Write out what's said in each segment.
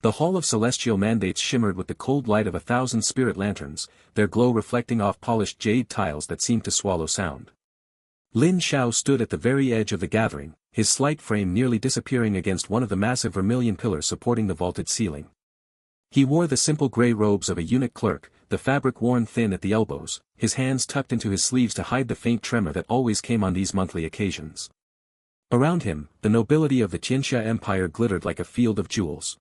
The hall of celestial mandates shimmered with the cold light of 1,000 spirit lanterns, their glow reflecting off polished jade tiles that seemed to swallow sound. Lin Xiao stood at the very edge of the gathering, his slight frame nearly disappearing against one of the massive vermilion pillars supporting the vaulted ceiling. He wore the simple grey robes of a eunuch clerk, the fabric worn thin at the elbows, his hands tucked into his sleeves to hide the faint tremor that always came on these monthly occasions. Around him, the nobility of the Tianxia Empire glittered like a field of jewels.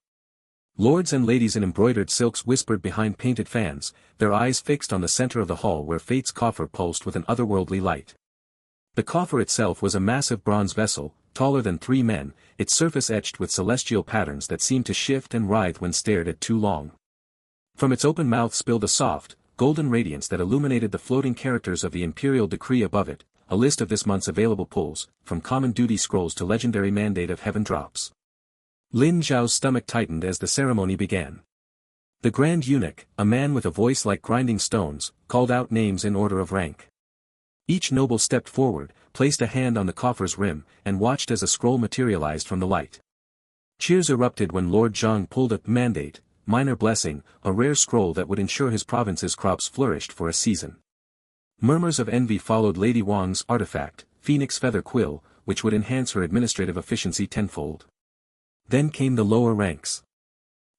Lords and ladies in embroidered silks whispered behind painted fans, their eyes fixed on the center of the hall where fate's coffer pulsed with an otherworldly light. The coffer itself was a massive bronze vessel, taller than 3 men, its surface etched with celestial patterns that seemed to shift and writhe when stared at too long. From its open mouth spilled a soft, golden radiance that illuminated the floating characters of the imperial decree above it, a list of this month's available pulls, from common duty scrolls to legendary mandate of heaven drops. Lin Xiao's stomach tightened as the ceremony began. The Grand Eunuch, a man with a voice like grinding stones, called out names in order of rank. Each noble stepped forward, placed a hand on the coffer's rim, and watched as a scroll materialized from the light. Cheers erupted when Lord Zhang pulled a mandate, minor blessing, a rare scroll that would ensure his province's crops flourished for a season. Murmurs of envy followed Lady Wang's artifact, Phoenix Feather Quill, which would enhance her administrative efficiency tenfold. Then came the lower ranks.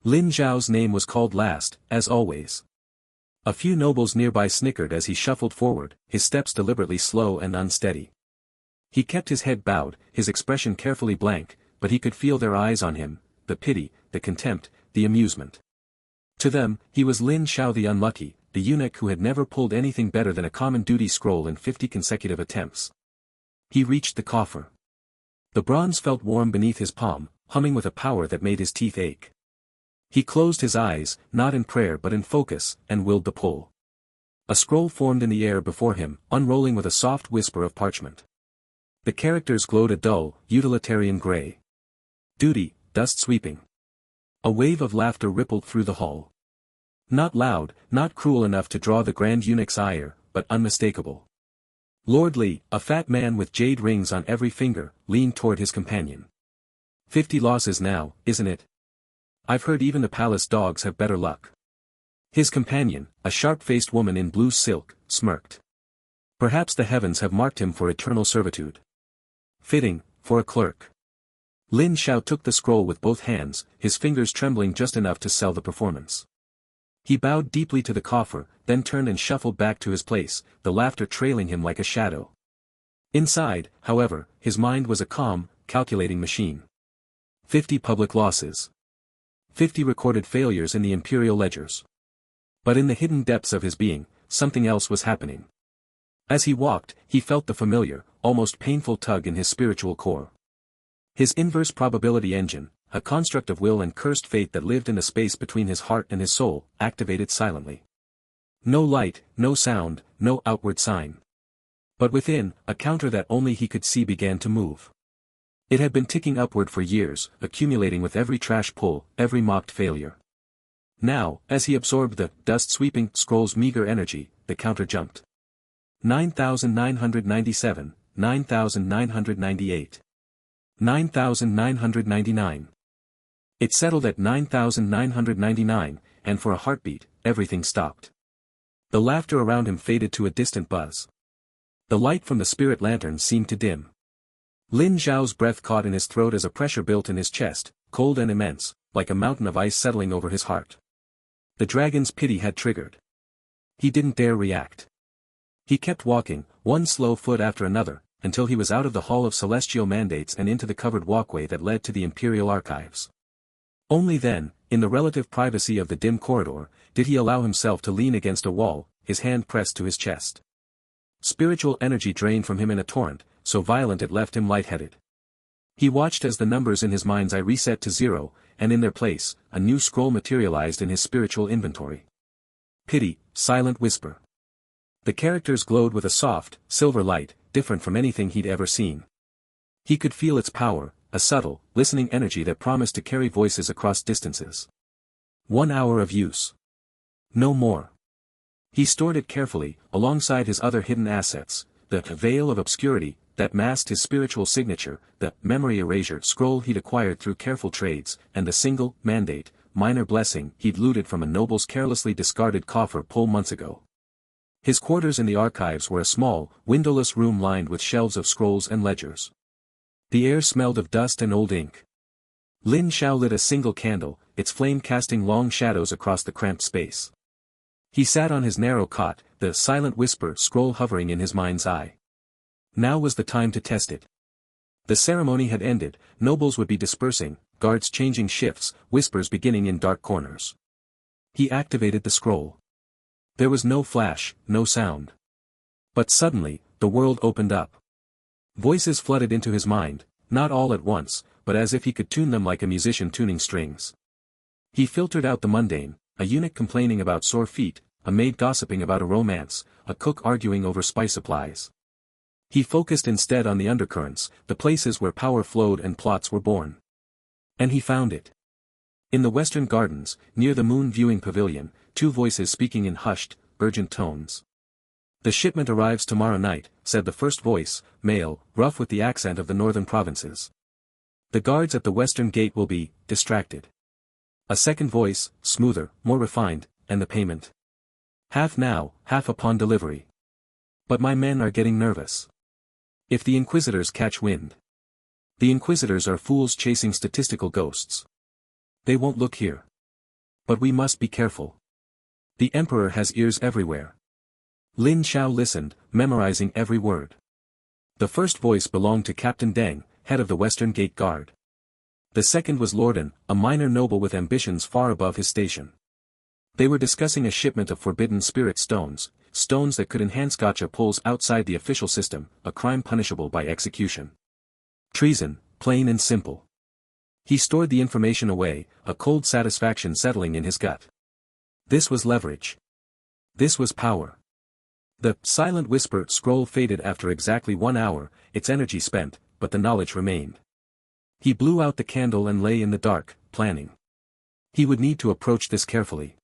Lin Xiao's name was called last, as always. A few nobles nearby snickered as he shuffled forward, his steps deliberately slow and unsteady. He kept his head bowed, his expression carefully blank, but he could feel their eyes on him, the pity, the contempt, the amusement. To them, he was Lin Xiao the unlucky, the eunuch who had never pulled anything better than a common duty scroll in 50 consecutive attempts. He reached the coffer. The bronze felt warm beneath his palm, humming with a power that made his teeth ache. He closed his eyes, not in prayer but in focus, and willed the pull. A scroll formed in the air before him, unrolling with a soft whisper of parchment. The characters glowed a dull, utilitarian gray. Duty, dust sweeping. A wave of laughter rippled through the hall. Not loud, not cruel enough to draw the Grand Eunuch's ire, but unmistakable. Lord Li, a fat man with jade rings on every finger, leaned toward his companion. 50 losses now, isn't it? I've heard even the palace dogs have better luck. His companion, a sharp-faced woman in blue silk, smirked. Perhaps the heavens have marked him for eternal servitude. Fitting, for a clerk. Lin Xiao took the scroll with both hands, his fingers trembling just enough to sell the performance. He bowed deeply to the coffer, then turned and shuffled back to his place, the laughter trailing him like a shadow. Inside, however, his mind was a calm, calculating machine. 50 public losses. 50 recorded failures in the imperial ledgers. But in the hidden depths of his being, something else was happening. As he walked, he felt the familiar, almost painful tug in his spiritual core. His inverse probability engine, a construct of will and cursed fate that lived in the space between his heart and his soul, activated silently. No light, no sound, no outward sign. But within, a counter that only he could see began to move. It had been ticking upward for years, accumulating with every trash pull, every mocked failure. Now, as he absorbed the dust-sweeping scroll's meager energy, the counter jumped. 9,997, 9,998. 9,999. It settled at 9,999, and for a heartbeat, everything stopped. The laughter around him faded to a distant buzz. The light from the spirit lantern seemed to dim. Lin Xiao's breath caught in his throat as a pressure built in his chest, cold and immense, like a mountain of ice settling over his heart. The dragon's pity had triggered. He didn't dare react. He kept walking, one slow foot after another, until he was out of the Hall of Celestial Mandates and into the covered walkway that led to the Imperial Archives. Only then, in the relative privacy of the dim corridor, did he allow himself to lean against a wall, his hand pressed to his chest. Spiritual energy drained from him in a torrent, so violent it left him lightheaded. He watched as the numbers in his mind's eye reset to 0, and in their place, a new scroll materialized in his spiritual inventory. Pity, silent whisper. The characters glowed with a soft, silver light, different from anything he'd ever seen. He could feel its power, a subtle, listening energy that promised to carry voices across distances. 1 hour of use. No more. He stored it carefully, alongside his other hidden assets, the veil of obscurity that masked his spiritual signature, the memory erasure scroll he'd acquired through careful trades, and the single mandate, minor blessing he'd looted from a noble's carelessly discarded coffer pull months ago. His quarters in the archives were a small, windowless room lined with shelves of scrolls and ledgers. The air smelled of dust and old ink. Lin Xiao lit a single candle, its flame casting long shadows across the cramped space. He sat on his narrow cot, the silent whisper scroll hovering in his mind's eye. Now was the time to test it. The ceremony had ended, nobles would be dispersing, guards changing shifts, whispers beginning in dark corners. He activated the scroll. There was no flash, no sound. But suddenly, the world opened up. Voices flooded into his mind, not all at once, but as if he could tune them like a musician tuning strings. He filtered out the mundane, a eunuch complaining about sore feet, a maid gossiping about a romance, a cook arguing over spice supplies. He focused instead on the undercurrents, the places where power flowed and plots were born. And he found it. In the western gardens, near the moon viewing pavilion, two voices speaking in hushed, urgent tones. "The shipment arrives tomorrow night," said the first voice, male, rough with the accent of the northern provinces. "The guards at the western gate will be distracted." A second voice, smoother, more refined, "And the payment? Half now, half upon delivery. But my men are getting nervous. If the Inquisitors catch wind. The Inquisitors are fools chasing statistical ghosts. They won't look here. But we must be careful. The Emperor has ears everywhere." Lin Xiao listened, memorizing every word. The first voice belonged to Captain Deng, head of the Western Gate Guard. The second was Lorden, a minor noble with ambitions far above his station. They were discussing a shipment of forbidden spirit stones, stones that could enhance gacha pulls outside the official system, a crime punishable by execution. Treason, plain and simple. He stored the information away, a cold satisfaction settling in his gut. This was leverage. This was power. The silent whisper scroll faded after exactly 1 hour, its energy spent, but the knowledge remained. He blew out the candle and lay in the dark, planning. He would need to approach this carefully.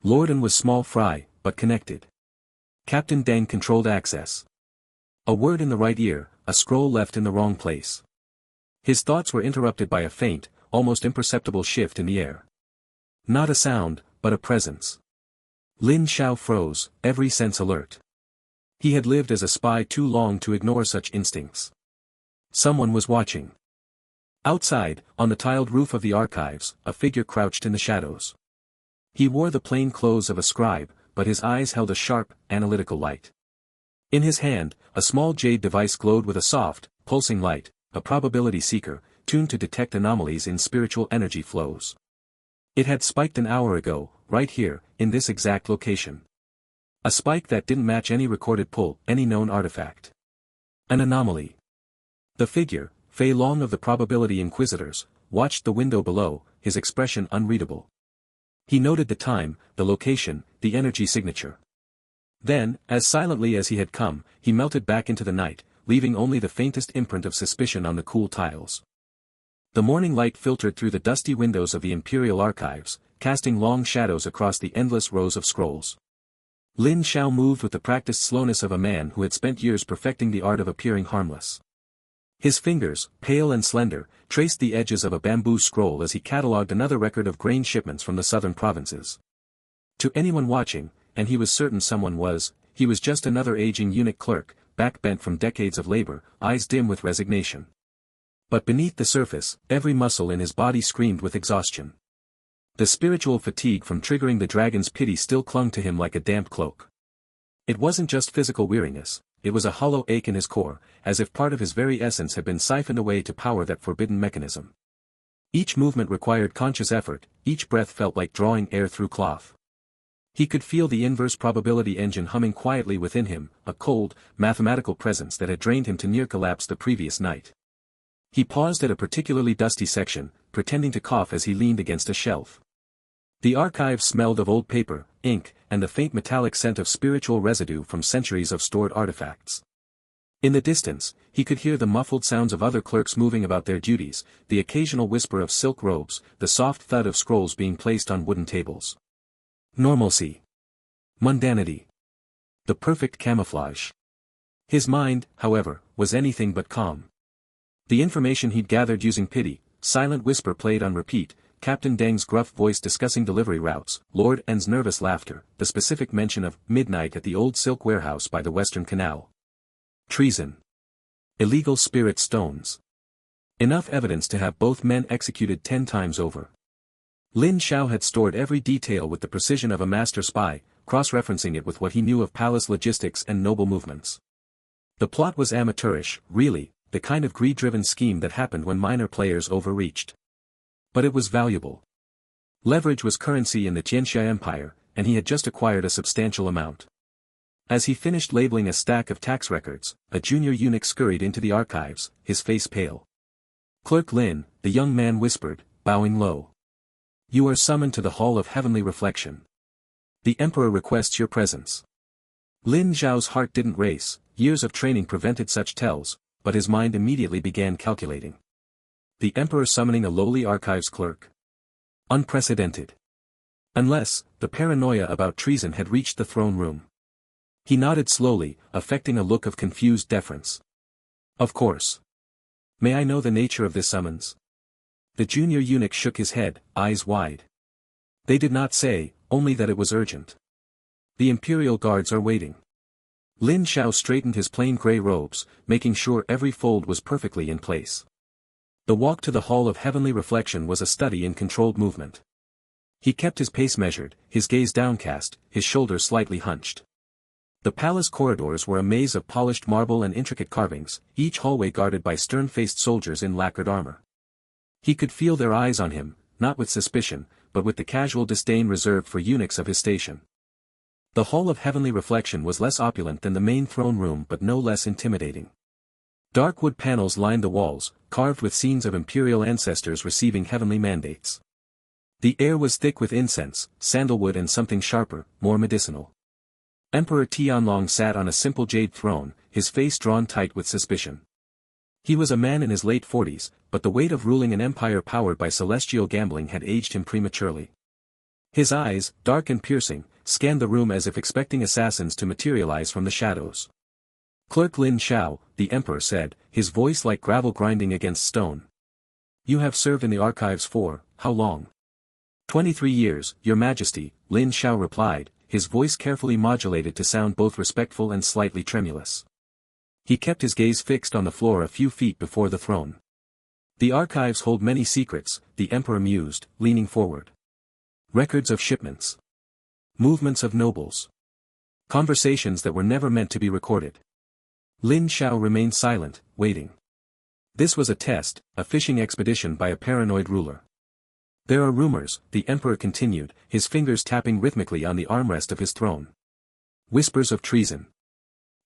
Lorden was small fry, but connected. Captain Deng controlled access. A word in the right ear, a scroll left in the wrong place. His thoughts were interrupted by a faint, almost imperceptible shift in the air. Not a sound, but a presence. Lin Xiao froze, every sense alert. He had lived as a spy too long to ignore such instincts. Someone was watching. Outside, on the tiled roof of the archives, a figure crouched in the shadows. He wore the plain clothes of a scribe, but his eyes held a sharp, analytical light. In his hand, a small jade device glowed with a soft, pulsing light, a probability seeker, tuned to detect anomalies in spiritual energy flows. It had spiked an hour ago, right here, in this exact location. A spike that didn't match any recorded pull, any known artifact. An anomaly. The figure, Fei Long of the Probability Inquisitors, watched the window below, his expression unreadable. He noted the time, the location, the energy signature. Then, as silently as he had come, he melted back into the night, leaving only the faintest imprint of suspicion on the cool tiles. The morning light filtered through the dusty windows of the Imperial Archives, casting long shadows across the endless rows of scrolls. Lin Xiao moved with the practiced slowness of a man who had spent years perfecting the art of appearing harmless. His fingers, pale and slender, traced the edges of a bamboo scroll as he catalogued another record of grain shipments from the southern provinces. To anyone watching, and he was certain someone was, he was just another aging eunuch clerk, back bent from decades of labor, eyes dim with resignation. But beneath the surface, every muscle in his body screamed with exhaustion. The spiritual fatigue from triggering the dragon's pity still clung to him like a damp cloak. It wasn't just physical weariness, it was a hollow ache in his core, as if part of his very essence had been siphoned away to power that forbidden mechanism. Each movement required conscious effort, each breath felt like drawing air through cloth. He could feel the inverse probability engine humming quietly within him, a cold, mathematical presence that had drained him to near collapse the previous night. He paused at a particularly dusty section, pretending to cough as he leaned against a shelf. The archive smelled of old paper, ink, and the faint metallic scent of spiritual residue from centuries of stored artifacts. In the distance, he could hear the muffled sounds of other clerks moving about their duties, the occasional whisper of silk robes, the soft thud of scrolls being placed on wooden tables. Normalcy. Mundanity. The perfect camouflage. His mind, however, was anything but calm. The information he'd gathered using pity, silent whisper played on repeat, Captain Deng's gruff voice discussing delivery routes, Lord N's nervous laughter, the specific mention of midnight at the old silk warehouse by the Western Canal. Treason. Illegal spirit stones. Enough evidence to have both men executed 10 times over. Lin Xiao had stored every detail with the precision of a master spy, cross-referencing it with what he knew of palace logistics and noble movements. The plot was amateurish, really, the kind of greed-driven scheme that happened when minor players overreached. But it was valuable. Leverage was currency in the Tianxia Empire, and he had just acquired a substantial amount. As he finished labeling a stack of tax records, a junior eunuch scurried into the archives, his face pale. Clerk Lin, the young man whispered, bowing low. You are summoned to the Hall of Heavenly Reflection. The Emperor requests your presence. Lin Xiao's heart didn't race, years of training prevented such tells, but his mind immediately began calculating. The Emperor summoning a lowly archives clerk. Unprecedented. Unless, the paranoia about treason had reached the throne room. He nodded slowly, affecting a look of confused deference. Of course. May I know the nature of this summons? The junior eunuch shook his head, eyes wide. They did not say, only that it was urgent. The imperial guards are waiting. Lin Xiao straightened his plain grey robes, making sure every fold was perfectly in place. The walk to the Hall of Heavenly Reflection was a study in controlled movement. He kept his pace measured, his gaze downcast, his shoulders slightly hunched. The palace corridors were a maze of polished marble and intricate carvings, each hallway guarded by stern-faced soldiers in lacquered armor. He could feel their eyes on him, not with suspicion, but with the casual disdain reserved for eunuchs of his station. The Hall of Heavenly Reflection was less opulent than the main throne room but no less intimidating. Dark wood panels lined the walls, carved with scenes of imperial ancestors receiving heavenly mandates. The air was thick with incense, sandalwood and something sharper, more medicinal. Emperor Tianlong sat on a simple jade throne, his face drawn tight with suspicion. He was a man in his late 40s, but the weight of ruling an empire powered by celestial gambling had aged him prematurely. His eyes, dark and piercing, scanned the room as if expecting assassins to materialize from the shadows. Clerk Lin Xiao, the Emperor said, his voice like gravel grinding against stone. You have served in the archives for, how long? 23 years, Your Majesty, Lin Xiao replied, his voice carefully modulated to sound both respectful and slightly tremulous. He kept his gaze fixed on the floor a few feet before the throne. The archives hold many secrets, the Emperor mused, leaning forward. Records of shipments. Movements of nobles. Conversations that were never meant to be recorded. Lin Xiao remained silent, waiting. This was a test, a fishing expedition by a paranoid ruler. There are rumors, the Emperor continued, his fingers tapping rhythmically on the armrest of his throne. Whispers of treason.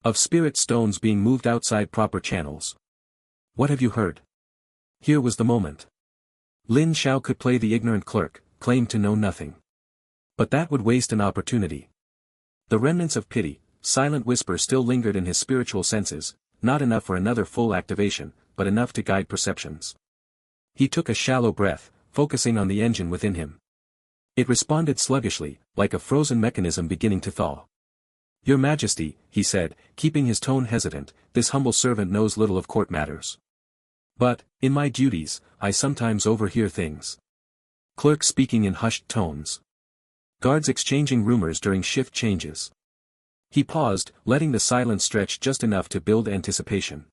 Of spirit stones being moved outside proper channels. What have you heard? Here was the moment. Lin Xiao could play the ignorant clerk, claim to know nothing. But that would waste an opportunity. The remnants of pity, silent whisper still lingered in his spiritual senses, not enough for another full activation, but enough to guide perceptions. He took a shallow breath, focusing on the engine within him. It responded sluggishly, like a frozen mechanism beginning to thaw. Your Majesty, he said, keeping his tone hesitant, this humble servant knows little of court matters. But, in my duties, I sometimes overhear things. Clerk speaking in hushed tones. Guards exchanging rumors during shift changes. He paused, letting the silence stretch just enough to build anticipation.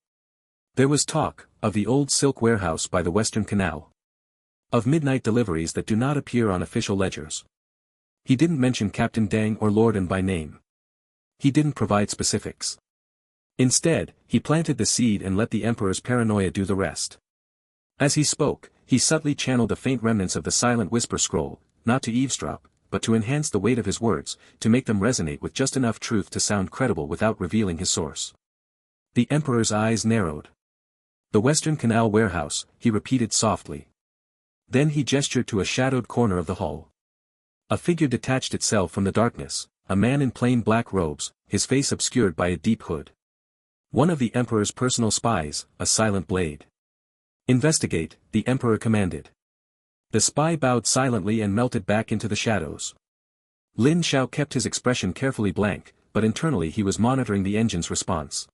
There was talk, of the old silk warehouse by the Western Canal. Of midnight deliveries that do not appear on official ledgers. He didn't mention Captain Deng or Lord N by name. He didn't provide specifics. Instead, he planted the seed and let the Emperor's paranoia do the rest. As he spoke, he subtly channeled the faint remnants of the silent whisper scroll, not to eavesdrop, but to enhance the weight of his words, to make them resonate with just enough truth to sound credible without revealing his source. The Emperor's eyes narrowed. The Western Canal warehouse, he repeated softly. Then he gestured to a shadowed corner of the hall. A figure detached itself from the darkness, a man in plain black robes, his face obscured by a deep hood. One of the Emperor's personal spies, a silent blade. Investigate, the Emperor commanded. The spy bowed silently and melted back into the shadows. Lin Xiao kept his expression carefully blank, but internally he was monitoring the engine's response.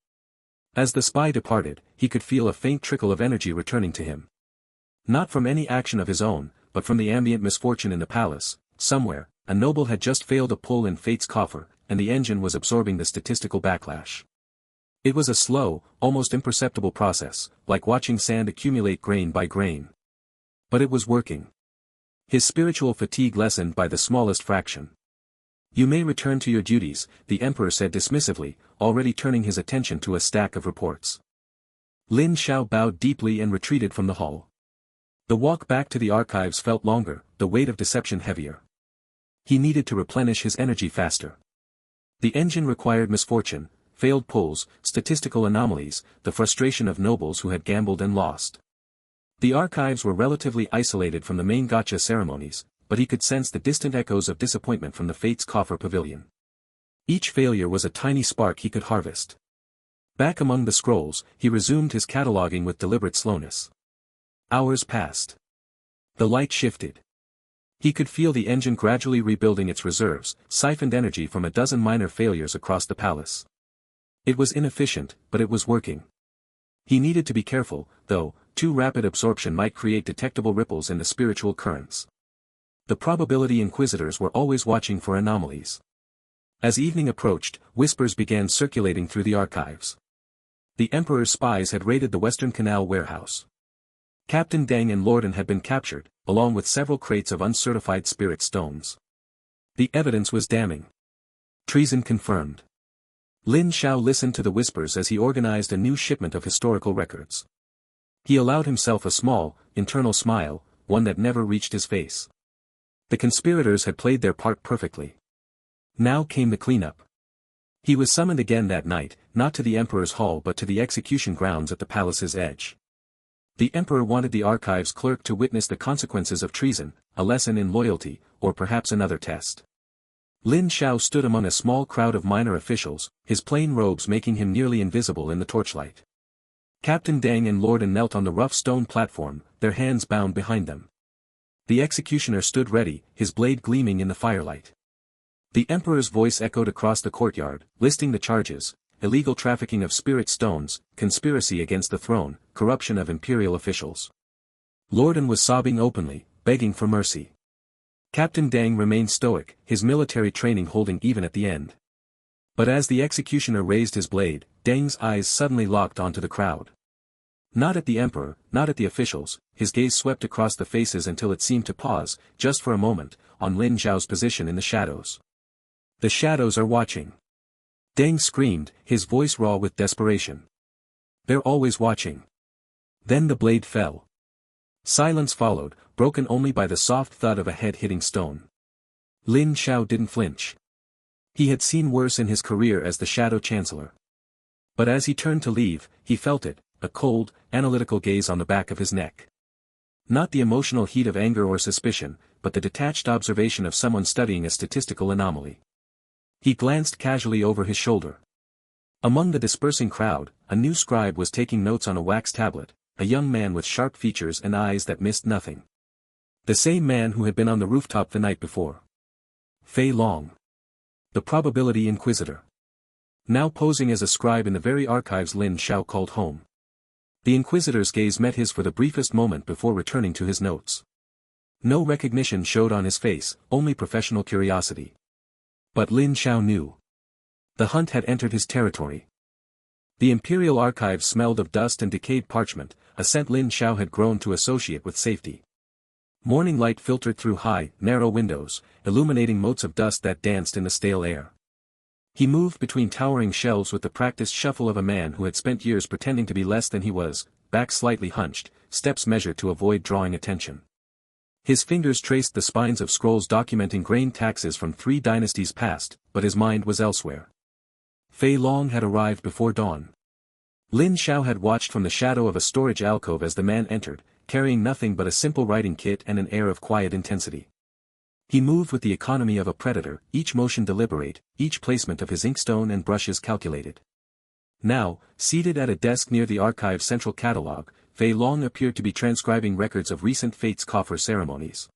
As the spy departed, he could feel a faint trickle of energy returning to him. Not from any action of his own, but from the ambient misfortune in the palace. Somewhere, a noble had just failed a pull in fate's coffer, and the engine was absorbing the statistical backlash. It was a slow, almost imperceptible process, like watching sand accumulate grain by grain. But it was working. His spiritual fatigue lessened by the smallest fraction. "You may return to your duties," the emperor said dismissively, already turning his attention to a stack of reports. Lin Xiao bowed deeply and retreated from the hall. The walk back to the archives felt longer, the weight of deception heavier. He needed to replenish his energy faster. The engine required misfortune, failed pulls, statistical anomalies, the frustration of nobles who had gambled and lost. The archives were relatively isolated from the main gacha ceremonies, but he could sense the distant echoes of disappointment from the Fate's Coffer pavilion. Each failure was a tiny spark he could harvest. Back among the scrolls, he resumed his cataloging with deliberate slowness. Hours passed. The light shifted. He could feel the engine gradually rebuilding its reserves, siphoned energy from a dozen minor failures across the palace. It was inefficient, but it was working. He needed to be careful, though, too rapid absorption might create detectable ripples in the spiritual currents. The Probability Inquisitors were always watching for anomalies. As evening approached, whispers began circulating through the archives. The Emperor's spies had raided the Western Canal warehouse. Captain Deng and Lorden had been captured, along with several crates of uncertified spirit stones. The evidence was damning. Treason confirmed. Lin Xiao listened to the whispers as he organized a new shipment of historical records. He allowed himself a small, internal smile, one that never reached his face. The conspirators had played their part perfectly. Now came the cleanup. He was summoned again that night, not to the Emperor's hall but to the execution grounds at the palace's edge. The Emperor wanted the archives clerk to witness the consequences of treason, a lesson in loyalty, or perhaps another test. Lin Xiao stood among a small crowd of minor officials, his plain robes making him nearly invisible in the torchlight. Captain Deng and Lorden knelt on the rough stone platform, their hands bound behind them. The executioner stood ready, his blade gleaming in the firelight. The Emperor's voice echoed across the courtyard, listing the charges: illegal trafficking of spirit stones, conspiracy against the throne, corruption of imperial officials. Lorden was sobbing openly, begging for mercy. Captain Deng remained stoic, his military training holding even at the end. But as the executioner raised his blade, Deng's eyes suddenly locked onto the crowd. Not at the Emperor, not at the officials, his gaze swept across the faces until it seemed to pause, just for a moment, on Lin Xiao's position in the shadows. "The shadows are watching." Deng screamed, his voice raw with desperation. "They're always watching." Then the blade fell. Silence followed, broken only by the soft thud of a head hitting stone. Lin Xiao didn't flinch. He had seen worse in his career as the Shadow Chancellor. But as he turned to leave, he felt it, a cold, analytical gaze on the back of his neck. Not the emotional heat of anger or suspicion, but the detached observation of someone studying a statistical anomaly. He glanced casually over his shoulder. Among the dispersing crowd, a new scribe was taking notes on a wax tablet, a young man with sharp features and eyes that missed nothing. The same man who had been on the rooftop the night before. Fei Long. The Probability Inquisitor. Now posing as a scribe in the very archives Lin Xiao called home. The Inquisitor's gaze met his for the briefest moment before returning to his notes. No recognition showed on his face, only professional curiosity. But Lin Xiao knew. The hunt had entered his territory. The Imperial Archives smelled of dust and decayed parchment, a scent Lin Xiao had grown to associate with safety. Morning light filtered through high, narrow windows, illuminating motes of dust that danced in the stale air. He moved between towering shelves with the practiced shuffle of a man who had spent years pretending to be less than he was, back slightly hunched, steps measured to avoid drawing attention. His fingers traced the spines of scrolls documenting grain taxes from 3 dynasties past, but his mind was elsewhere. Fei Long had arrived before dawn. Lin Xiao had watched from the shadow of a storage alcove as the man entered, carrying nothing but a simple writing kit and an air of quiet intensity. He moved with the economy of a predator, each motion deliberate, each placement of his inkstone and brushes calculated. Now, seated at a desk near the archive's central catalog, Fei Long appeared to be transcribing records of recent Fate's Coffer ceremonies.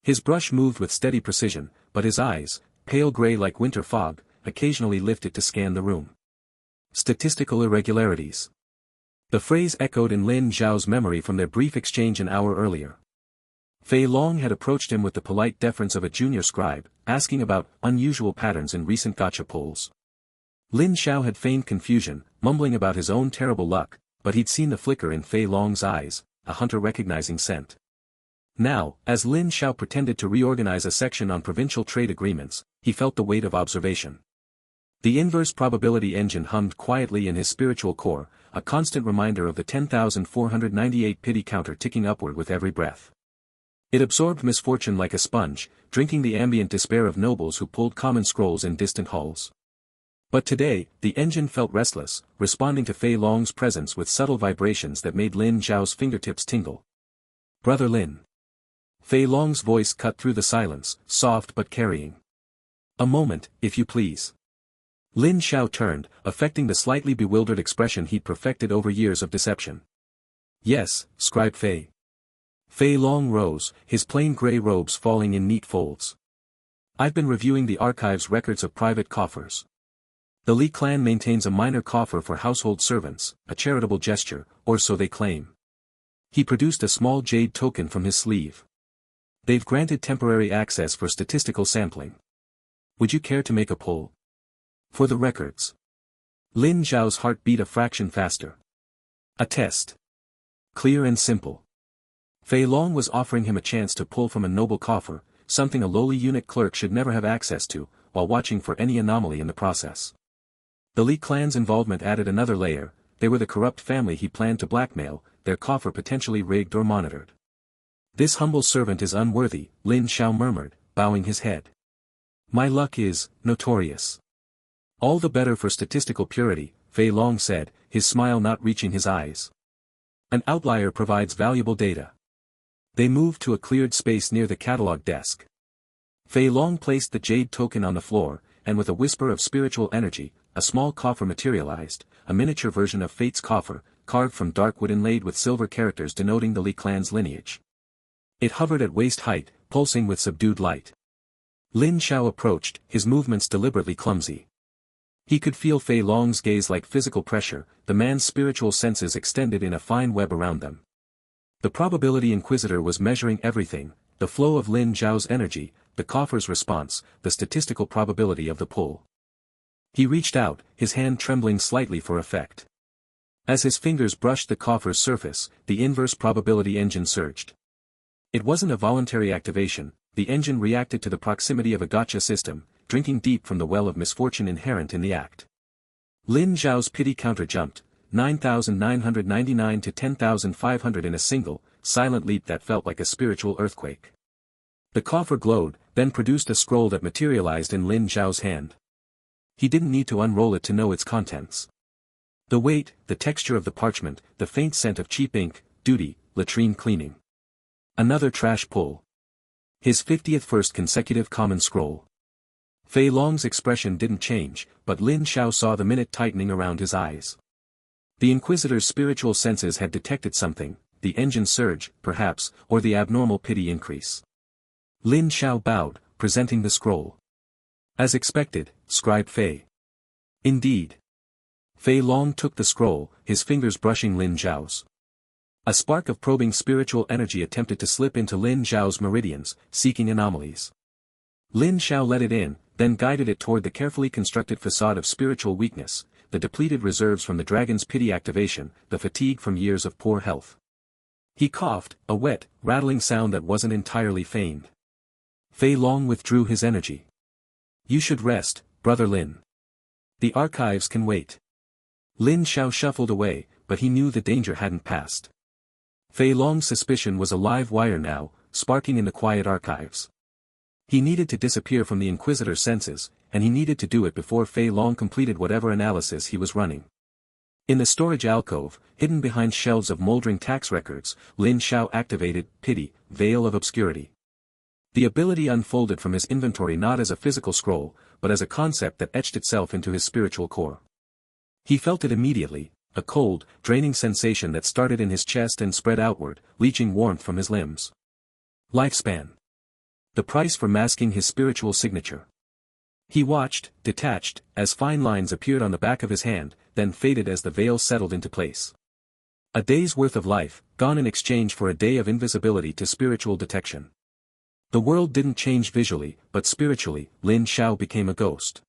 His brush moved with steady precision, but his eyes, pale gray like winter fog, occasionally lifted to scan the room. Statistical irregularities. The phrase echoed in Lin Xiao's memory from their brief exchange an hour earlier. Fei Long had approached him with the polite deference of a junior scribe, asking about unusual patterns in recent gacha pulls. Lin Xiao had feigned confusion, mumbling about his own terrible luck, but he'd seen the flicker in Fei Long's eyes, a hunter-recognizing scent. Now, as Lin Xiao pretended to reorganize a section on provincial trade agreements, he felt the weight of observation. The inverse probability engine hummed quietly in his spiritual core, a constant reminder of the 10,498 pity counter ticking upward with every breath. It absorbed misfortune like a sponge, drinking the ambient despair of nobles who pulled common scrolls in distant halls. But today, the engine felt restless, responding to Fei Long's presence with subtle vibrations that made Lin Xiao's fingertips tingle. "Brother Lin." Fei Long's voice cut through the silence, soft but carrying. "A moment, if you please." Lin Xiao turned, affecting the slightly bewildered expression he'd perfected over years of deception. "Yes, Scribe Fei." Fei Long rose, his plain gray robes falling in neat folds. "I've been reviewing the archive's records of private coffers. The Li clan maintains a minor coffer for household servants, a charitable gesture, or so they claim." He produced a small jade token from his sleeve. "They've granted temporary access for statistical sampling. Would you care to make a pull? For the records." Lin Xiao's heart beat a fraction faster. A test. Clear and simple. Fei Long was offering him a chance to pull from a noble coffer, something a lowly eunuch clerk should never have access to, while watching for any anomaly in the process. The Li clan's involvement added another layer. They were the corrupt family he planned to blackmail, their coffer potentially rigged or monitored. "This humble servant is unworthy," Lin Xiao murmured, bowing his head. "My luck is notorious." "All the better for statistical purity," Fei Long said, his smile not reaching his eyes. "An outlier provides valuable data." They moved to a cleared space near the catalog desk. Fei Long placed the jade token on the floor, and with a whisper of spiritual energy, a small coffer materialized, a miniature version of Fate's coffer, carved from dark wood inlaid with silver characters denoting the Li clan's lineage. It hovered at waist height, pulsing with subdued light. Lin Xiao approached, his movements deliberately clumsy. He could feel Fei Long's gaze like physical pressure, the man's spiritual senses extended in a fine web around them. The Probability Inquisitor was measuring everything, the flow of Lin Xiao's energy, the coffer's response, the statistical probability of the pull. He reached out, his hand trembling slightly for effect. As his fingers brushed the coffer's surface, the inverse probability engine surged. It wasn't a voluntary activation, the engine reacted to the proximity of a gacha system, drinking deep from the well of misfortune inherent in the act. Lin Xiao's pity counter jumped, 9,999 to 10,500 in a single, silent leap that felt like a spiritual earthquake. The coffer glowed, then produced a scroll that materialized in Lin Xiao's hand. He didn't need to unroll it to know its contents. The weight, the texture of the parchment, the faint scent of cheap ink, duty, latrine cleaning. Another trash pull. His 50th first consecutive common scroll. Fei Long's expression didn't change, but Lin Xiao saw the minute tightening around his eyes. The Inquisitor's spiritual senses had detected something, the engine surge, perhaps, or the abnormal pity increase. Lin Xiao bowed, presenting the scroll. "As expected, Scribe Fei." "Indeed." Fei Long took the scroll, his fingers brushing Lin Xiao's. A spark of probing spiritual energy attempted to slip into Lin Xiao's meridians, seeking anomalies. Lin Xiao let it in, then guided it toward the carefully constructed facade of spiritual weakness, the depleted reserves from the dragon's pity activation, the fatigue from years of poor health. He coughed, a wet, rattling sound that wasn't entirely feigned. Fei Long withdrew his energy. "You should rest, Brother Lin. The archives can wait." Lin Xiao shuffled away, but he knew the danger hadn't passed. Fei Long's suspicion was a live wire now, sparking in the quiet archives. He needed to disappear from the Inquisitor's senses, and he needed to do it before Fei Long completed whatever analysis he was running. In the storage alcove, hidden behind shelves of moldering tax records, Lin Xiao activated Pity, Veil of Obscurity. The ability unfolded from his inventory not as a physical scroll, but as a concept that etched itself into his spiritual core. He felt it immediately, a cold, draining sensation that started in his chest and spread outward, leaching warmth from his limbs. Lifespan. The price for masking his spiritual signature. He watched, detached, as fine lines appeared on the back of his hand, then faded as the veil settled into place. A day's worth of life, gone in exchange for a day of invisibility to spiritual detection. The world didn't change visually, but spiritually, Lin Xiao became a ghost.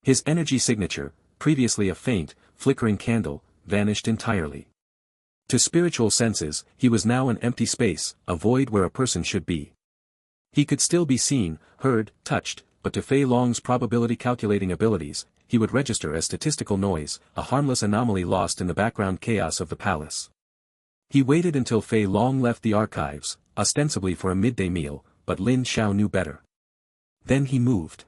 His energy signature, previously a faint, flickering candle, vanished entirely. To spiritual senses, he was now an empty space, a void where a person should be. He could still be seen, heard, touched, but to Fei Long's probability calculating abilities, he would register as statistical noise, a harmless anomaly lost in the background chaos of the palace. He waited until Fei Long left the archives, ostensibly for a midday meal, but Lin Xiao knew better. Then he moved.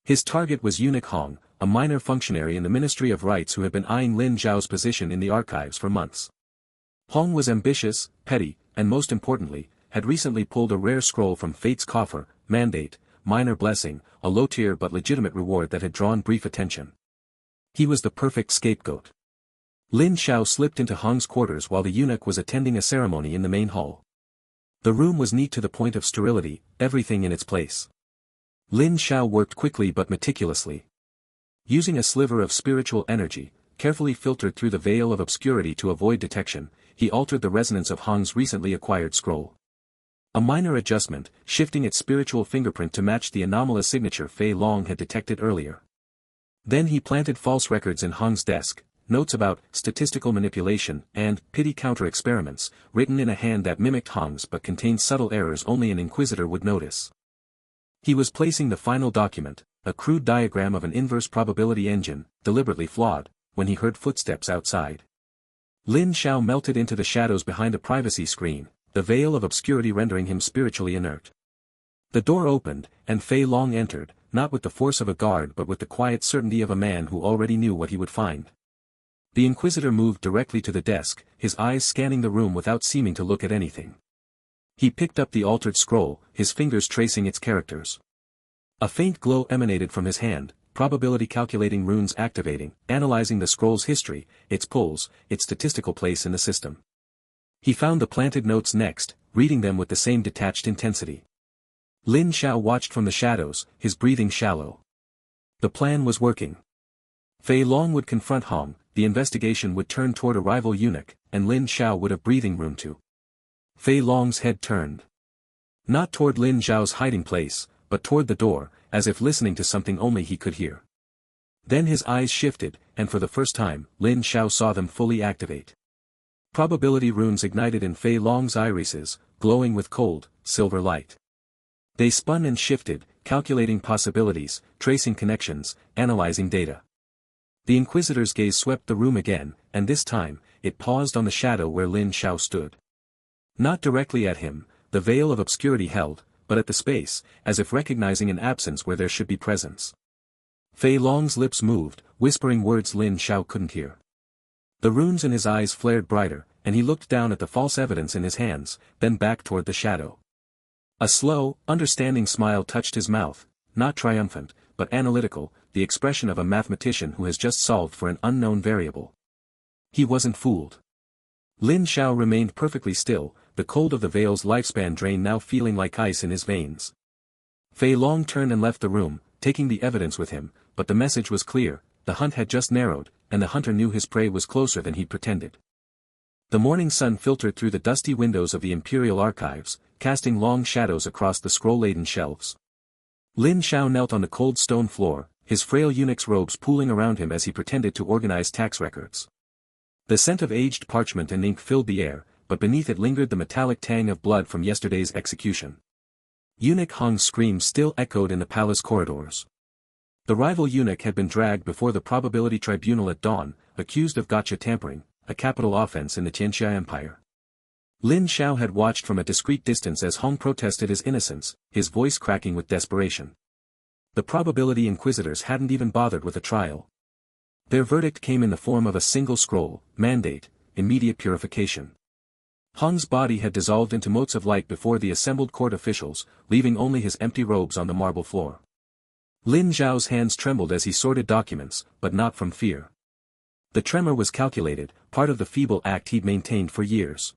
His target was Eunuch Hong, a minor functionary in the Ministry of Rights who had been eyeing Lin Xiao's position in the archives for months. Hong was ambitious, petty, and most importantly, had recently pulled a rare scroll from Fate's Coffer, mandate, minor blessing, a low-tier but legitimate reward that had drawn brief attention. He was the perfect scapegoat. Lin Xiao slipped into Hong's quarters while the eunuch was attending a ceremony in the main hall. The room was neat to the point of sterility, everything in its place. Lin Xiao worked quickly but meticulously. Using a sliver of spiritual energy, carefully filtered through the veil of obscurity to avoid detection, he altered the resonance of Hong's recently acquired scroll. A minor adjustment, shifting its spiritual fingerprint to match the anomalous signature Fei Long had detected earlier. Then he planted false records in Hong's desk, notes about statistical manipulation and pity counter experiments, written in a hand that mimicked Hong's but contained subtle errors only an inquisitor would notice. He was placing the final document, a crude diagram of an inverse probability engine, deliberately flawed, when he heard footsteps outside. Lin Xiao melted into the shadows behind a privacy screen, the veil of obscurity rendering him spiritually inert. The door opened, and Fei Long entered, not with the force of a guard but with the quiet certainty of a man who already knew what he would find. The inquisitor moved directly to the desk, his eyes scanning the room without seeming to look at anything. He picked up the altered scroll, his fingers tracing its characters. A faint glow emanated from his hand, probability calculating runes activating, analyzing the scroll's history, its pulls, its statistical place in the system. He found the planted notes next, reading them with the same detached intensity. Lin Xiao watched from the shadows, his breathing shallow. The plan was working. Fei Long would confront Hong, the investigation would turn toward a rival eunuch, and Lin Xiao would have breathing room to. Fei Long's head turned. Not toward Lin Xiao's hiding place, but toward the door, as if listening to something only he could hear. Then his eyes shifted, and for the first time, Lin Xiao saw them fully activate. Probability runes ignited in Fei Long's irises, glowing with cold, silver light. They spun and shifted, calculating possibilities, tracing connections, analyzing data. The Inquisitor's gaze swept the room again, and this time, it paused on the shadow where Lin Xiao stood. Not directly at him, the veil of obscurity held, but at the space, as if recognizing an absence where there should be presence. Fei Long's lips moved, whispering words Lin Xiao couldn't hear. The runes in his eyes flared brighter, and he looked down at the false evidence in his hands, then back toward the shadow. A slow, understanding smile touched his mouth, not triumphant, but analytical, the expression of a mathematician who has just solved for an unknown variable. He wasn't fooled. Lin Xiao remained perfectly still, the cold of the veil's lifespan drain now feeling like ice in his veins. Fei Long turned and left the room, taking the evidence with him, but the message was clear, the hunt had just narrowed, and the hunter knew his prey was closer than he pretended. The morning sun filtered through the dusty windows of the Imperial Archives, casting long shadows across the scroll-laden shelves. Lin Xiao knelt on the cold stone floor, his frail eunuch's robes pooling around him as he pretended to organize tax records. The scent of aged parchment and ink filled the air, but beneath it lingered the metallic tang of blood from yesterday's execution. Eunuch Hong's screams still echoed in the palace corridors. The rival eunuch had been dragged before the probability tribunal at dawn, accused of gacha tampering, a capital offense in the Tianxia Empire. Lin Xiao had watched from a discreet distance as Hong protested his innocence, his voice cracking with desperation. The probability inquisitors hadn't even bothered with a trial. Their verdict came in the form of a single scroll, mandate, immediate purification. Hong's body had dissolved into motes of light before the assembled court officials, leaving only his empty robes on the marble floor. Lin Xiao's hands trembled as he sorted documents, but not from fear. The tremor was calculated, part of the feeble act he'd maintained for years.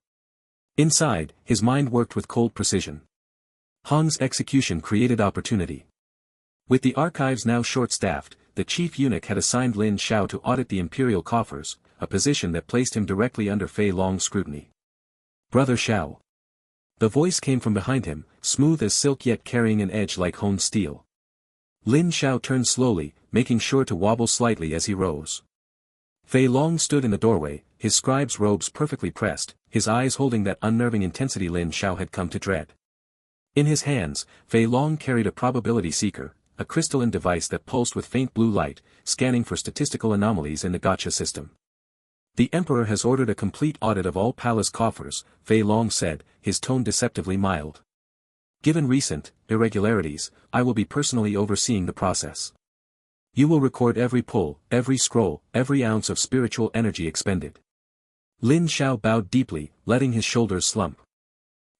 Inside, his mind worked with cold precision. Hong's execution created opportunity. With the archives now short-staffed, the chief eunuch had assigned Lin Xiao to audit the imperial coffers, a position that placed him directly under Fei Long's scrutiny. "Brother Xiao." The voice came from behind him, smooth as silk yet carrying an edge like honed steel. Lin Xiao turned slowly, making sure to wobble slightly as he rose. Fei Long stood in the doorway, his scribe's robes perfectly pressed, his eyes holding that unnerving intensity Lin Xiao had come to dread. In his hands, Fei Long carried a probability seeker, a crystalline device that pulsed with faint blue light, scanning for statistical anomalies in the Gacha system. "The Emperor has ordered a complete audit of all palace coffers," Fei Long said, his tone deceptively mild. "Given recent irregularities, I will be personally overseeing the process. You will record every pull, every scroll, every ounce of spiritual energy expended." Lin Xiao bowed deeply, letting his shoulders slump.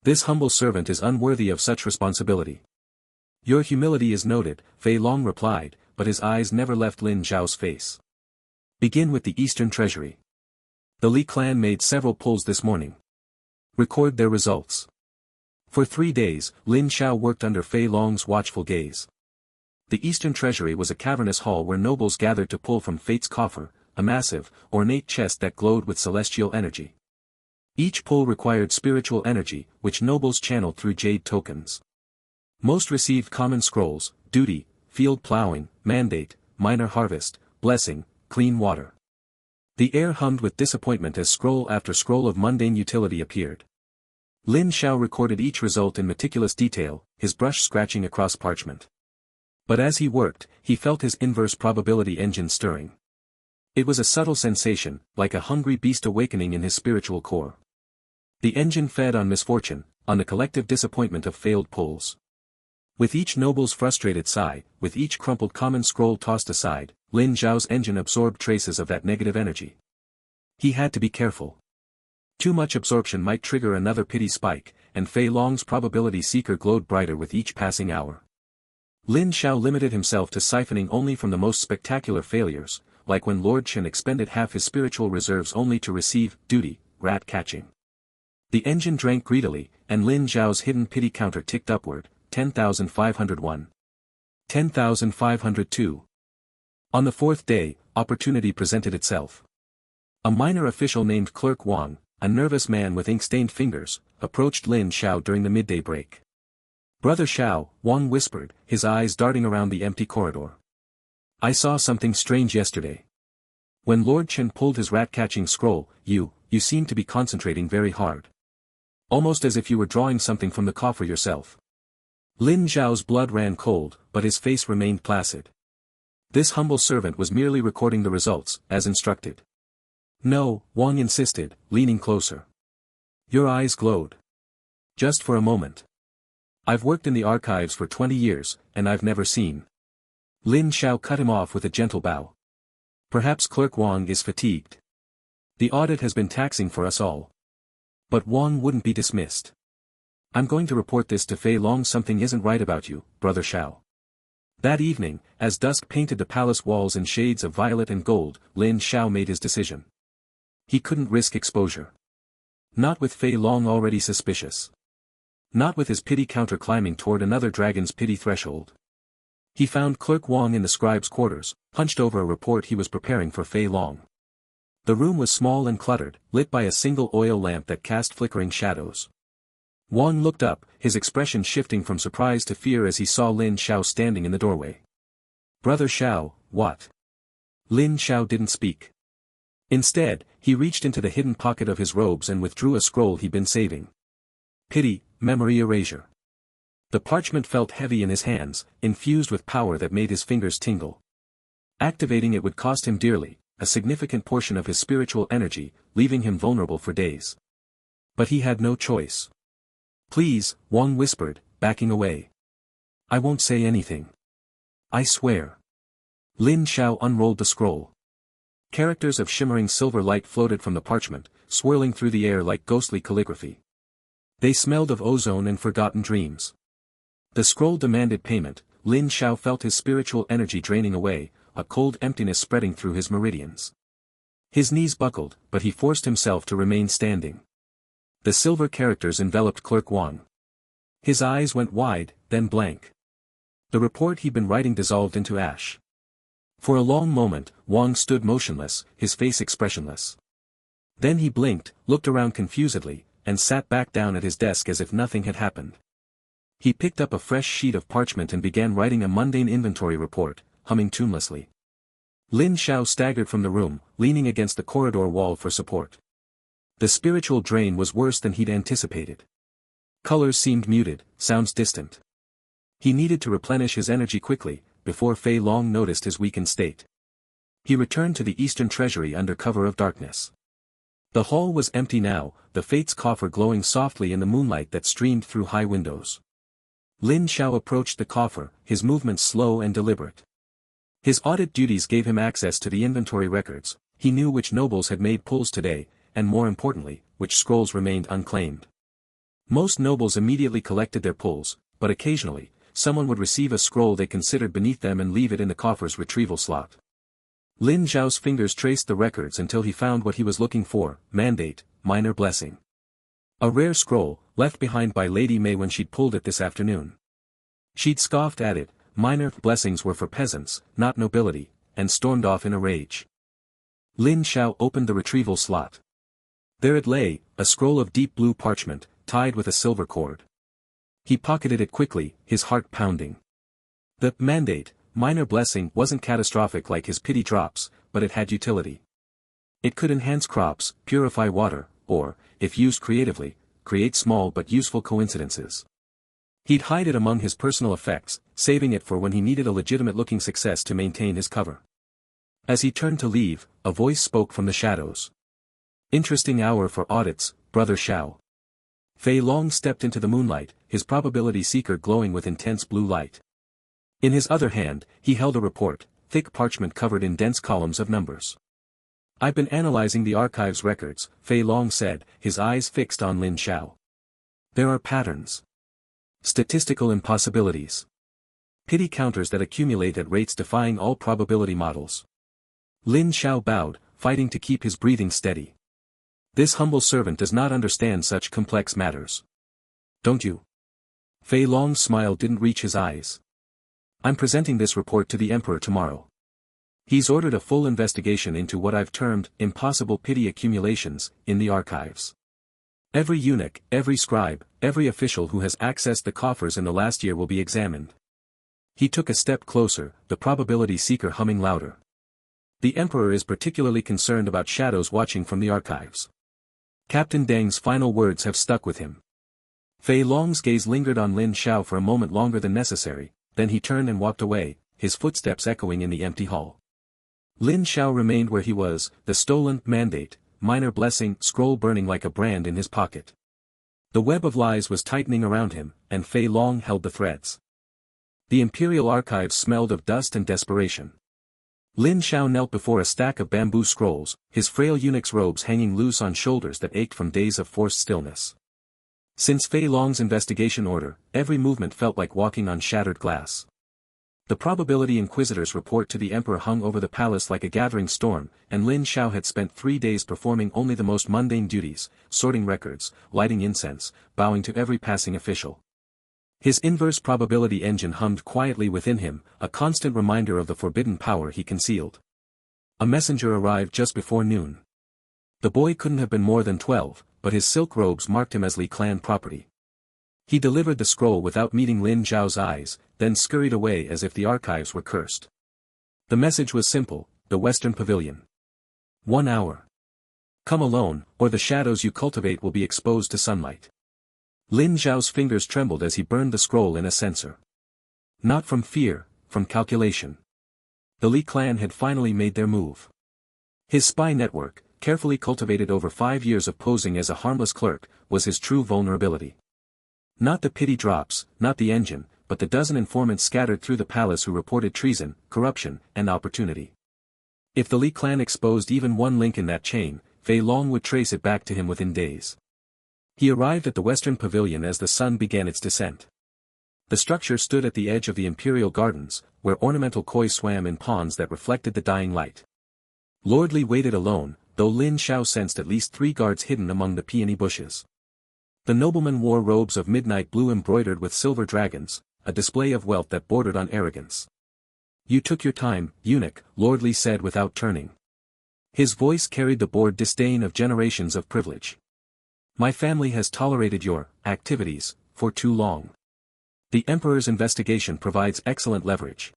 "This humble servant is unworthy of such responsibility." "Your humility is noted," Fei Long replied, but his eyes never left Lin Xiao's face. "Begin with the Eastern Treasury. The Li clan made several pulls this morning. Record their results." For 3 days, Lin Xiao worked under Fei Long's watchful gaze. The Eastern Treasury was a cavernous hall where nobles gathered to pull from Fate's coffer, a massive, ornate chest that glowed with celestial energy. Each pull required spiritual energy, which nobles channeled through jade tokens. Most received common scrolls: duty, field plowing, mandate, minor harvest, blessing, clean water. The air hummed with disappointment as scroll after scroll of mundane utility appeared. Lin Xiao recorded each result in meticulous detail, his brush scratching across parchment. But as he worked, he felt his inverse probability engine stirring. It was a subtle sensation, like a hungry beast awakening in his spiritual core. The engine fed on misfortune, on the collective disappointment of failed pulls. With each noble's frustrated sigh, with each crumpled common scroll tossed aside, Lin Xiao's engine absorbed traces of that negative energy. He had to be careful. Too much absorption might trigger another pity spike, and Fei Long's probability seeker glowed brighter with each passing hour. Lin Xiao limited himself to siphoning only from the most spectacular failures, like when Lord Chen expended half his spiritual reserves only to receive duty, rat catching. The engine drank greedily, and Lin Xiao's hidden pity counter ticked upward. 10,501. 10,502. On the 4th day, opportunity presented itself. A minor official named Clerk Wang, a nervous man with ink-stained fingers, approached Lin Xiao during the midday break. "Brother Xiao," Wang whispered, his eyes darting around the empty corridor. "I saw something strange yesterday. When Lord Chen pulled his rat-catching scroll, you seemed to be concentrating very hard. Almost as if you were drawing something from the coffer yourself." Lin Xiao's blood ran cold, but his face remained placid. This humble servant was merely recording the results, as instructed. "No," Wang insisted, leaning closer. "Your eyes glowed. Just for a moment. I've worked in the archives for 20 years, and I've never seen." Lin Xiao cut him off with a gentle bow. "Perhaps Clerk Wang is fatigued. The audit has been taxing for us all." But Wang wouldn't be dismissed. "I'm going to report this to Fei Long. Something isn't right about you, Brother Xiao." That evening, as dusk painted the palace walls in shades of violet and gold, Lin Xiao made his decision. He couldn't risk exposure. Not with Fei Long already suspicious. Not with his pity counter climbing toward another dragon's pity threshold. He found Clerk Wang in the scribe's quarters, hunched over a report he was preparing for Fei Long. The room was small and cluttered, lit by a single oil lamp that cast flickering shadows. Wang looked up, his expression shifting from surprise to fear as he saw Lin Xiao standing in the doorway. "Brother Xiao, what?" Lin Xiao didn't speak. Instead, he reached into the hidden pocket of his robes and withdrew a scroll he'd been saving. Pity, memory erasure. The parchment felt heavy in his hands, infused with power that made his fingers tingle. Activating it would cost him dearly, a significant portion of his spiritual energy, leaving him vulnerable for days. But he had no choice. "Please," Wang whispered, backing away. "I won't say anything. I swear." Lin Xiao unrolled the scroll. Characters of shimmering silver light floated from the parchment, swirling through the air like ghostly calligraphy. They smelled of ozone and forgotten dreams. The scroll demanded payment. Lin Xiao felt his spiritual energy draining away, a cold emptiness spreading through his meridians. His knees buckled, but he forced himself to remain standing. The silver characters enveloped Clerk Wang. His eyes went wide, then blank. The report he'd been writing dissolved into ash. For a long moment, Wang stood motionless, his face expressionless. Then he blinked, looked around confusedly, and sat back down at his desk as if nothing had happened. He picked up a fresh sheet of parchment and began writing a mundane inventory report, humming tunelessly. Lin Xiao staggered from the room, leaning against the corridor wall for support. The spiritual drain was worse than he'd anticipated. Colors seemed muted, sounds distant. He needed to replenish his energy quickly, before Fei Long noticed his weakened state. He returned to the eastern treasury under cover of darkness. The hall was empty now, the Fate's coffer glowing softly in the moonlight that streamed through high windows. Lin Xiao approached the coffer, his movements slow and deliberate. His audit duties gave him access to the inventory records. He knew which nobles had made pulls today, and more importantly, which scrolls remained unclaimed. Most nobles immediately collected their pulls, but occasionally, someone would receive a scroll they considered beneath them and leave it in the coffer's retrieval slot. Lin Xiao's fingers traced the records until he found what he was looking for: Mandate, Minor Blessing. A rare scroll, left behind by Lady May when she'd pulled it this afternoon. She'd scoffed at it. Minor blessings were for peasants, not nobility, and stormed off in a rage. Lin Xiao opened the retrieval slot. There it lay, a scroll of deep blue parchment, tied with a silver cord. He pocketed it quickly, his heart pounding. The Mandate, Minor Blessing wasn't catastrophic like his pity drops, but it had utility. It could enhance crops, purify water, or, if used creatively, create small but useful coincidences. He'd hide it among his personal effects, saving it for when he needed a legitimate-looking success to maintain his cover. As he turned to leave, a voice spoke from the shadows. Interesting hour for audits, Brother Xiao. Fei Long stepped into the moonlight, his probability seeker glowing with intense blue light. In his other hand, he held a report, thick parchment covered in dense columns of numbers. I've been analyzing the archive's records, Fei Long said, his eyes fixed on Lin Xiao. There are patterns. Statistical impossibilities. Pity counters that accumulate at rates defying all probability models. Lin Xiao bowed, fighting to keep his breathing steady. This humble servant does not understand such complex matters. Don't you? Fei Long's smile didn't reach his eyes. I'm presenting this report to the Emperor tomorrow. He's ordered a full investigation into what I've termed impossible pity accumulations in the archives. Every eunuch, every scribe, every official who has accessed the coffers in the last year will be examined. He took a step closer, the probability seeker humming louder. The Emperor is particularly concerned about shadows watching from the archives. Captain Deng's final words have stuck with him. Fei Long's gaze lingered on Lin Xiao for a moment longer than necessary, then he turned and walked away, his footsteps echoing in the empty hall. Lin Xiao remained where he was, the stolen Mandate, Minor Blessing scroll burning like a brand in his pocket. The web of lies was tightening around him, and Fei Long held the threads. The Imperial Archives smelled of dust and desperation. Lin Xiao knelt before a stack of bamboo scrolls, his frail eunuch's robes hanging loose on shoulders that ached from days of forced stillness. Since Fei Long's investigation order, every movement felt like walking on shattered glass. The Probability Inquisitors' report to the Emperor hung over the palace like a gathering storm, and Lin Xiao had spent 3 days performing only the most mundane duties, sorting records, lighting incense, bowing to every passing official. His inverse probability engine hummed quietly within him, a constant reminder of the forbidden power he concealed. A messenger arrived just before noon. The boy couldn't have been more than 12, but his silk robes marked him as Li clan property. He delivered the scroll without meeting Lin Xiao's eyes, then scurried away as if the archives were cursed. The message was simple: the Western Pavilion. 1 hour. Come alone, or the shadows you cultivate will be exposed to sunlight. Lin Xiao's fingers trembled as he burned the scroll in a censer. Not from fear, from calculation. The Li clan had finally made their move. His spy network, carefully cultivated over 5 years of posing as a harmless clerk, was his true vulnerability. Not the pity drops, not the engine, but the dozen informants scattered through the palace who reported treason, corruption, and opportunity. If the Li clan exposed even one link in that chain, Fei Long would trace it back to him within days. He arrived at the Western Pavilion as the sun began its descent. The structure stood at the edge of the Imperial Gardens, where ornamental koi swam in ponds that reflected the dying light. Lord Li waited alone, though Lin Xiao sensed at least 3 guards hidden among the peony bushes. The nobleman wore robes of midnight blue embroidered with silver dragons, a display of wealth that bordered on arrogance. You took your time, Eunuch, Lord Li said without turning. His voice carried the bored disdain of generations of privilege. My family has tolerated your activities for too long. The Emperor's investigation provides excellent leverage.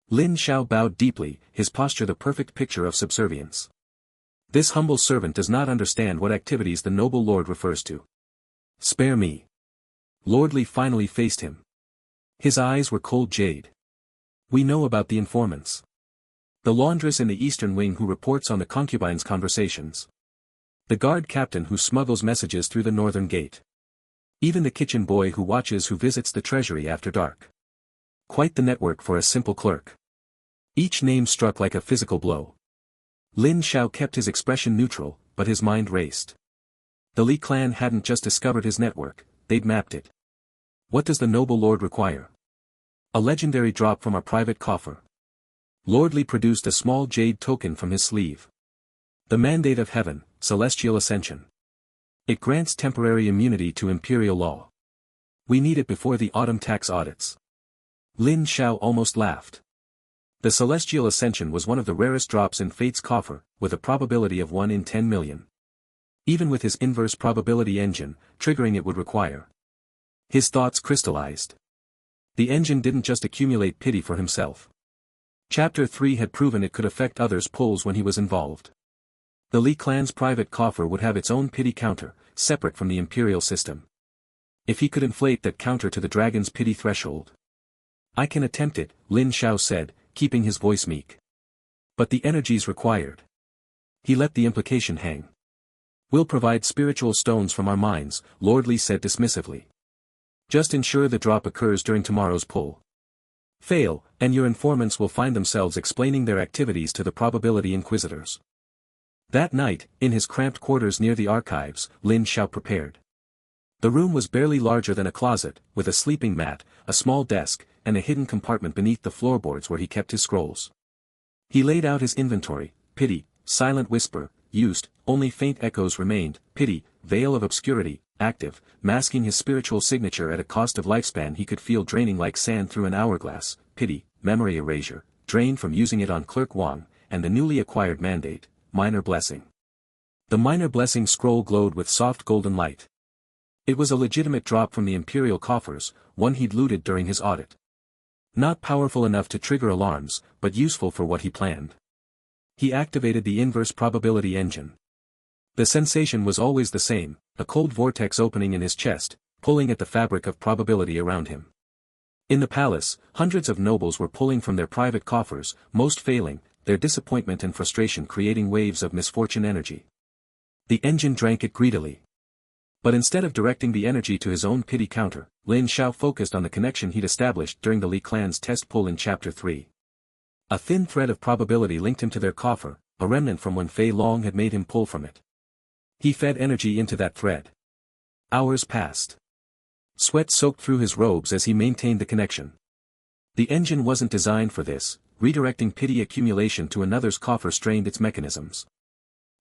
Lin Xiao bowed deeply, his posture the perfect picture of subservience. This humble servant does not understand what activities the noble lord refers to. Spare me. Lord Li finally faced him. His eyes were cold jade. We know about the informants. The laundress in the eastern wing who reports on the concubines' conversations. The guard captain who smuggles messages through the northern gate. Even the kitchen boy who watches who visits the treasury after dark. Quite the network for a simple clerk. Each name struck like a physical blow. Lin Xiao kept his expression neutral, but his mind raced. The Li clan hadn't just discovered his network, they'd mapped it. What does the noble lord require? A legendary drop from our private coffer. Lord Li produced a small jade token from his sleeve. The mandate of heaven, celestial ascension. It grants temporary immunity to imperial law. We need it before the autumn tax audits. Lin Xiao almost laughed. The celestial ascension was one of the rarest drops in Fate's coffer, with a probability of 1 in 10 million. Even with his inverse probability engine, triggering it would require. His thoughts crystallized. The engine didn't just accumulate pity for himself. Chapter 3 had proven it could affect others' pulls when he was involved. The Li clan's private coffer would have its own pity counter, separate from the imperial system. If he could inflate that counter to the dragon's pity threshold. I can attempt it, Lin Xiao said, keeping his voice meek. But the energies required. He let the implication hang. We'll provide spiritual stones from our mines, Lord Li said dismissively. Just ensure the drop occurs during tomorrow's pull. Fail, and your informants will find themselves explaining their activities to the Probability Inquisitors. That night, in his cramped quarters near the archives, Lin Xiao prepared. The room was barely larger than a closet, with a sleeping mat, a small desk, and a hidden compartment beneath the floorboards where he kept his scrolls. He laid out his inventory: pity, silent whisper, used, only faint echoes remained, pity, veil of obscurity, active, masking his spiritual signature at a cost of lifespan he could feel draining like sand through an hourglass, pity, memory erasure, drained from using it on Clerk Wang, and the newly acquired mandate, minor blessing. The minor blessing scroll glowed with soft golden light. It was a legitimate drop from the imperial coffers, one he'd looted during his audit. Not powerful enough to trigger alarms, but useful for what he planned. He activated the inverse probability engine. The sensation was always the same, a cold vortex opening in his chest, pulling at the fabric of probability around him. In the palace, hundreds of nobles were pulling from their private coffers, most failing, their disappointment and frustration creating waves of misfortune energy. The engine drank it greedily. But instead of directing the energy to his own pity counter, Lin Xiao focused on the connection he'd established during the Li clan's test pull in Chapter 3. A thin thread of probability linked him to their coffer, a remnant from when Fei Long had made him pull from it. He fed energy into that thread. Hours passed. Sweat soaked through his robes as he maintained the connection. The engine wasn't designed for this, redirecting pity accumulation to another's coffer strained its mechanisms.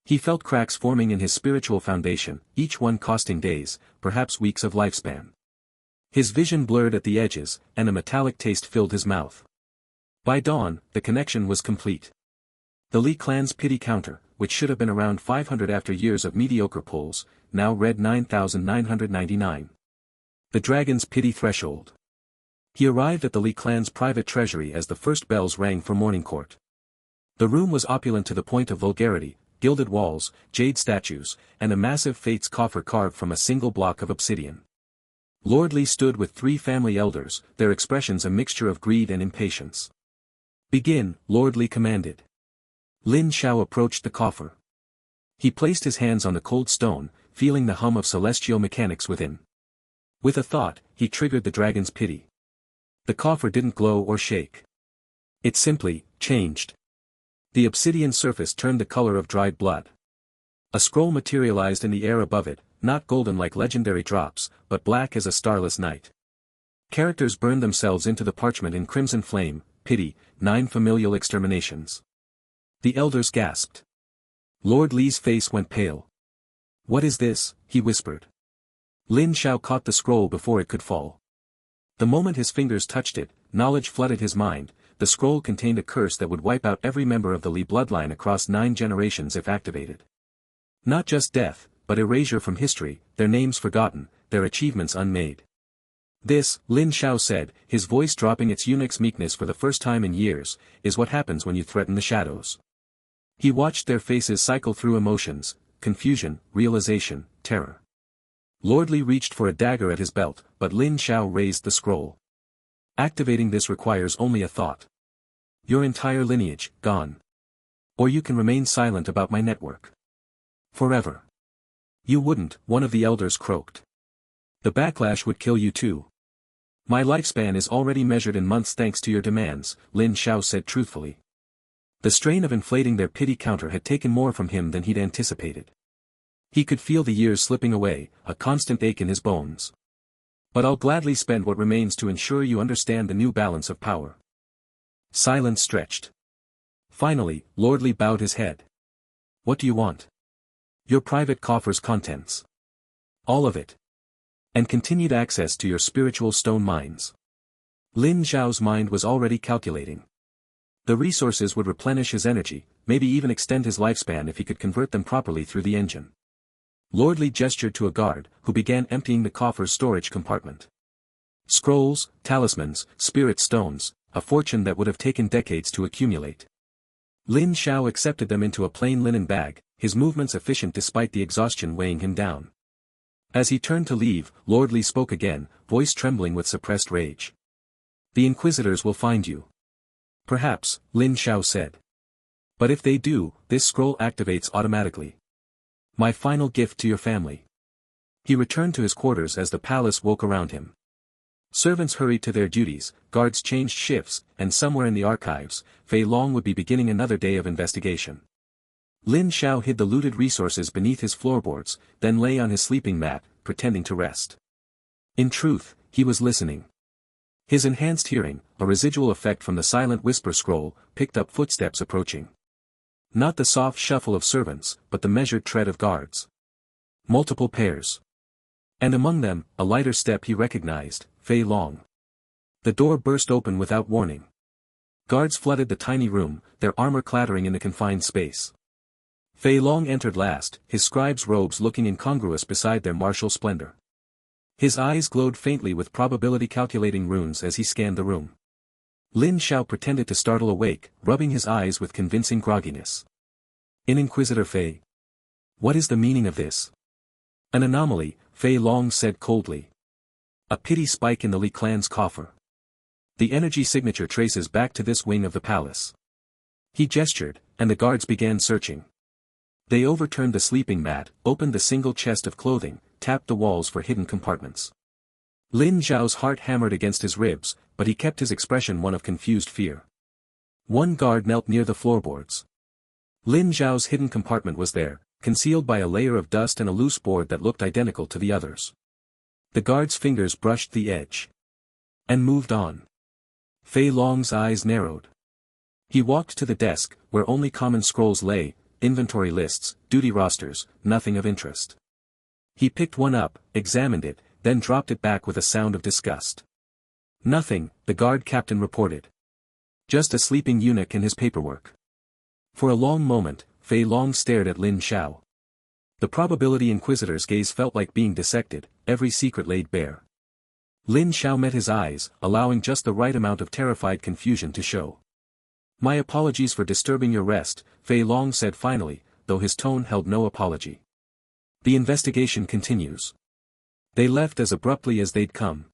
He felt cracks forming in his spiritual foundation, each one costing days, perhaps weeks of lifespan. His vision blurred at the edges, and a metallic taste filled his mouth. By dawn, the connection was complete. The Li clan's pity counter, which should have been around 500 after years of mediocre pulls, now read 9,999. The dragon's pity threshold. He arrived at the Li clan's private treasury as the first bells rang for morning court. The room was opulent to the point of vulgarity, gilded walls, jade statues, and a massive Fate's coffer carved from a single block of obsidian. Lord Li stood with 3 family elders, their expressions a mixture of greed and impatience. Begin, Lord Li commanded. Lin Xiao approached the coffer. He placed his hands on the cold stone, feeling the hum of celestial mechanics within. With a thought, he triggered the dragon's pity. The coffer didn't glow or shake. It simply changed. The obsidian surface turned the color of dried blood. A scroll materialized in the air above it, not golden like legendary drops, but black as a starless night. Characters burned themselves into the parchment in crimson flame, pity, 9 familial exterminations. The elders gasped. Lord Li's face went pale. What is this? He whispered. Lin Xiao caught the scroll before it could fall. The moment his fingers touched it, knowledge flooded his mind, the scroll contained a curse that would wipe out every member of the Li bloodline across 9 generations if activated. Not just death, but erasure from history, their names forgotten, their achievements unmade. This, Lin Xiao said, his voice dropping its eunuch's meekness for the first time in years, is what happens when you threaten the shadows. He watched their faces cycle through emotions, confusion, realization, terror. Lord Li reached for a dagger at his belt, but Lin Xiao raised the scroll. Activating this requires only a thought. Your entire lineage, gone. Or you can remain silent about my network. Forever. You wouldn't, one of the elders croaked. The backlash would kill you too. My lifespan is already measured in months thanks to your demands, Lin Xiao said truthfully. The strain of inflating their pity counter had taken more from him than he'd anticipated. He could feel the years slipping away, a constant ache in his bones. But I'll gladly spend what remains to ensure you understand the new balance of power. Silence stretched. Finally, Lord Li bowed his head. What do you want? Your private coffer's contents. All of it. And continued access to your spiritual stone mines. Lin Xiao's mind was already calculating. The resources would replenish his energy, maybe even extend his lifespan if he could convert them properly through the engine. Lord Li gestured to a guard, who began emptying the coffer's storage compartment. Scrolls, talismans, spirit stones, a fortune that would have taken decades to accumulate. Lin Xiao accepted them into a plain linen bag, his movements efficient despite the exhaustion weighing him down. As he turned to leave, Lord Li spoke again, voice trembling with suppressed rage. The Inquisitors will find you. Perhaps, Lin Xiao said. But if they do, this scroll activates automatically. My final gift to your family. He returned to his quarters as the palace woke around him. Servants hurried to their duties, guards changed shifts, and somewhere in the archives, Fei Long would be beginning another day of investigation. Lin Xiao hid the looted resources beneath his floorboards, then lay on his sleeping mat, pretending to rest. In truth, he was listening. His enhanced hearing, a residual effect from the silent whisper scroll, picked up footsteps approaching. Not the soft shuffle of servants, but the measured tread of guards. Multiple pairs. And among them, a lighter step he recognized, Fei Long. The door burst open without warning. Guards flooded the tiny room, their armor clattering in the confined space. Fei Long entered last, his scribe's robes looking incongruous beside their martial splendor. His eyes glowed faintly with probability calculating runes as he scanned the room. Lin Xiao pretended to startle awake, rubbing his eyes with convincing grogginess. Inquisitor Fei. What is the meaning of this? An anomaly, Fei Long said coldly. A pity spike in the Li clan's coffer. The energy signature traces back to this wing of the palace. He gestured, and the guards began searching. They overturned the sleeping mat, opened the single chest of clothing, tapped the walls for hidden compartments. Lin Xiao's heart hammered against his ribs, but he kept his expression one of confused fear. One guard knelt near the floorboards. Lin Xiao's hidden compartment was there, concealed by a layer of dust and a loose board that looked identical to the others. The guard's fingers brushed the edge. And moved on. Fei Long's eyes narrowed. He walked to the desk, where only common scrolls lay, inventory lists, duty rosters, nothing of interest. He picked one up, examined it, then dropped it back with a sound of disgust. Nothing, the guard captain reported. Just a sleeping eunuch and his paperwork. For a long moment, Fei Long stared at Lin Xiao. The Probability Inquisitors' gaze felt like being dissected, every secret laid bare. Lin Xiao met his eyes, allowing just the right amount of terrified confusion to show. My apologies for disturbing your rest, Fei Long said finally, though his tone held no apology. The investigation continues. They left as abruptly as they'd come.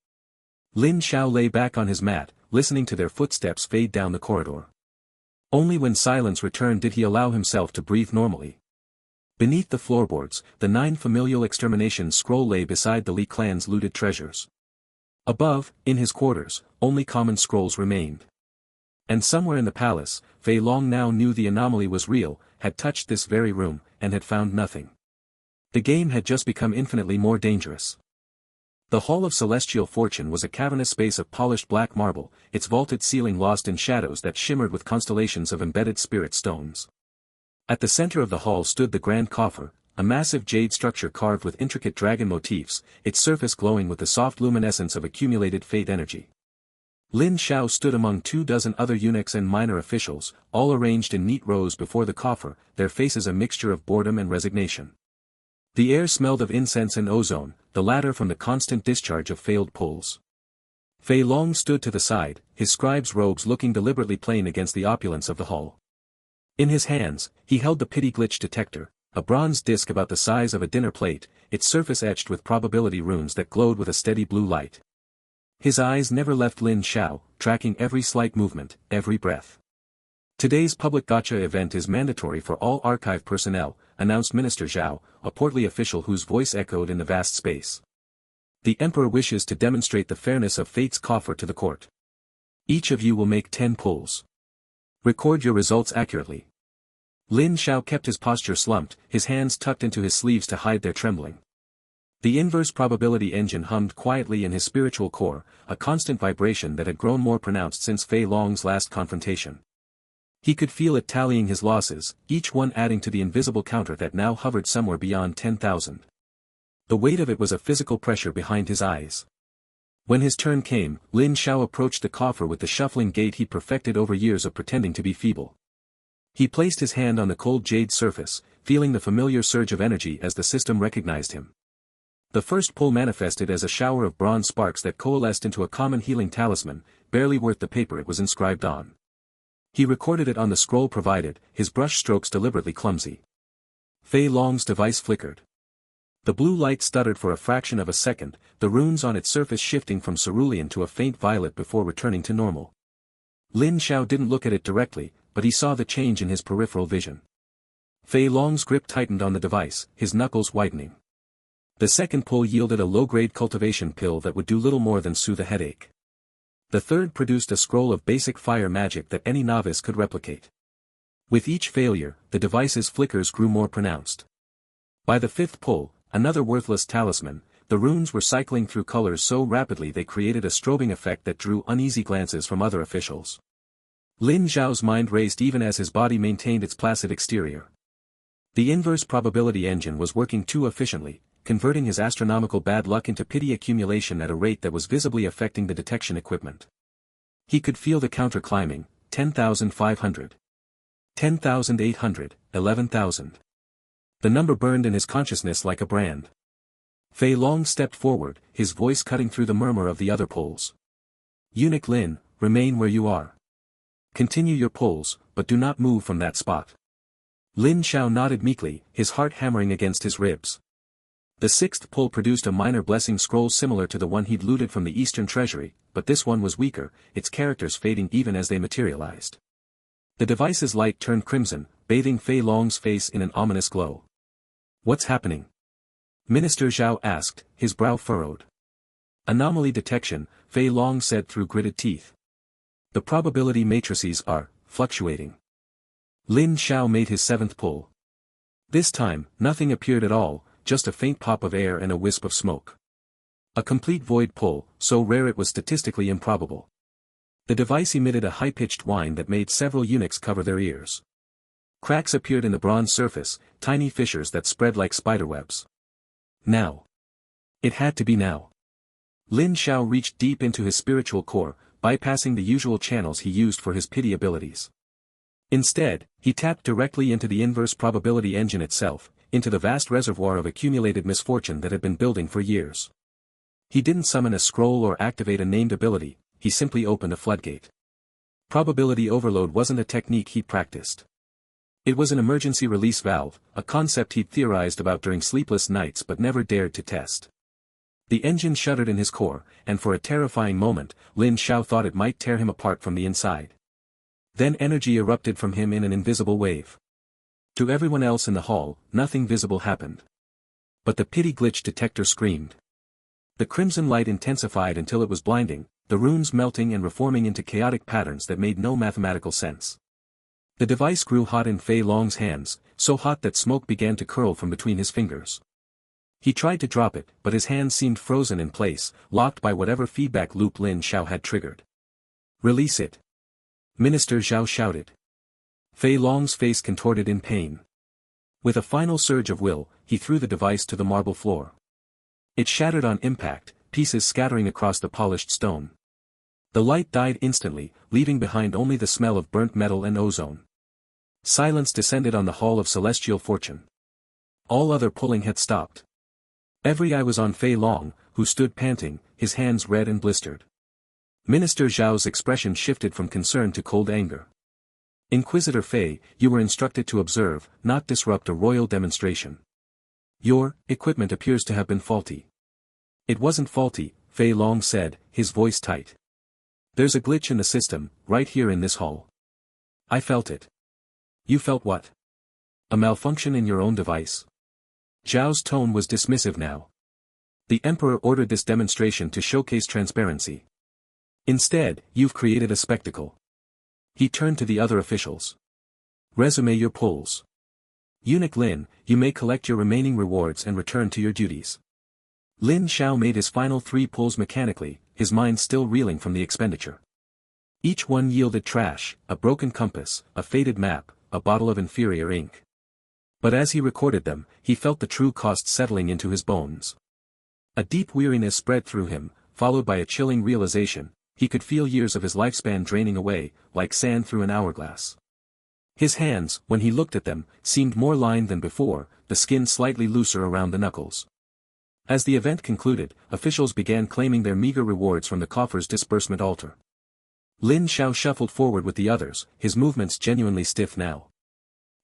Lin Xiao lay back on his mat, listening to their footsteps fade down the corridor. Only when silence returned did he allow himself to breathe normally. Beneath the floorboards, the 9 familial extermination scroll lay beside the Li clan's looted treasures. Above, in his quarters, only common scrolls remained. And somewhere in the palace, Fei Long now knew the anomaly was real, had touched this very room, and had found nothing. The game had just become infinitely more dangerous. The Hall of Celestial Fortune was a cavernous space of polished black marble, its vaulted ceiling lost in shadows that shimmered with constellations of embedded spirit stones. At the center of the hall stood the Grand Coffer, a massive jade structure carved with intricate dragon motifs, its surface glowing with the soft luminescence of accumulated fate energy. Lin Xiao stood among 24 other eunuchs and minor officials, all arranged in neat rows before the coffer, their faces a mixture of boredom and resignation. The air smelled of incense and ozone, the latter from the constant discharge of failed pulls. Fei Long stood to the side, his scribe's robes looking deliberately plain against the opulence of the hall. In his hands, he held the pity glitch detector, a bronze disc about the size of a dinner plate, its surface etched with probability runes that glowed with a steady blue light. His eyes never left Lin Xiao, tracking every slight movement, every breath. Today's public gacha event is mandatory for all archive personnel, announced Minister Zhao, a portly official whose voice echoed in the vast space. The Emperor wishes to demonstrate the fairness of fate's coffer to the court. Each of you will make 10 pulls. Record your results accurately. Lin Xiao kept his posture slumped, his hands tucked into his sleeves to hide their trembling. The inverse probability engine hummed quietly in his spiritual core, a constant vibration that had grown more pronounced since Fei Long's last confrontation. He could feel it tallying his losses, each one adding to the invisible counter that now hovered somewhere beyond 10,000. The weight of it was a physical pressure behind his eyes. When his turn came, Lin Xiao approached the coffer with the shuffling gait he'd perfected over years of pretending to be feeble. He placed his hand on the cold jade surface, feeling the familiar surge of energy as the system recognized him. The first pull manifested as a shower of bronze sparks that coalesced into a common healing talisman, barely worth the paper it was inscribed on. He recorded it on the scroll provided, his brush strokes deliberately clumsy. Fei Long's device flickered. The blue light stuttered for a fraction of a second, the runes on its surface shifting from cerulean to a faint violet before returning to normal. Lin Xiao didn't look at it directly, but he saw the change in his peripheral vision. Fei Long's grip tightened on the device, his knuckles widening. The second pull yielded a low-grade cultivation pill that would do little more than soothe a headache. The third produced a scroll of basic fire magic that any novice could replicate. With each failure, the device's flickers grew more pronounced. By the fifth pull, another worthless talisman, the runes were cycling through colors so rapidly they created a strobing effect that drew uneasy glances from other officials. Lin Xiao's mind raced even as his body maintained its placid exterior. The inverse probability engine was working too efficiently, converting his astronomical bad luck into pity accumulation at a rate that was visibly affecting the detection equipment. He could feel the counter climbing, 10,500. 10,800, 11,000. The number burned in his consciousness like a brand. Fei Long stepped forward, his voice cutting through the murmur of the other pulls. Eunuch Lin, remain where you are. Continue your pulls, but do not move from that spot. Lin Xiao nodded meekly, his heart hammering against his ribs. The sixth pull produced a minor blessing scroll similar to the one he'd looted from the Eastern Treasury, but this one was weaker, its characters fading even as they materialized. The device's light turned crimson, bathing Fei Long's face in an ominous glow. What's happening? Minister Zhao asked, his brow furrowed. Anomaly detection, Fei Long said through gritted teeth. The probability matrices are fluctuating. Lin Xiao made his seventh pull. This time, nothing appeared at all, just a faint pop of air and a wisp of smoke. A complete void pull, so rare it was statistically improbable. The device emitted a high-pitched whine that made several eunuchs cover their ears. Cracks appeared in the bronze surface, tiny fissures that spread like spiderwebs. Now. It had to be now. Lin Xiao reached deep into his spiritual core, bypassing the usual channels he used for his pity abilities. Instead, he tapped directly into the inverse probability engine itself, into the vast reservoir of accumulated misfortune that had been building for years. He didn't summon a scroll or activate a named ability, he simply opened a floodgate. Probability overload wasn't a technique he practiced. It was an emergency release valve, a concept he'd theorized about during sleepless nights but never dared to test. The engine shuddered in his core, and for a terrifying moment, Lin Xiao thought it might tear him apart from the inside. Then energy erupted from him in an invisible wave. To everyone else in the hall, nothing visible happened. But the pity glitch detector screamed. The crimson light intensified until it was blinding, the runes melting and reforming into chaotic patterns that made no mathematical sense. The device grew hot in Fei Long's hands, so hot that smoke began to curl from between his fingers. He tried to drop it, but his hands seemed frozen in place, locked by whatever feedback loop Lin Xiao had triggered. Release it. Minister Zhao shouted. Fei Long's face contorted in pain. With a final surge of will, he threw the device to the marble floor. It shattered on impact, pieces scattering across the polished stone. The light died instantly, leaving behind only the smell of burnt metal and ozone. Silence descended on the Hall of Celestial Fortune. All other pulling had stopped. Every eye was on Fei Long, who stood panting, his hands red and blistered. Minister Zhao's expression shifted from concern to cold anger. Inquisitor Fei, you were instructed to observe, not disrupt a royal demonstration. Your equipment appears to have been faulty. It wasn't faulty, Fei Long said, his voice tight. There's a glitch in the system, right here in this hall. I felt it. You felt what? A malfunction in your own device? Zhao's tone was dismissive now. The Emperor ordered this demonstration to showcase transparency. Instead, you've created a spectacle. He turned to the other officials. Resume your pulls. Eunuch Lin, you may collect your remaining rewards and return to your duties. Lin Xiao made his final 3 pulls mechanically, his mind still reeling from the expenditure. Each one yielded trash, a broken compass, a faded map, a bottle of inferior ink. But as he recorded them, he felt the true cost settling into his bones. A deep weariness spread through him, followed by a chilling realization. He could feel years of his lifespan draining away, like sand through an hourglass. His hands, when he looked at them, seemed more lined than before, the skin slightly looser around the knuckles. As the event concluded, officials began claiming their meager rewards from the Coffer's disbursement altar. Lin Xiao shuffled forward with the others, his movements genuinely stiff now.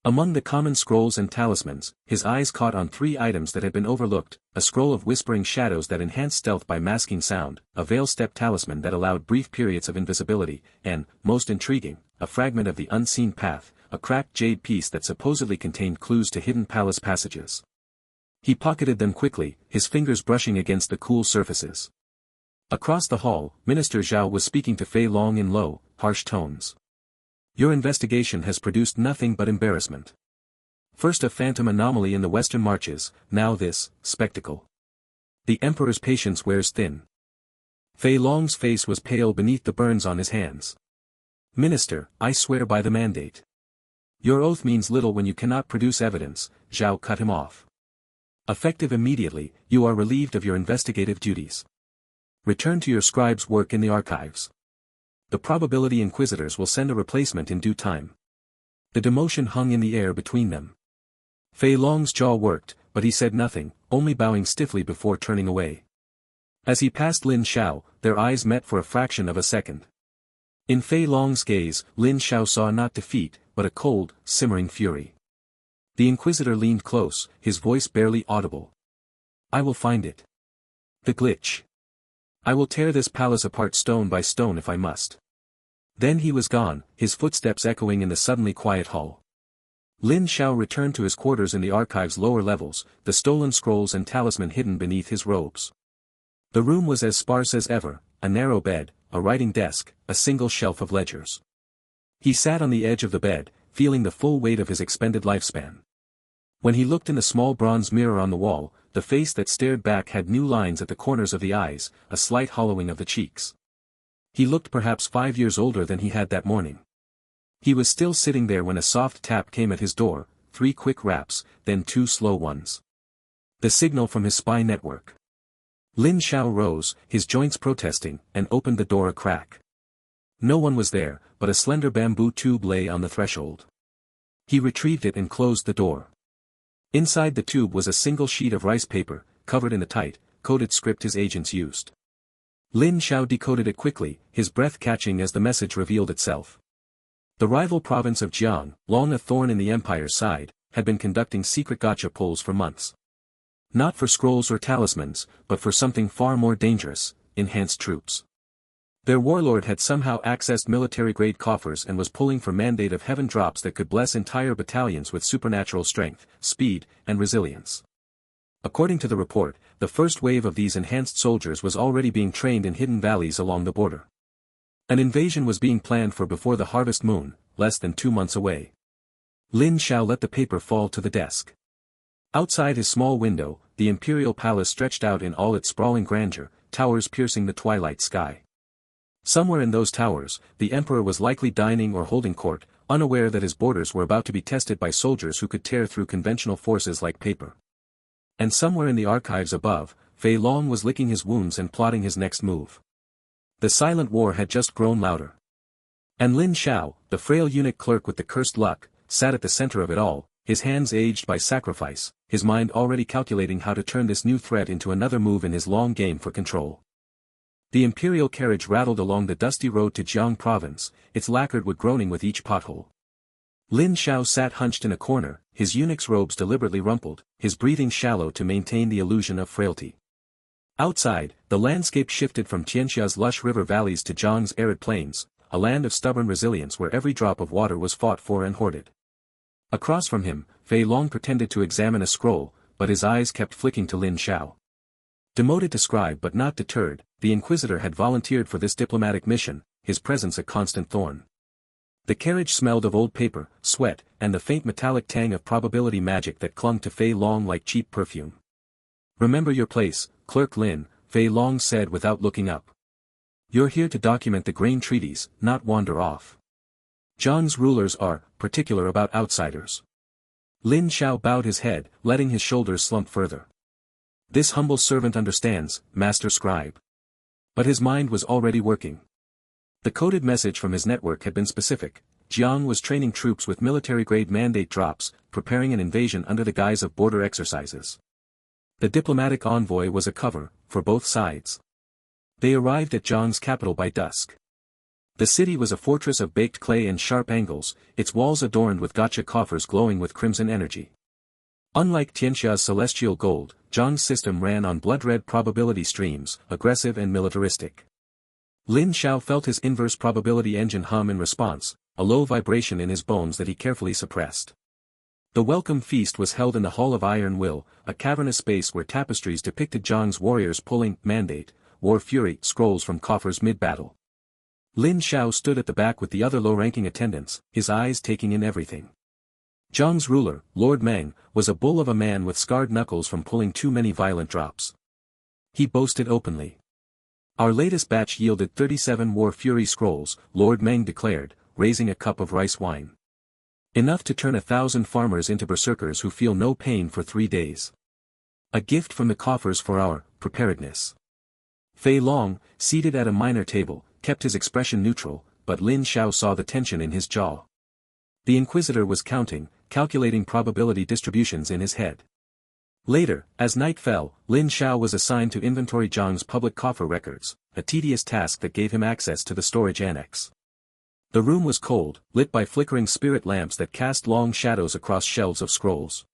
Among the common scrolls and talismans, his eyes caught on 3 items that had been overlooked: a scroll of whispering shadows that enhanced stealth by masking sound, a veil step talisman that allowed brief periods of invisibility, and, most intriguing, a fragment of the unseen path, a cracked jade piece that supposedly contained clues to hidden palace passages. He pocketed them quickly, his fingers brushing against the cool surfaces. Across the hall, Minister Zhao was speaking to Fei Long in low, harsh tones. Your investigation has produced nothing but embarrassment. First a phantom anomaly in the western marches, now this spectacle. The Emperor's patience wears thin. Fei Long's face was pale beneath the burns on his hands. Minister, I swear by the mandate. Your oath means little when you cannot produce evidence, Zhao cut him off. Effective immediately, you are relieved of your investigative duties. Return to your scribe's work in the archives. The Probability Inquisitors will send a replacement in due time. The demotion hung in the air between them. Fei Long's jaw worked, but he said nothing, only bowing stiffly before turning away. As he passed Lin Xiao, their eyes met for a fraction of a second. In Fei Long's gaze, Lin Xiao saw not defeat, but a cold, simmering fury. The Inquisitor leaned close, his voice barely audible. I will find it. The glitch. I will tear this palace apart stone by stone if I must. Then he was gone, his footsteps echoing in the suddenly quiet hall. Lin Xiao returned to his quarters in the archive's lower levels, the stolen scrolls and talisman hidden beneath his robes. The room was as sparse as ever, a narrow bed, a writing desk, a single shelf of ledgers. He sat on the edge of the bed, feeling the full weight of his expended lifespan. When he looked in the small bronze mirror on the wall, the face that stared back had new lines at the corners of the eyes, a slight hollowing of the cheeks. He looked perhaps 5 years older than he had that morning. He was still sitting there when a soft tap came at his door, 3 quick raps, then 2 slow ones. The signal from his spy network. Lin Xiao rose, his joints protesting, and opened the door a crack. No one was there, but a slender bamboo tube lay on the threshold. He retrieved it and closed the door. Inside the tube was a single sheet of rice paper, covered in the tight, coded script his agents used. Lin Xiao decoded it quickly, his breath catching as the message revealed itself. The rival province of Jiang, long a thorn in the Empire's side, had been conducting secret gacha pulls for months. Not for scrolls or talismans, but for something far more dangerous, enhanced troops. Their warlord had somehow accessed military-grade coffers and was pulling for mandate of heaven drops that could bless entire battalions with supernatural strength, speed, and resilience. According to the report, the first wave of these enhanced soldiers was already being trained in hidden valleys along the border. An invasion was being planned for before the harvest moon, less than 2 months away. Lin Xiao let the paper fall to the desk. Outside his small window, the imperial palace stretched out in all its sprawling grandeur, towers piercing the twilight sky. Somewhere in those towers, the emperor was likely dining or holding court, unaware that his borders were about to be tested by soldiers who could tear through conventional forces like paper. And somewhere in the archives above, Fei Long was licking his wounds and plotting his next move. The silent war had just grown louder. And Lin Xiao, the frail eunuch clerk with the cursed luck, sat at the center of it all, his hands aged by sacrifice, his mind already calculating how to turn this new threat into another move in his long game for control. The imperial carriage rattled along the dusty road to Jiang province, its lacquered wood groaning with each pothole. Lin Xiao sat hunched in a corner, his eunuch's robes deliberately rumpled, his breathing shallow to maintain the illusion of frailty. Outside, the landscape shifted from Tianxia's lush river valleys to Jiang's arid plains, a land of stubborn resilience where every drop of water was fought for and hoarded. Across from him, Fei Long pretended to examine a scroll, but his eyes kept flicking to Lin Xiao. Demoted to scribe but not deterred, the Inquisitor had volunteered for this diplomatic mission, his presence a constant thorn. The carriage smelled of old paper, sweat, and the faint metallic tang of probability magic that clung to Fei Long like cheap perfume. "Remember your place, Clerk Lin," Fei Long said without looking up. "You're here to document the grain treaties, not wander off. Jiang's rulers are particular about outsiders." Lin Xiao bowed his head, letting his shoulders slump further. "This humble servant understands, Master Scribe." But his mind was already working. The coded message from his network had been specific. Jiang was training troops with military-grade mandate drops, preparing an invasion under the guise of border exercises. The diplomatic envoy was a cover, for both sides. They arrived at Jiang's capital by dusk. The city was a fortress of baked clay and sharp angles, its walls adorned with gacha coffers glowing with crimson energy. Unlike Tianxia's celestial gold, Jiang's system ran on blood-red probability streams, aggressive and militaristic. Lin Xiao felt his inverse probability engine hum in response, a low vibration in his bones that he carefully suppressed. The welcome feast was held in the Hall of Iron Will, a cavernous space where tapestries depicted Jiang's warriors pulling mandate, war fury scrolls from coffers mid-battle. Lin Xiao stood at the back with the other low-ranking attendants, his eyes taking in everything. Jiang's ruler, Lord Meng, was a bull of a man with scarred knuckles from pulling too many violent drops. He boasted openly. "Our latest batch yielded 37 War Fury scrolls," Lord Meng declared, raising a cup of rice wine. "Enough to turn 1,000 farmers into berserkers who feel no pain for 3 days. A gift from the coffers for our preparedness." Fei Long, seated at a minor table, kept his expression neutral, but Lin Xiao saw the tension in his jaw. The Inquisitor was calculating probability distributions in his head. Later, as night fell, Lin Xiao was assigned to inventory Jiang's public coffer records, a tedious task that gave him access to the storage annex. The room was cold, lit by flickering spirit lamps that cast long shadows across shelves of scrolls.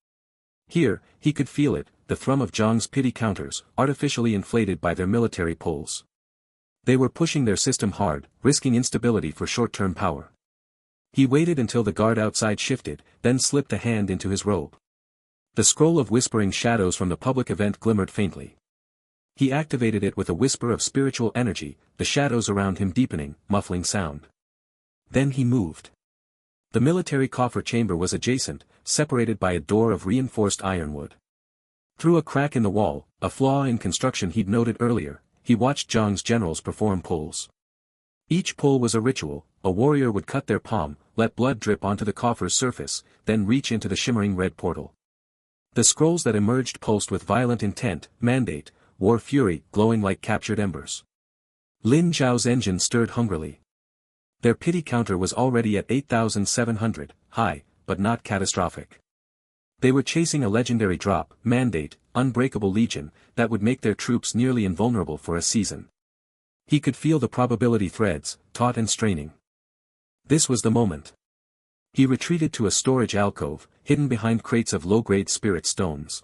Here, he could feel it, the thrum of Jiang's pity counters, artificially inflated by their military pulls. They were pushing their system hard, risking instability for short-term power. He waited until the guard outside shifted, then slipped a hand into his robe. The scroll of whispering shadows from the public event glimmered faintly. He activated it with a whisper of spiritual energy, the shadows around him deepening, muffling sound. Then he moved. The military coffer chamber was adjacent, separated by a door of reinforced ironwood. Through a crack in the wall, a flaw in construction he'd noted earlier, he watched Jiang's generals perform pulls. Each pull was a ritual. A warrior would cut their palm, let blood drip onto the coffer's surface, then reach into the shimmering red portal. The scrolls that emerged pulsed with violent intent, mandate, war fury, glowing like captured embers. Lin Xiao's engine stirred hungrily. Their pity counter was already at 8,700, high, but not catastrophic. They were chasing a legendary drop, mandate, unbreakable legion, that would make their troops nearly invulnerable for a season. He could feel the probability threads, taut and straining. This was the moment. He retreated to a storage alcove, hidden behind crates of low-grade spirit stones.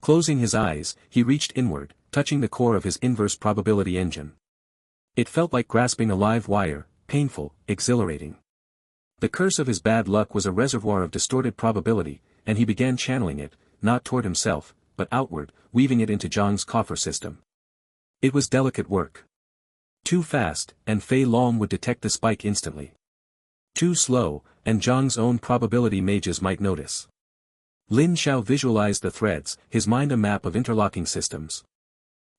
Closing his eyes, he reached inward, touching the core of his inverse probability engine. It felt like grasping a live wire, painful, exhilarating. The curse of his bad luck was a reservoir of distorted probability, and he began channeling it, not toward himself, but outward, weaving it into Jiang's coffer system. It was delicate work. Too fast, and Fei Long would detect the spike instantly. Too slow, and Jiang's own probability mages might notice. Lin Xiao visualized the threads, his mind a map of interlocking systems.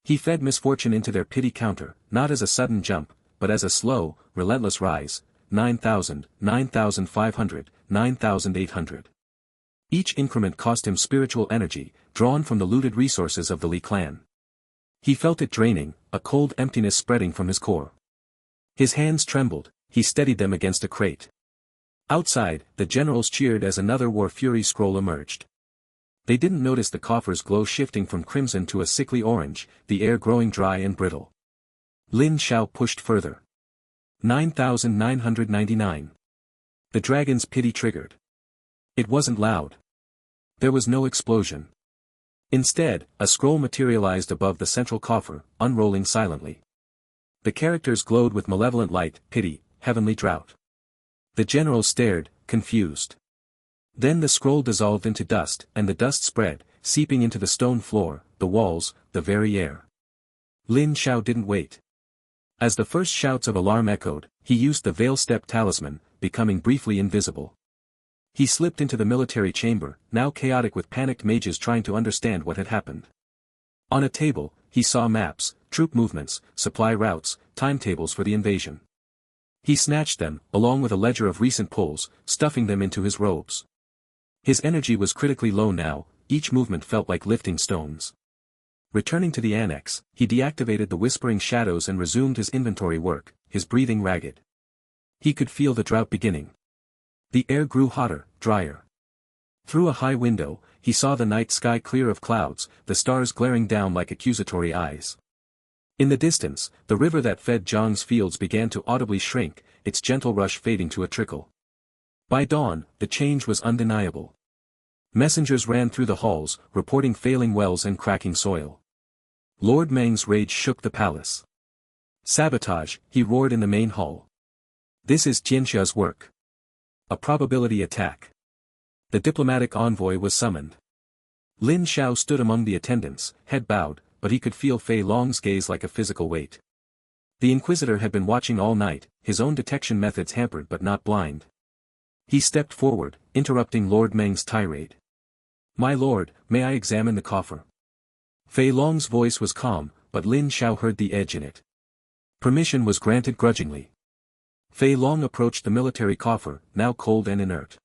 He fed misfortune into their pity counter, not as a sudden jump, but as a slow, relentless rise, 9,000, 9,500, 9,800. Each increment cost him spiritual energy, drawn from the looted resources of the Li clan. He felt it draining, a cold emptiness spreading from his core. His hands trembled, he steadied them against a crate. Outside, the generals cheered as another War Fury scroll emerged. They didn't notice the coffer's glow shifting from crimson to a sickly orange, the air growing dry and brittle. Lin Xiao pushed further. 9,999. The dragon's pity triggered. It wasn't loud. There was no explosion. Instead, a scroll materialized above the central coffer, unrolling silently. The characters glowed with malevolent light, pity, heavenly drought. The generals stared, confused. Then the scroll dissolved into dust, and the dust spread, seeping into the stone floor, the walls, the very air. Lin Xiao didn't wait. As the first shouts of alarm echoed, he used the Veil Step talisman, becoming briefly invisible. He slipped into the military chamber, now chaotic with panicked mages trying to understand what had happened. On a table, he saw maps, troop movements, supply routes, timetables for the invasion. He snatched them, along with a ledger of recent pulls, stuffing them into his robes. His energy was critically low now, each movement felt like lifting stones. Returning to the annex, he deactivated the whispering shadows and resumed his inventory work, his breathing ragged. He could feel the drought beginning. The air grew hotter, drier. Through a high window, he saw the night sky clear of clouds, the stars glaring down like accusatory eyes. In the distance, the river that fed Zhang's fields began to audibly shrink, its gentle rush fading to a trickle. By dawn, the change was undeniable. Messengers ran through the halls, reporting failing wells and cracking soil. Lord Meng's rage shook the palace. Sabotage, he roared in the main hall. This is Tianxia's work. A probability attack. The diplomatic envoy was summoned. Lin Xiao stood among the attendants, head bowed, but he could feel Fei Long's gaze like a physical weight. The Inquisitor had been watching all night, his own detection methods hampered but not blind. He stepped forward, interrupting Lord Meng's tirade. My lord, may I examine the coffer? Fei Long's voice was calm, but Lin Xiao heard the edge in it. Permission was granted grudgingly. Fei Long approached the military coffer, now cold and inert.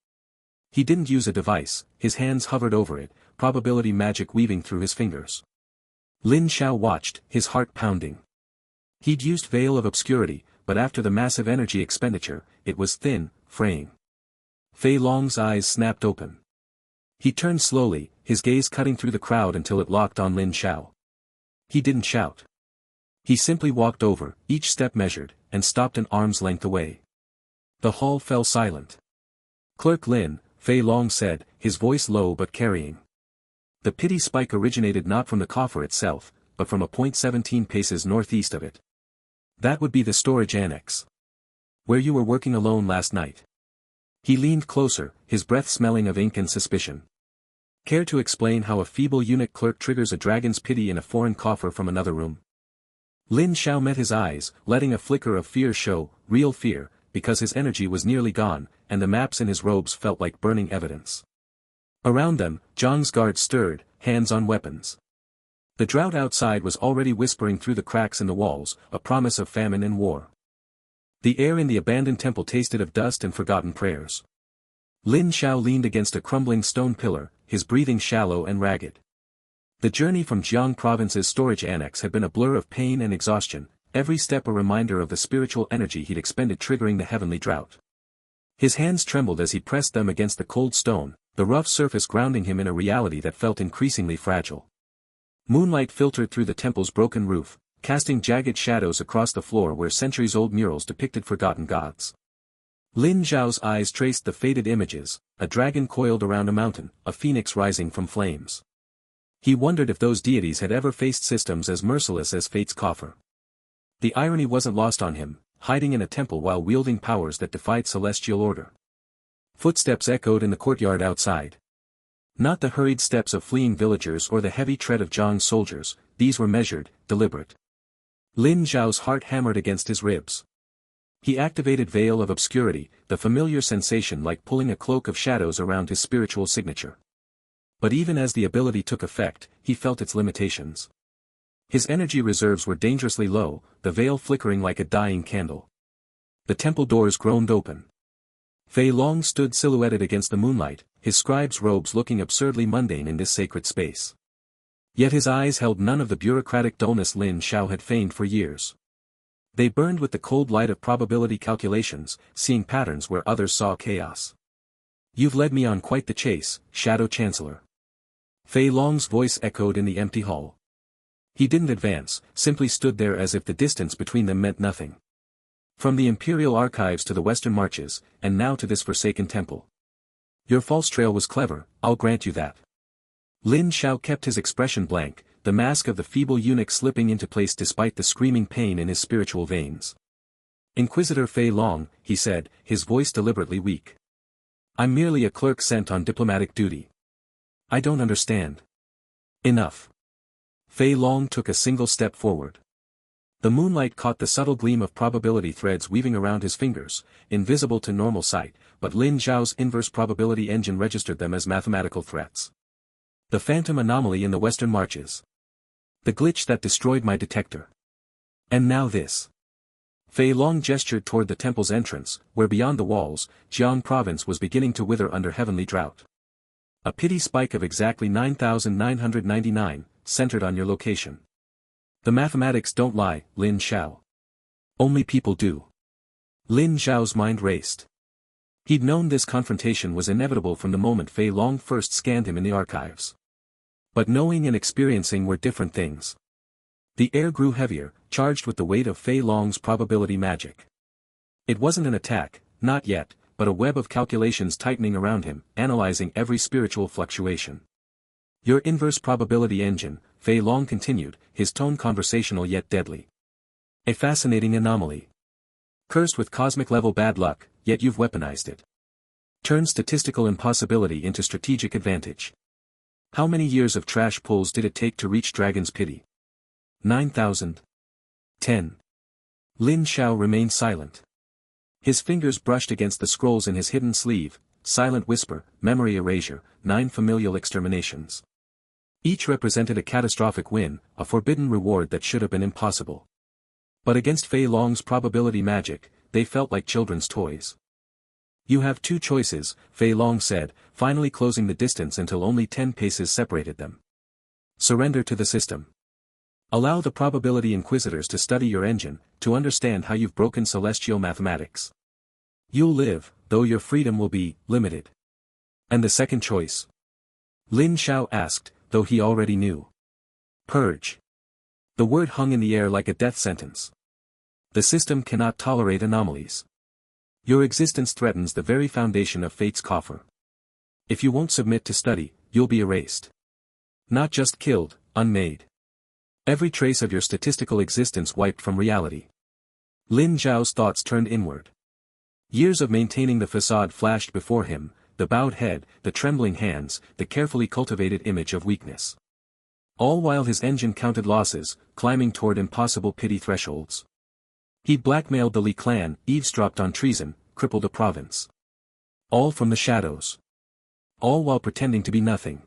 He didn't use a device, his hands hovered over it, probability magic weaving through his fingers. Lin Xiao watched, his heart pounding. He'd used Veil of Obscurity, but after the massive energy expenditure, it was thin, fraying. Fei Long's eyes snapped open. He turned slowly, his gaze cutting through the crowd until it locked on Lin Xiao. He didn't shout. He simply walked over, each step measured, and stopped an arm's length away. The hall fell silent. Clerk Lin, Fei Long said, his voice low but carrying. The pity spike originated not from the coffer itself, but from a point 17 paces northeast of it. That would be the storage annex. Where you were working alone last night. He leaned closer, his breath smelling of ink and suspicion. Care to explain how a feeble eunuch clerk triggers a dragon's pity in a foreign coffer from another room? Lin Xiao met his eyes, letting a flicker of fear show, real fear, because his energy was nearly gone, and the maps in his robes felt like burning evidence. Around them, Zhang's guards stirred, hands on weapons. The drought outside was already whispering through the cracks in the walls, a promise of famine and war. The air in the abandoned temple tasted of dust and forgotten prayers. Lin Xiao leaned against a crumbling stone pillar, his breathing shallow and ragged. The journey from Jiang province's storage annex had been a blur of pain and exhaustion, every step a reminder of the spiritual energy he'd expended triggering the heavenly drought. His hands trembled as he pressed them against the cold stone, the rough surface grounding him in a reality that felt increasingly fragile. Moonlight filtered through the temple's broken roof, casting jagged shadows across the floor where centuries-old murals depicted forgotten gods. Lin Xiao's eyes traced the faded images, a dragon coiled around a mountain, a phoenix rising from flames. He wondered if those deities had ever faced systems as merciless as fate's coffer. The irony wasn't lost on him, hiding in a temple while wielding powers that defied celestial order. Footsteps echoed in the courtyard outside. Not the hurried steps of fleeing villagers or the heavy tread of Zhang's soldiers, these were measured, deliberate. Lin Xiao's heart hammered against his ribs. He activated Veil of Obscurity, the familiar sensation like pulling a cloak of shadows around his spiritual signature. But even as the ability took effect, he felt its limitations. His energy reserves were dangerously low, the veil flickering like a dying candle. The temple doors groaned open. Fei Long stood silhouetted against the moonlight, his scribe's robes looking absurdly mundane in this sacred space. Yet his eyes held none of the bureaucratic dullness Lin Xiao had feigned for years. They burned with the cold light of probability calculations, seeing patterns where others saw chaos. You've led me on quite the chase, Shadow Chancellor. Fei Long's voice echoed in the empty hall. He didn't advance, simply stood there as if the distance between them meant nothing. From the Imperial Archives to the Western Marches, and now to this forsaken temple. Your false trail was clever, I'll grant you that. Lin Xiao kept his expression blank, the mask of the feeble eunuch slipping into place despite the screaming pain in his spiritual veins. Inquisitor Fei Long, he said, his voice deliberately weak. I'm merely a clerk sent on diplomatic duty. I don't understand. Enough. Fei Long took a single step forward. The moonlight caught the subtle gleam of probability threads weaving around his fingers, invisible to normal sight, but Lin Xiao's inverse probability engine registered them as mathematical threats. The phantom anomaly in the Western Marches. The glitch that destroyed my detector. And now this. Fei Long gestured toward the temple's entrance, where beyond the walls, Jiang province was beginning to wither under heavenly drought. A pity spike of exactly 9,999, centered on your location. The mathematics don't lie, Lin Xiao. Only people do. Lin Xiao's mind raced. He'd known this confrontation was inevitable from the moment Fei Long first scanned him in the archives. But knowing and experiencing were different things. The air grew heavier, charged with the weight of Fei Long's probability magic. It wasn't an attack, not yet, but a web of calculations tightening around him, analyzing every spiritual fluctuation. Your inverse probability engine, Fei Long continued, his tone conversational yet deadly. A fascinating anomaly. Cursed with cosmic-level bad luck, yet you've weaponized it. Turn statistical impossibility into strategic advantage. How many years of trash pulls did it take to reach Dragon's Pity? 9,000. 10. Lin Xiao remained silent. His fingers brushed against the scrolls in his hidden sleeve, silent whisper, memory erasure, 9 familial exterminations. Each represented a catastrophic win, a forbidden reward that should have been impossible. But against Fei Long's probability magic, they felt like children's toys. You have two choices, Fei Long said, finally closing the distance until only 10 paces separated them. Surrender to the system. Allow the Probability Inquisitors to study your engine, to understand how you've broken celestial mathematics. You'll live, though your freedom will be limited. And the second choice? Lin Xiao asked, though he already knew. Purge. The word hung in the air like a death sentence. The system cannot tolerate anomalies. Your existence threatens the very foundation of fate's coffer. If you won't submit to study, you'll be erased. Not just killed, unmade. Every trace of your statistical existence wiped from reality. Lin Xiao's thoughts turned inward. Years of maintaining the facade flashed before him, the bowed head, the trembling hands, the carefully cultivated image of weakness. All while his engine counted losses, climbing toward impossible pity thresholds. He'd blackmailed the Li clan, eavesdropped on treason, crippled a province. All from the shadows. All while pretending to be nothing.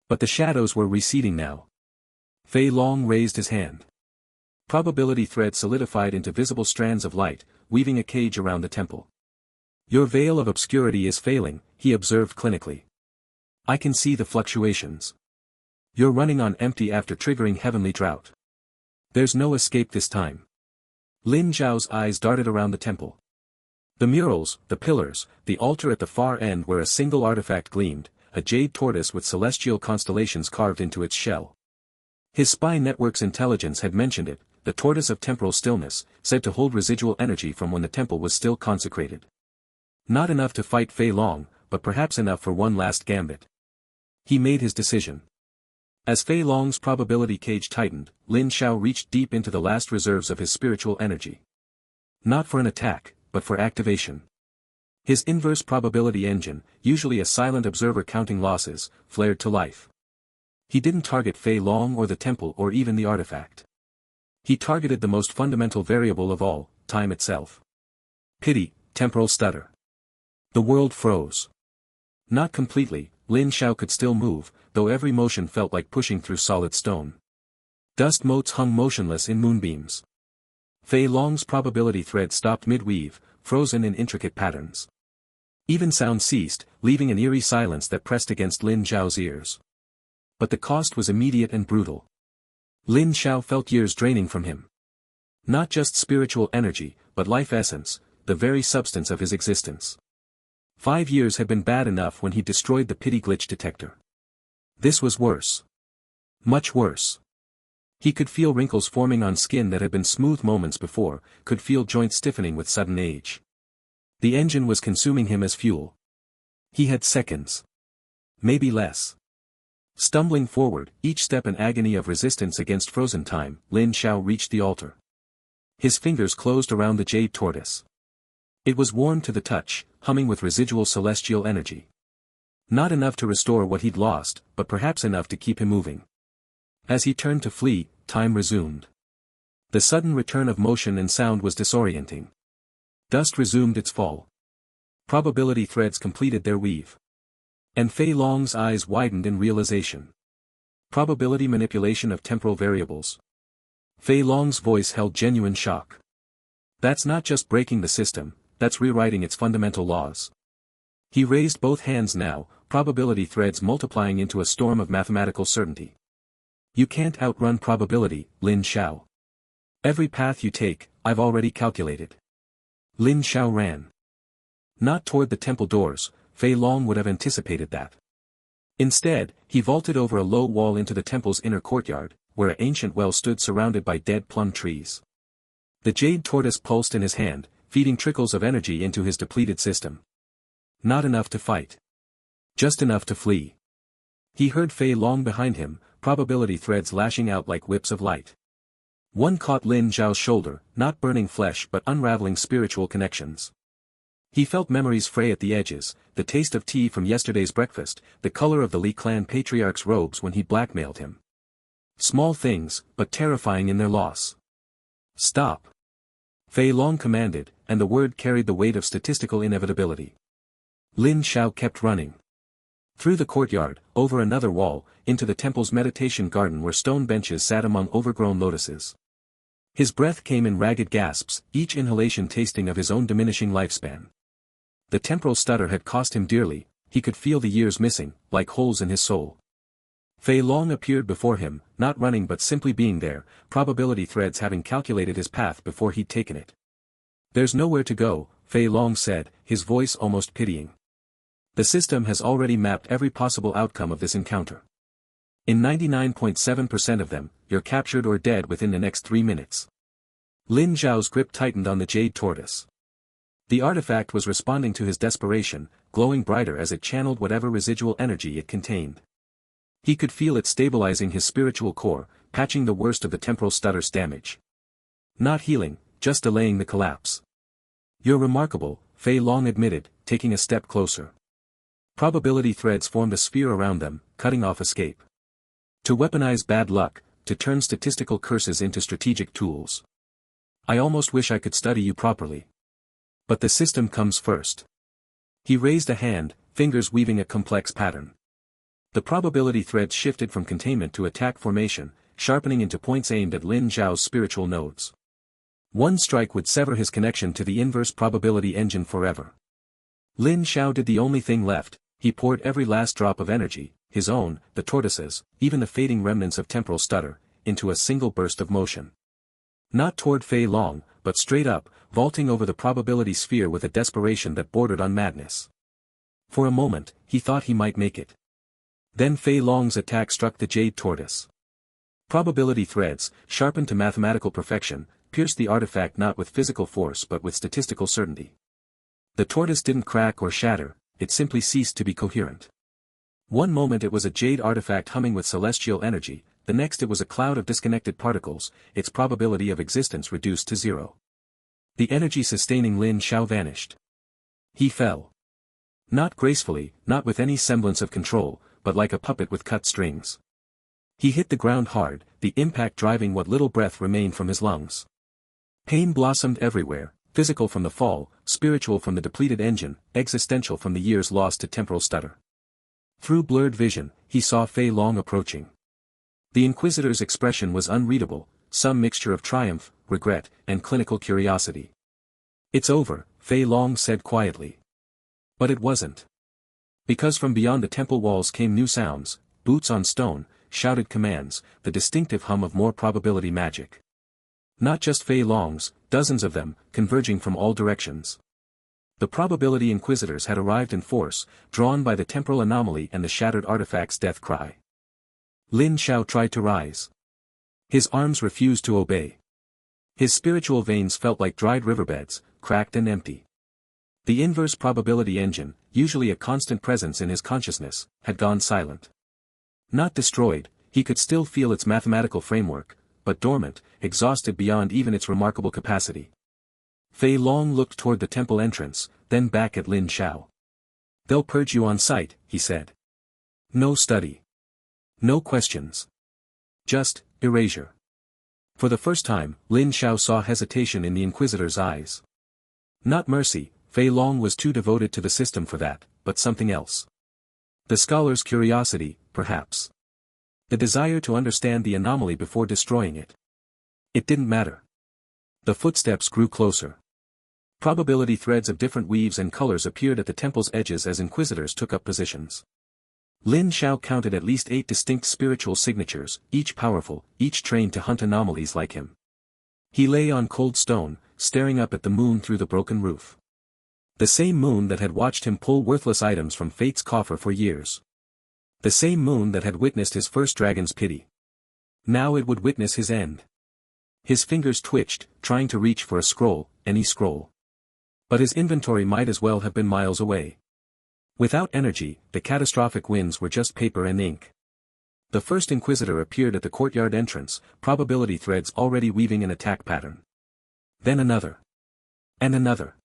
But the shadows were receding now. Fei Long raised his hand. Probability thread solidified into visible strands of light, weaving a cage around the temple. Your veil of obscurity is failing, he observed clinically. I can see the fluctuations. You're running on empty after triggering heavenly drought. There's no escape this time. Lin Xiao's eyes darted around the temple. The murals, the pillars, the altar at the far end where a single artifact gleamed, a jade tortoise with celestial constellations carved into its shell. His spy network's intelligence had mentioned it, the tortoise of temporal stillness, said to hold residual energy from when the temple was still consecrated. Not enough to fight Fei Long, but perhaps enough for one last gambit. He made his decision. As Fei Long's probability cage tightened, Lin Xiao reached deep into the last reserves of his spiritual energy. Not for an attack, but for activation. His inverse probability engine, usually a silent observer counting losses, flared to life. He didn't target Fei Long or the temple or even the artifact. He targeted the most fundamental variable of all, time itself. Pity, temporal stutter. The world froze. Not completely, Lin Xiao could still move, though every motion felt like pushing through solid stone. Dust motes hung motionless in moonbeams. Fei Long's probability thread stopped mid-weave, frozen in intricate patterns. Even sound ceased, leaving an eerie silence that pressed against Lin Xiao's ears. But the cost was immediate and brutal. Lin Xiao felt years draining from him. Not just spiritual energy, but life essence, the very substance of his existence. 5 years had been bad enough when he destroyed the pity glitch detector. This was worse. Much worse. He could feel wrinkles forming on skin that had been smooth moments before, could feel joints stiffening with sudden age. The engine was consuming him as fuel. He had seconds. Maybe less. Stumbling forward, each step an agony of resistance against frozen time, Lin Xiao reached the altar. His fingers closed around the jade tortoise. It was warm to the touch, humming with residual celestial energy. Not enough to restore what he'd lost, but perhaps enough to keep him moving. As he turned to flee, time resumed. The sudden return of motion and sound was disorienting. Dust resumed its fall. Probability threads completed their weave. And Fei Long's eyes widened in realization. Probability manipulation of temporal variables. Fei Long's voice held genuine shock. That's not just breaking the system, that's rewriting its fundamental laws. He raised both hands now, probability threads multiplying into a storm of mathematical certainty. You can't outrun probability, Lin Xiao. Every path you take, I've already calculated. Lin Xiao ran. Not toward the temple doors, Fei Long would have anticipated that. Instead, he vaulted over a low wall into the temple's inner courtyard, where an ancient well stood surrounded by dead plum trees. The jade tortoise pulsed in his hand, feeding trickles of energy into his depleted system. Not enough to fight. Just enough to flee. He heard Fei Long behind him, probability threads lashing out like whips of light. One caught Lin Xiao's shoulder, not burning flesh but unraveling spiritual connections. He felt memories fray at the edges, the taste of tea from yesterday's breakfast, the color of the Li clan patriarch's robes when he blackmailed him. Small things, but terrifying in their loss. Stop. Fei Long commanded, and the word carried the weight of statistical inevitability. Lin Xiao kept running. Through the courtyard, over another wall, into the temple's meditation garden where stone benches sat among overgrown lotuses. His breath came in ragged gasps, each inhalation tasting of his own diminishing lifespan. The temporal stutter had cost him dearly, he could feel the years missing, like holes in his soul. Fei Long appeared before him, not running but simply being there, probability threads having calculated his path before he'd taken it. There's nowhere to go, Fei Long said, his voice almost pitying. The system has already mapped every possible outcome of this encounter. In 99.7% of them, you're captured or dead within the next 3 minutes. Lin Xiao's grip tightened on the jade tortoise. The artifact was responding to his desperation, glowing brighter as it channeled whatever residual energy it contained. He could feel it stabilizing his spiritual core, patching the worst of the temporal stutter's damage. Not healing, just delaying the collapse. You're remarkable, Fei Long admitted, taking a step closer. Probability threads formed a sphere around them, cutting off escape. To weaponize bad luck, to turn statistical curses into strategic tools. I almost wish I could study you properly. But the system comes first. He raised a hand, fingers weaving a complex pattern. The probability threads shifted from containment to attack formation, sharpening into points aimed at Lin Xiao's spiritual nodes. One strike would sever his connection to the inverse probability engine forever. Lin Xiao did the only thing left, he poured every last drop of energy, his own, the tortoise's, even the fading remnants of temporal stutter, into a single burst of motion. Not toward Fei Long, but straight up, vaulting over the probability sphere with a desperation that bordered on madness. For a moment, he thought he might make it. Then Fei Long's attack struck the jade tortoise. Probability threads, sharpened to mathematical perfection, pierced the artifact not with physical force but with statistical certainty. The tortoise didn't crack or shatter, it simply ceased to be coherent. One moment it was a jade artifact humming with celestial energy, the next it was a cloud of disconnected particles, its probability of existence reduced to 0. The energy sustaining Lin Xiao vanished. He fell. Not gracefully, not with any semblance of control, but like a puppet with cut strings. He hit the ground hard, the impact driving what little breath remained from his lungs. Pain blossomed everywhere, physical from the fall, spiritual from the depleted engine, existential from the years lost to temporal stutter. Through blurred vision, he saw Fei Long approaching. The Inquisitor's expression was unreadable, some mixture of triumph, regret, and clinical curiosity. It's over, Fei Long said quietly. But it wasn't. Because from beyond the temple walls came new sounds, boots on stone, shouted commands, the distinctive hum of more probability magic. Not just Fei Longs, dozens of them, converging from all directions. The Probability Inquisitors had arrived in force, drawn by the temporal anomaly and the shattered artifact's death cry. Lin Xiao tried to rise. His arms refused to obey. His spiritual veins felt like dried riverbeds, cracked and empty. The inverse probability engine, usually a constant presence in his consciousness, had gone silent. Not destroyed, he could still feel its mathematical framework, but dormant, exhausted beyond even its remarkable capacity. Fei Long looked toward the temple entrance, then back at Lin Xiao. "They'll purge you on sight," he said. "No study. No questions. Just, erasure." For the first time, Lin Xiao saw hesitation in the Inquisitor's eyes. Not mercy, Fei Long was too devoted to the system for that, but something else. The scholar's curiosity, perhaps. The desire to understand the anomaly before destroying it. It didn't matter. The footsteps grew closer. Probability threads of different weaves and colors appeared at the temple's edges as Inquisitors took up positions. Lin Xiao counted at least 8 distinct spiritual signatures, each powerful, each trained to hunt anomalies like him. He lay on cold stone, staring up at the moon through the broken roof. The same moon that had watched him pull worthless items from fate's coffer for years. The same moon that had witnessed his first dragon's pity. Now it would witness his end. His fingers twitched, trying to reach for a scroll, any scroll. But his inventory might as well have been miles away. Without energy, the catastrophic winds were just paper and ink. The first Inquisitor appeared at the courtyard entrance, probability threads already weaving an attack pattern. Then another. And another.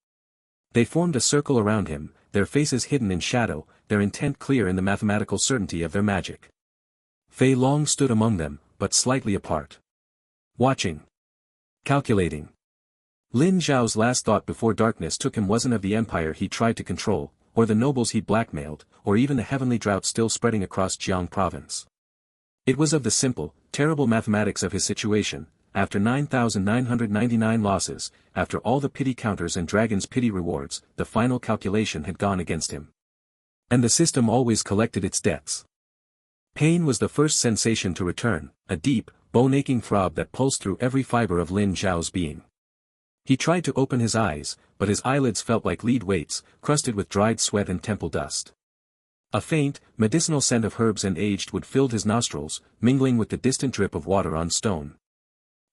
They formed a circle around him, their faces hidden in shadow, their intent clear in the mathematical certainty of their magic. Fei Long stood among them, but slightly apart. Watching. Calculating. Lin Xiao's last thought before darkness took him wasn't of the empire he tried to control, or the nobles he'd blackmailed, or even the heavenly drought still spreading across Jiang province. It was of the simple, terrible mathematics of his situation. After 9,999 losses, after all the pity counters and dragon's pity rewards, the final calculation had gone against him. And the system always collected its debts. Pain was the first sensation to return, a deep, bone-aching throb that pulsed through every fiber of Lin Xiao's being. He tried to open his eyes, but his eyelids felt like lead weights, crusted with dried sweat and temple dust. A faint, medicinal scent of herbs and aged wood filled his nostrils, mingling with the distant drip of water on stone.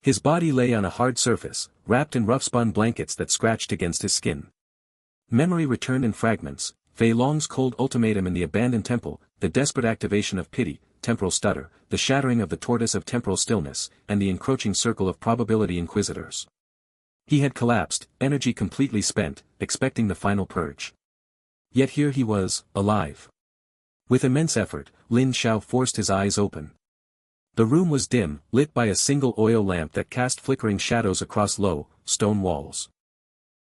His body lay on a hard surface, wrapped in rough-spun blankets that scratched against his skin. Memory returned in fragments, Fei Long's cold ultimatum in the abandoned temple, the desperate activation of pity, temporal stutter, the shattering of the tortoise of temporal stillness, and the encroaching circle of probability inquisitors. He had collapsed, energy completely spent, expecting the final purge. Yet here he was, alive. With immense effort, Lin Xiao forced his eyes open. The room was dim, lit by a single oil lamp that cast flickering shadows across low, stone walls.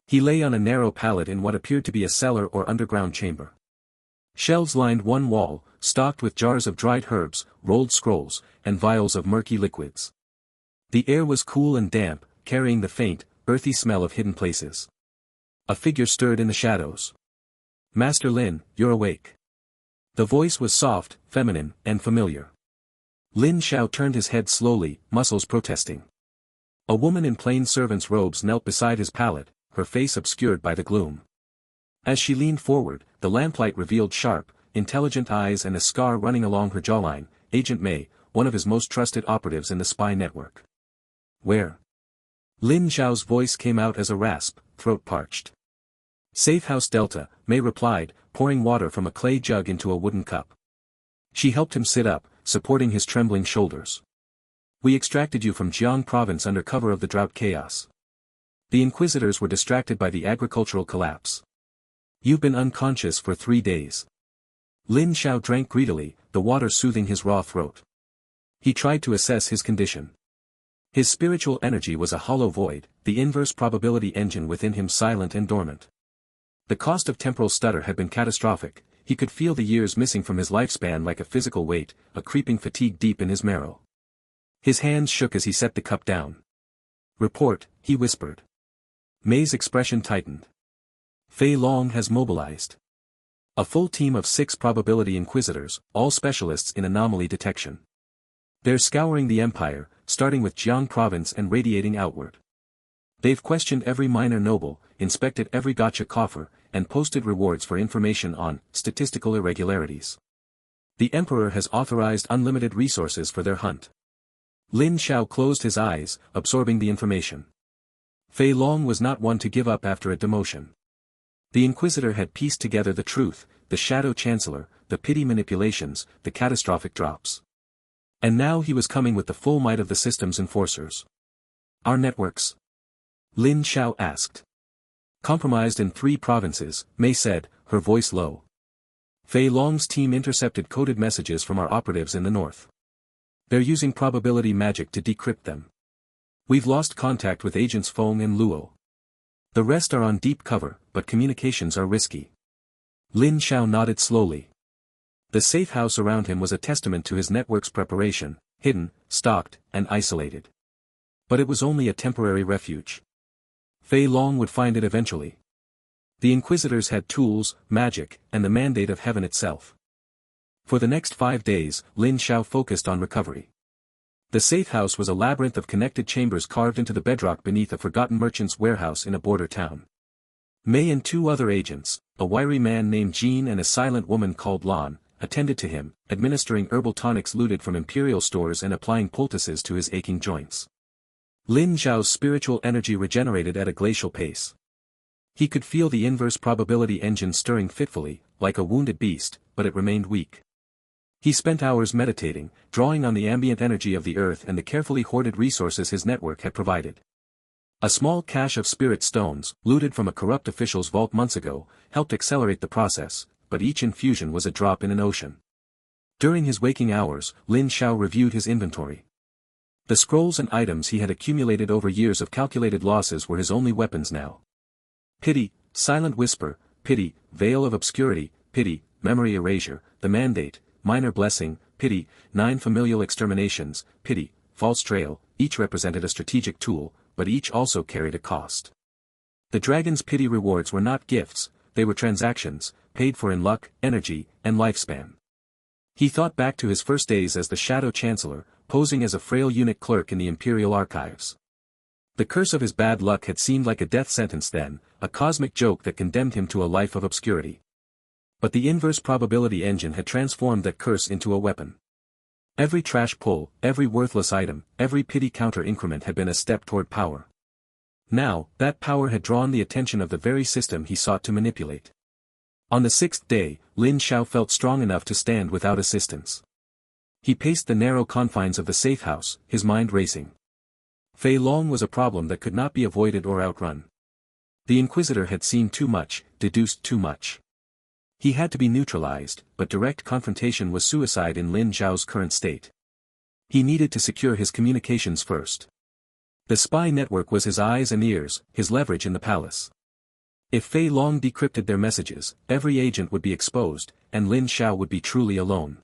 He lay on a narrow pallet in what appeared to be a cellar or underground chamber. Shelves lined one wall, stocked with jars of dried herbs, rolled scrolls, and vials of murky liquids. The air was cool and damp, carrying the faint, earthy smell of hidden places. A figure stirred in the shadows. "Master Lin, you're awake." The voice was soft, feminine, and familiar. Lin Xiao turned his head slowly, muscles protesting. A woman in plain servant's robes knelt beside his pallet, her face obscured by the gloom. As she leaned forward, the lamplight revealed sharp, intelligent eyes and a scar running along her jawline, Agent Mei, one of his most trusted operatives in the spy network. "Where?" Lin Xiao's voice came out as a rasp, throat parched. "Safe House Delta," Mei replied, pouring water from a clay jug into a wooden cup. She helped him sit up, supporting his trembling shoulders. "We extracted you from Jiang province under cover of the drought chaos. The Inquisitors were distracted by the agricultural collapse. You've been unconscious for 3 days." Lin Xiao drank greedily, the water soothing his raw throat. He tried to assess his condition. His spiritual energy was a hollow void, the inverse probability engine within him silent and dormant. The cost of temporal stutter had been catastrophic, he could feel the years missing from his lifespan like a physical weight, a creeping fatigue deep in his marrow. His hands shook as he set the cup down. "Report," he whispered. Mei's expression tightened. "Fei Long has mobilized." A full team of 6 Probability Inquisitors, all specialists in anomaly detection. They're scouring the Empire, starting with Jiang Province and radiating outward. They've questioned every minor noble, inspected every gacha coffer, and posted rewards for information on statistical irregularities. The Emperor has authorized unlimited resources for their hunt. Lin Xiao closed his eyes, absorbing the information. Fei Long was not one to give up after a demotion. The Inquisitor had pieced together the truth, the Shadow Chancellor, the pity manipulations, the catastrophic droughts. And now he was coming with the full might of the system's enforcers. Our networks? Lin Xiao asked. Compromised in 3 provinces, Mei said, her voice low. Fei Long's team intercepted coded messages from our operatives in the north. They're using probability magic to decrypt them. We've lost contact with agents Feng and Luo. The rest are on deep cover, but communications are risky. Lin Xiao nodded slowly. The safe house around him was a testament to his network's preparation, hidden, stalked, and isolated. But it was only a temporary refuge. Fei Long would find it eventually. The Inquisitors had tools, magic, and the mandate of heaven itself. For the next 5 days, Lin Xiao focused on recovery. The safe house was a labyrinth of connected chambers carved into the bedrock beneath a forgotten merchant's warehouse in a border town. Mei and 2 other agents, a wiry man named Jean and a silent woman called Lan, attended to him, administering herbal tonics looted from imperial stores and applying poultices to his aching joints. Lin Xiao's spiritual energy regenerated at a glacial pace. He could feel the inverse probability engine stirring fitfully, like a wounded beast, but it remained weak. He spent hours meditating, drawing on the ambient energy of the earth and the carefully hoarded resources his network had provided. A small cache of spirit stones, looted from a corrupt official's vault months ago, helped accelerate the process, but each infusion was a drop in an ocean. During his waking hours, Lin Xiao reviewed his inventory. The scrolls and items he had accumulated over years of calculated losses were his only weapons now. Pity, silent whisper, pity, veil of obscurity, pity, memory erasure, the mandate, minor blessing, pity, 9 familial exterminations, pity, false trail, each represented a strategic tool, but each also carried a cost. The dragon's pity rewards were not gifts, they were transactions, paid for in luck, energy, and lifespan. He thought back to his first days as the Shadow Chancellor, posing as a frail eunuch clerk in the Imperial Archives. The curse of his bad luck had seemed like a death sentence then, a cosmic joke that condemned him to a life of obscurity. But the inverse probability engine had transformed that curse into a weapon. Every trash pull, every worthless item, every pity counter increment had been a step toward power. Now, that power had drawn the attention of the very system he sought to manipulate. On the 6th day, Lin Xiao felt strong enough to stand without assistance. He paced the narrow confines of the safe house, his mind racing. Fei Long was a problem that could not be avoided or outrun. The Inquisitor had seen too much, deduced too much. He had to be neutralized, but direct confrontation was suicide in Lin Xiao's current state. He needed to secure his communications first. The spy network was his eyes and ears, his leverage in the palace. If Fei Long decrypted their messages, every agent would be exposed, and Lin Xiao would be truly alone.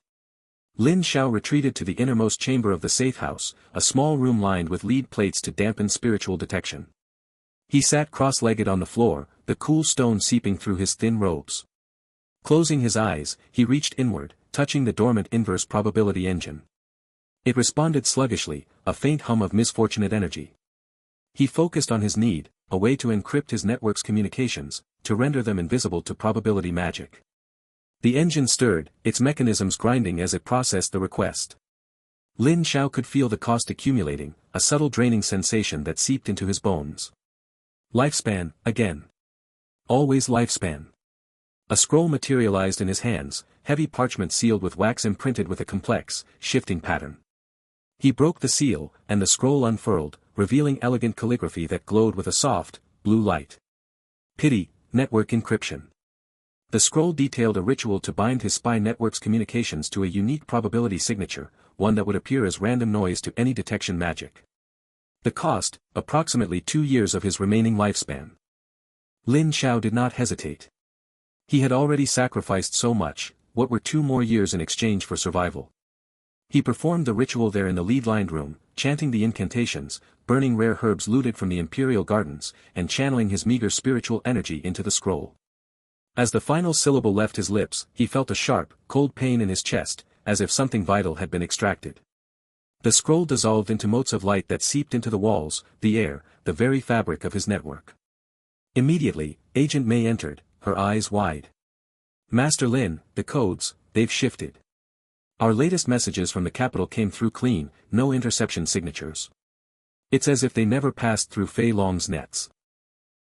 Lin Xiao retreated to the innermost chamber of the safe house, a small room lined with lead plates to dampen spiritual detection. He sat cross-legged on the floor, the cool stone seeping through his thin robes. Closing his eyes, he reached inward, touching the dormant inverse probability engine. It responded sluggishly, a faint hum of misfortunate energy. He focused on his need, a way to encrypt his network's communications, to render them invisible to probability magic. The engine stirred, its mechanisms grinding as it processed the request. Lin Xiao could feel the cost accumulating, a subtle draining sensation that seeped into his bones. Lifespan, again. Always lifespan. A scroll materialized in his hands, heavy parchment sealed with wax imprinted with a complex, shifting pattern. He broke the seal, and the scroll unfurled, revealing elegant calligraphy that glowed with a soft, blue light. Pity, network encryption. The scroll detailed a ritual to bind his spy network's communications to a unique probability signature, one that would appear as random noise to any detection magic. The cost, approximately 2 years of his remaining lifespan. Lin Xiao did not hesitate. He had already sacrificed so much, what were 2 more years in exchange for survival? He performed the ritual there in the lead-lined room, chanting the incantations, burning rare herbs looted from the imperial gardens, and channeling his meager spiritual energy into the scroll. As the final syllable left his lips, he felt a sharp, cold pain in his chest, as if something vital had been extracted. The scroll dissolved into motes of light that seeped into the walls, the air, the very fabric of his network. Immediately, Agent May entered, her eyes wide. Master Lin, the codes, they've shifted. Our latest messages from the capital came through clean, no interception signatures. It's as if they never passed through Fei Long's nets.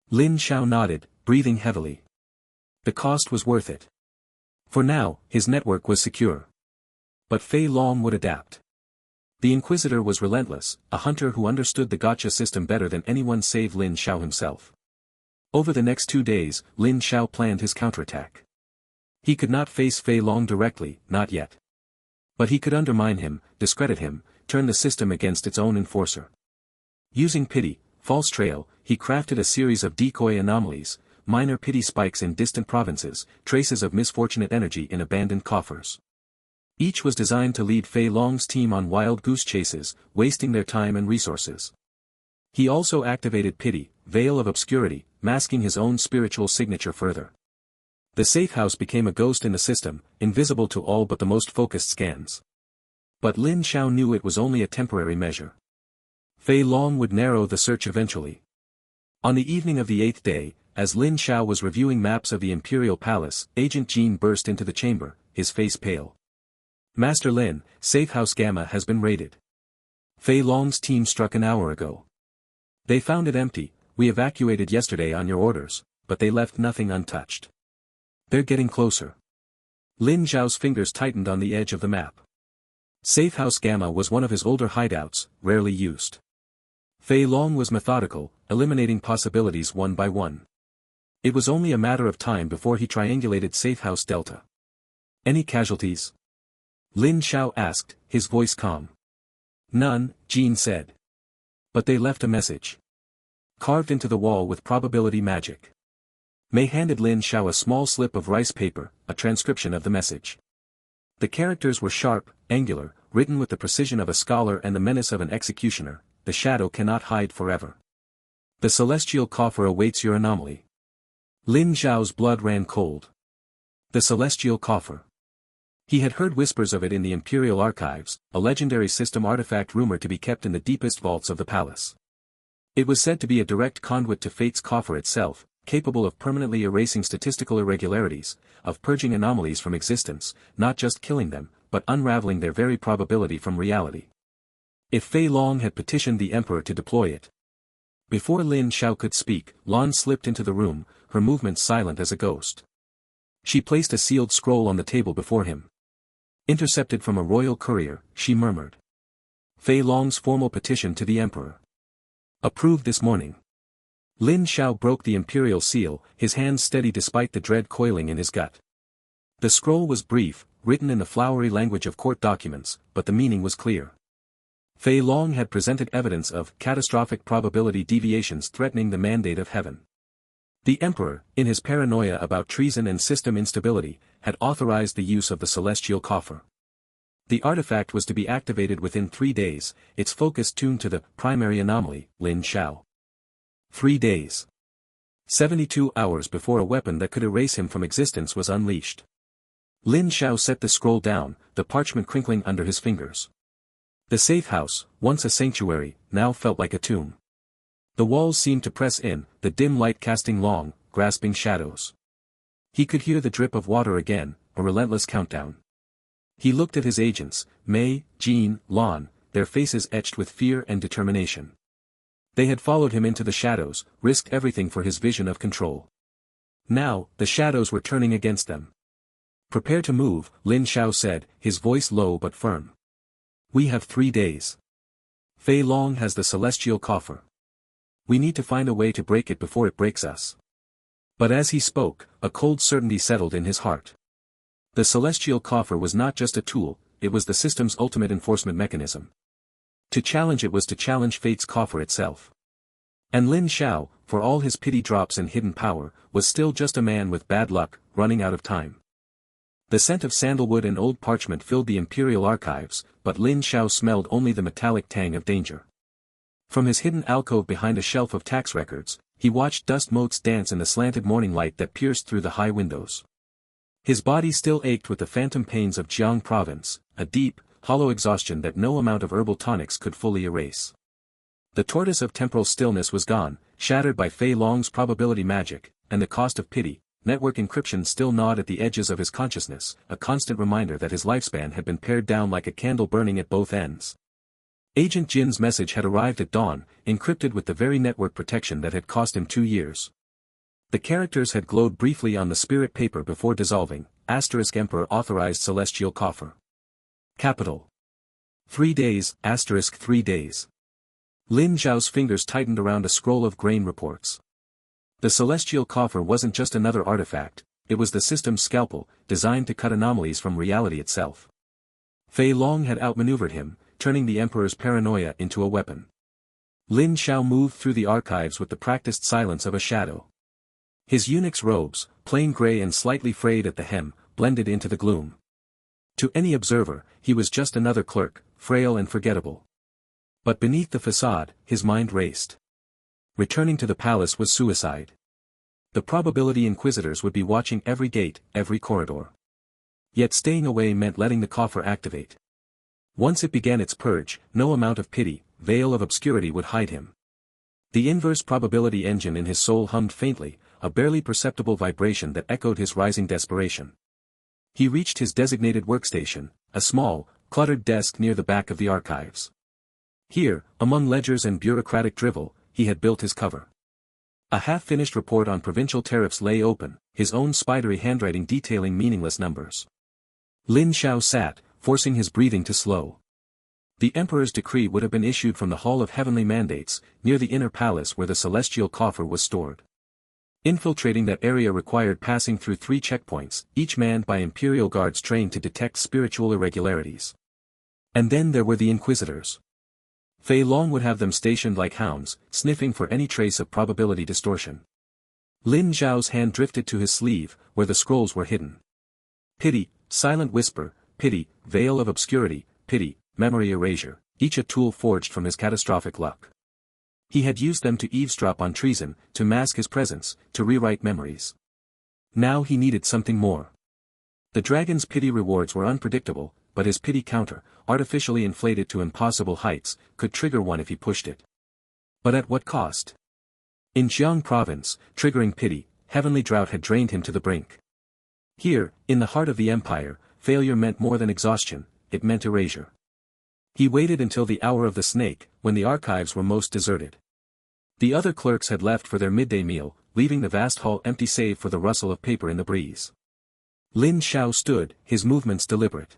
Lin Xiao nodded, breathing heavily. The cost was worth it. For now, his network was secure. But Fei Long would adapt. The Inquisitor was relentless, a hunter who understood the Gacha system better than anyone save Lin Xiao himself. Over the next 2 days, Lin Xiao planned his counterattack. He could not face Fei Long directly, not yet. But he could undermine him, discredit him, turn the system against its own enforcer. Using pity, false trail, he crafted a series of decoy anomalies, minor pity spikes in distant provinces, traces of misfortunate energy in abandoned coffers. Each was designed to lead Fei Long's team on wild goose chases, wasting their time and resources. He also activated pity, veil of obscurity, masking his own spiritual signature further. The safe house became a ghost in the system, invisible to all but the most focused scans. But Lin Xiao knew it was only a temporary measure. Fei Long would narrow the search eventually. On the evening of the 8th day, as Lin Xiao was reviewing maps of the Imperial Palace, Agent Jean burst into the chamber, his face pale. Master Lin, Safe House Gamma has been raided. Fei Long's team struck an hour ago. They found it empty. We evacuated yesterday on your orders, but they left nothing untouched. They're getting closer. Lin Xiao's fingers tightened on the edge of the map. Safe House Gamma was one of his older hideouts, rarely used. Fei Long was methodical, eliminating possibilities one by one. It was only a matter of time before he triangulated Safe House Delta. Any casualties? Lin Xiao asked, his voice calm. None, Jean said. But they left a message. Carved into the wall with probability magic. May handed Lin Xiao a small slip of rice paper, a transcription of the message. The characters were sharp, angular, written with the precision of a scholar and the menace of an executioner. The shadow cannot hide forever. The celestial coffer awaits your anomaly. Lin Xiao's blood ran cold. The celestial coffer. He had heard whispers of it in the Imperial Archives, a legendary system artifact rumored to be kept in the deepest vaults of the palace. It was said to be a direct conduit to Fate's coffer itself, capable of permanently erasing statistical irregularities, of purging anomalies from existence, not just killing them, but unraveling their very probability from reality. If Fei Long had petitioned the Emperor to deploy it. Before Lin Xiao could speak, Lan slipped into the room, her movements silent as a ghost. She placed a sealed scroll on the table before him. Intercepted from a royal courier, she murmured. Fei Long's formal petition to the Emperor. Approved this morning. Lin Xiao broke the imperial seal, his hands steady despite the dread coiling in his gut. The scroll was brief, written in the flowery language of court documents, but the meaning was clear. Fei Long had presented evidence of catastrophic probability deviations threatening the mandate of heaven. The Emperor, in his paranoia about treason and system instability, had authorized the use of the celestial coffer. The artifact was to be activated within 3 days, its focus tuned to the primary anomaly, Lin Xiao. 3 days. 72 hours before a weapon that could erase him from existence was unleashed. Lin Xiao set the scroll down, the parchment crinkling under his fingers. The safe house, once a sanctuary, now felt like a tomb. The walls seemed to press in, the dim light casting long, grasping shadows. He could hear the drip of water again, a relentless countdown. He looked at his agents, May, Jean, Lan, their faces etched with fear and determination. They had followed him into the shadows, risked everything for his vision of control. Now, the shadows were turning against them. Prepare to move, Lin Xiao said, his voice low but firm. We have 3 days. Fei Long has the celestial coffer. We need to find a way to break it before it breaks us. But as he spoke, a cold certainty settled in his heart. The celestial coffer was not just a tool, it was the system's ultimate enforcement mechanism. To challenge it was to challenge Fate's coffer itself. And Lin Xiao, for all his pity drops and hidden power, was still just a man with bad luck, running out of time. The scent of sandalwood and old parchment filled the Imperial Archives, but Lin Xiao smelled only the metallic tang of danger. From his hidden alcove behind a shelf of tax records, he watched dust motes dance in the slanted morning light that pierced through the high windows. His body still ached with the phantom pains of Jiang province, a deep, hollow exhaustion that no amount of herbal tonics could fully erase. The tortoise of temporal stillness was gone, shattered by Fei Long's probability magic, and the cost of pity. Network encryption still gnawed at the edges of his consciousness, a constant reminder that his lifespan had been pared down like a candle burning at both ends. Agent Jin's message had arrived at dawn, encrypted with the very network protection that had cost him 2 years. The characters had glowed briefly on the spirit paper before dissolving. Emperor authorized celestial coffer. Capital. 3 days, 3 days. Lin Xiao's fingers tightened around a scroll of grain reports. The celestial coffer wasn't just another artifact, it was the system's scalpel, designed to cut anomalies from reality itself. Fei Long had outmaneuvered him, turning the Emperor's paranoia into a weapon. Lin Xiao moved through the archives with the practiced silence of a shadow. His eunuch's robes, plain gray and slightly frayed at the hem, blended into the gloom. To any observer, he was just another clerk, frail and forgettable. But beneath the facade, his mind raced. Returning to the palace was suicide. The Probability Inquisitors would be watching every gate, every corridor. Yet staying away meant letting the coffer activate. Once it began its purge, no amount of pity, veil of obscurity would hide him. The inverse probability engine in his soul hummed faintly, a barely perceptible vibration that echoed his rising desperation. He reached his designated workstation, a small, cluttered desk near the back of the archives. Here, among ledgers and bureaucratic drivel, he had built his cover. A half-finished report on provincial tariffs lay open, his own spidery handwriting detailing meaningless numbers. Lin Xiao sat, forcing his breathing to slow. The Emperor's decree would have been issued from the Hall of Heavenly Mandates, near the inner palace where the celestial coffer was stored. Infiltrating that area required passing through 3 checkpoints, each manned by imperial guards trained to detect spiritual irregularities. And then there were the Inquisitors. Fei Long would have them stationed like hounds, sniffing for any trace of probability distortion. Lin Xiao's hand drifted to his sleeve, where the scrolls were hidden. Pity, silent whisper, pity, veil of obscurity, pity, memory erasure, each a tool forged from his catastrophic luck. He had used them to eavesdrop on treason, to mask his presence, to rewrite memories. Now he needed something more. The dragon's pity rewards were unpredictable, but his pity counter, artificially inflated to impossible heights, could trigger one if he pushed it. But at what cost? In Jiang province, triggering pity, heavenly drought had drained him to the brink. Here, in the heart of the empire, failure meant more than exhaustion, it meant erasure. He waited until the hour of the snake, when the archives were most deserted. The other clerks had left for their midday meal, leaving the vast hall empty save for the rustle of paper in the breeze. Lin Xiao stood, his movements deliberate.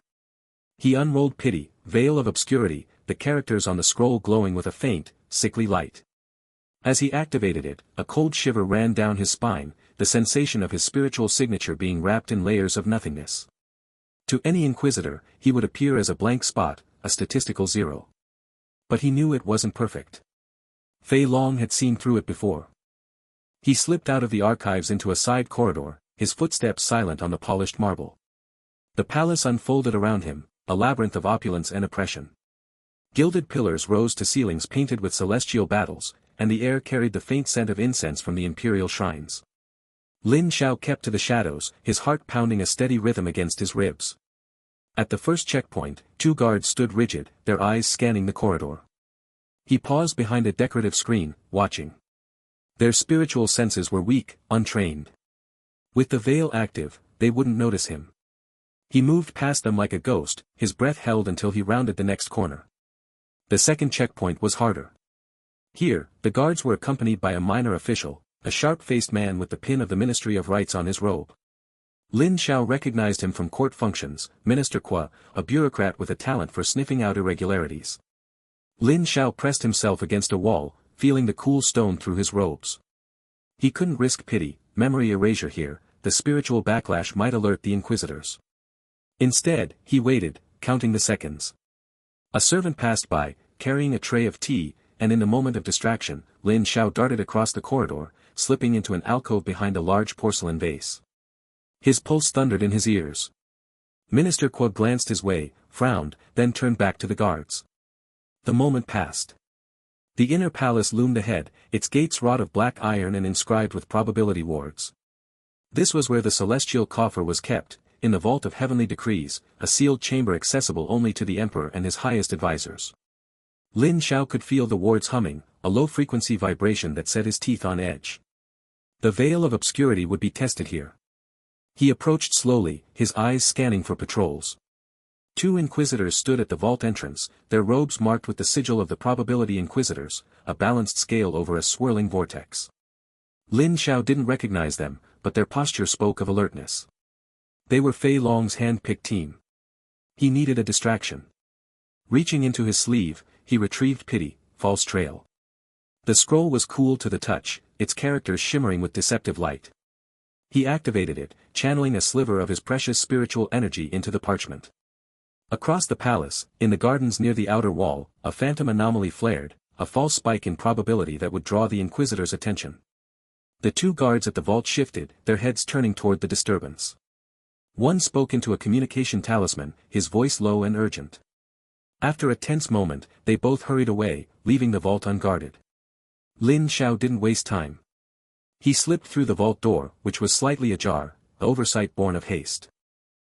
He unrolled pity, veil of obscurity, the characters on the scroll glowing with a faint, sickly light. As he activated it, a cold shiver ran down his spine, the sensation of his spiritual signature being wrapped in layers of nothingness. To any inquisitor, he would appear as a blank spot, a statistical zero. But he knew it wasn't perfect. Fei Long had seen through it before. He slipped out of the archives into a side corridor, his footsteps silent on the polished marble. The palace unfolded around him, a labyrinth of opulence and oppression. Gilded pillars rose to ceilings painted with celestial battles, and the air carried the faint scent of incense from the imperial shrines. Lin Xiao kept to the shadows, his heart pounding a steady rhythm against his ribs. At the first checkpoint, 2 guards stood rigid, their eyes scanning the corridor. He paused behind a decorative screen, watching. Their spiritual senses were weak, untrained. With the veil active, they wouldn't notice him. He moved past them like a ghost, his breath held until he rounded the next corner. The second checkpoint was harder. Here, the guards were accompanied by a minor official, a sharp-faced man with the pin of the Ministry of Rights on his robe. Lin Xiao recognized him from court functions, Minister Qua, a bureaucrat with a talent for sniffing out irregularities. Lin Xiao pressed himself against a wall, feeling the cool stone through his robes. He couldn't risk pity, memory erasure here, the spiritual backlash might alert the Inquisitors. Instead, he waited, counting the seconds. A servant passed by, carrying a tray of tea, and in a moment of distraction, Lin Xiao darted across the corridor, slipping into an alcove behind a large porcelain vase. His pulse thundered in his ears. Minister Qua glanced his way, frowned, then turned back to the guards. The moment passed. The inner palace loomed ahead, its gates wrought of black iron and inscribed with probability wards. This was where the celestial coffer was kept, in the vault of heavenly decrees, a sealed chamber accessible only to the emperor and his highest advisors. Lin Xiao could feel the wards humming, a low-frequency vibration that set his teeth on edge. The veil of obscurity would be tested here. He approached slowly, his eyes scanning for patrols. 2 inquisitors stood at the vault entrance, their robes marked with the sigil of the Probability Inquisitors, a balanced scale over a swirling vortex. Lin Xiao didn't recognize them, but their posture spoke of alertness. They were Fei Long's hand-picked team. He needed a distraction. Reaching into his sleeve, he retrieved Pity, False Trail. The scroll was cool to the touch, its characters shimmering with deceptive light. He activated it, channeling a sliver of his precious spiritual energy into the parchment. Across the palace, in the gardens near the outer wall, a phantom anomaly flared, a false spike in probability that would draw the Inquisitor's attention. The 2 guards at the vault shifted, their heads turning toward the disturbance. One spoke into a communication talisman, his voice low and urgent. After a tense moment, they both hurried away, leaving the vault unguarded. Lin Xiao didn't waste time. He slipped through the vault door, which was slightly ajar, oversight born of haste.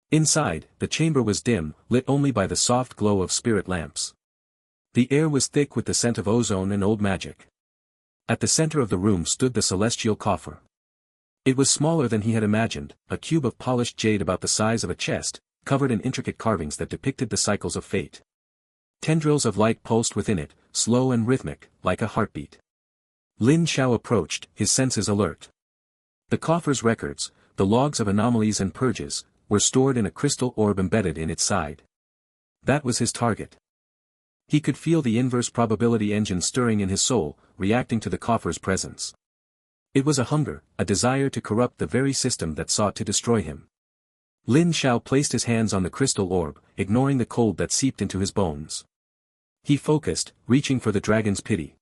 Inside, the chamber was dim, lit only by the soft glow of spirit lamps. The air was thick with the scent of ozone and old magic. At the center of the room stood the celestial coffer. It was smaller than he had imagined, a cube of polished jade about the size of a chest, covered in intricate carvings that depicted the cycles of fate. Tendrils of light pulsed within it, slow and rhythmic, like a heartbeat. Lin Xiao approached, his senses alert. The coffer's records, the logs of anomalies and purges, were stored in a crystal orb embedded in its side. That was his target. He could feel the inverse probability engine stirring in his soul, reacting to the coffer's presence. It was a hunger, a desire to corrupt the very system that sought to destroy him. Lin Xiao placed his hands on the crystal orb, ignoring the cold that seeped into his bones. He focused, reaching for the dragon's pity.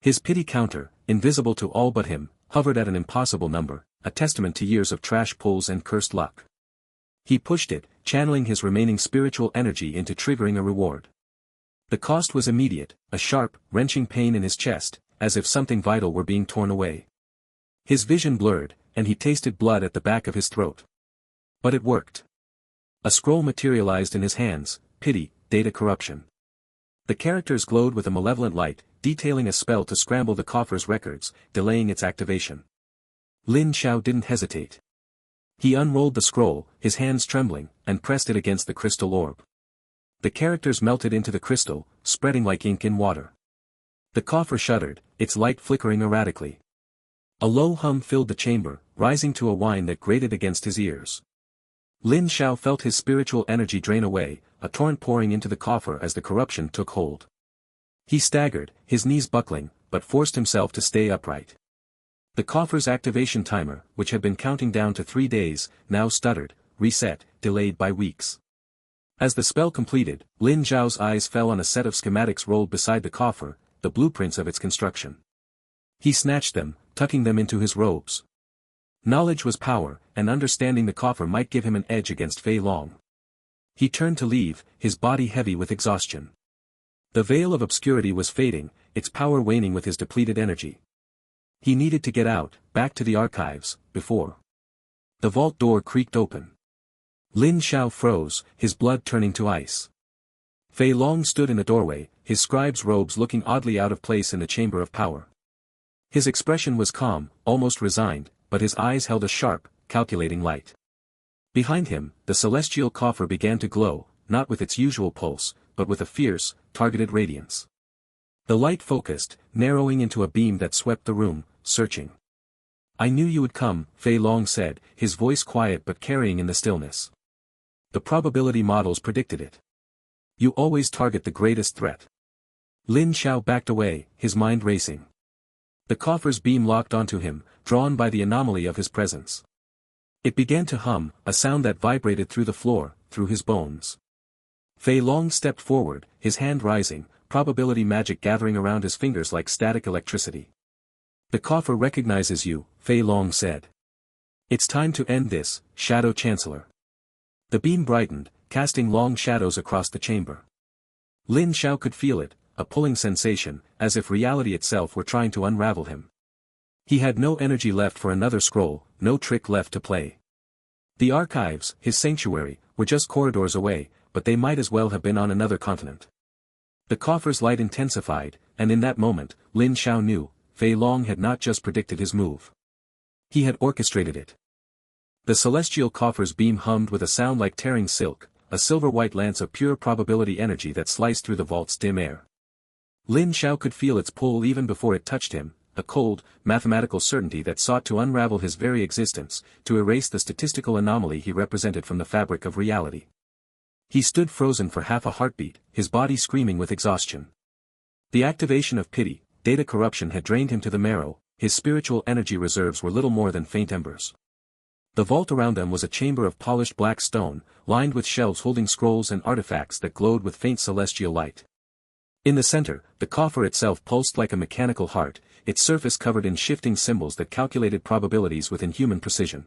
His pity counter, invisible to all but him, hovered at an impossible number, a testament to years of trash pulls and cursed luck. He pushed it, channeling his remaining spiritual energy into triggering a reward. The cost was immediate, a sharp, wrenching pain in his chest, as if something vital were being torn away. His vision blurred, and he tasted blood at the back of his throat. But it worked. A scroll materialized in his hands, Pity, Data Corruption. The characters glowed with a malevolent light, detailing a spell to scramble the coffer's records, delaying its activation. Lin Xiao didn't hesitate. He unrolled the scroll, his hands trembling, and pressed it against the crystal orb. The characters melted into the crystal, spreading like ink in water. The coffer shuddered, its light flickering erratically. A low hum filled the chamber, rising to a whine that grated against his ears. Lin Xiao felt his spiritual energy drain away, a torrent pouring into the coffer as the corruption took hold. He staggered, his knees buckling, but forced himself to stay upright. The coffer's activation timer, which had been counting down to 3 days, now stuttered, reset, delayed by weeks. As the spell completed, Lin Xiao's eyes fell on a set of schematics rolled beside the coffer, the blueprints of its construction. He snatched them, tucking them into his robes. Knowledge was power, and understanding the coffer might give him an edge against Fei Long. He turned to leave, his body heavy with exhaustion. The veil of obscurity was fading, its power waning with his depleted energy. He needed to get out, back to the archives, before. The vault door creaked open. Lin Xiao froze, his blood turning to ice. Fei Long stood in the doorway, his scribe's robes looking oddly out of place in the chamber of power. His expression was calm, almost resigned, but his eyes held a sharp, calculating light. Behind him, the celestial coffer began to glow, not with its usual pulse, but with a fierce, targeted radiance. The light focused, narrowing into a beam that swept the room, searching. "I knew you would come," Fei Long said, his voice quiet but carrying in the stillness. "The probability models predicted it. You always target the greatest threat." Lin Xiao backed away, his mind racing. The coffer's beam locked onto him, drawn by the anomaly of his presence. It began to hum, a sound that vibrated through the floor, through his bones. Fei Long stepped forward, his hand rising, probability magic gathering around his fingers like static electricity. "The coffer recognizes you," Fei Long said. "It's time to end this, Shadow Chancellor." The beam brightened, casting long shadows across the chamber. Lin Xiao could feel it, a pulling sensation, as if reality itself were trying to unravel him. He had no energy left for another scroll, no trick left to play. The archives, his sanctuary, were just corridors away, but they might as well have been on another continent. The coffer's light intensified, and in that moment, Lin Xiao knew, Fei Long had not just predicted his move. He had orchestrated it. The celestial coffer's beam hummed with a sound like tearing silk, a silver-white lance of pure probability energy that sliced through the vault's dim air. Lin Xiao could feel its pull even before it touched him, a cold, mathematical certainty that sought to unravel his very existence, to erase the statistical anomaly he represented from the fabric of reality. He stood frozen for half a heartbeat, his body screaming with exhaustion. The activation of pity, data corruption had drained him to the marrow, his spiritual energy reserves were little more than faint embers. The vault around them was a chamber of polished black stone, lined with shelves holding scrolls and artifacts that glowed with faint celestial light. In the center, the coffer itself pulsed like a mechanical heart, its surface covered in shifting symbols that calculated probabilities with inhuman precision.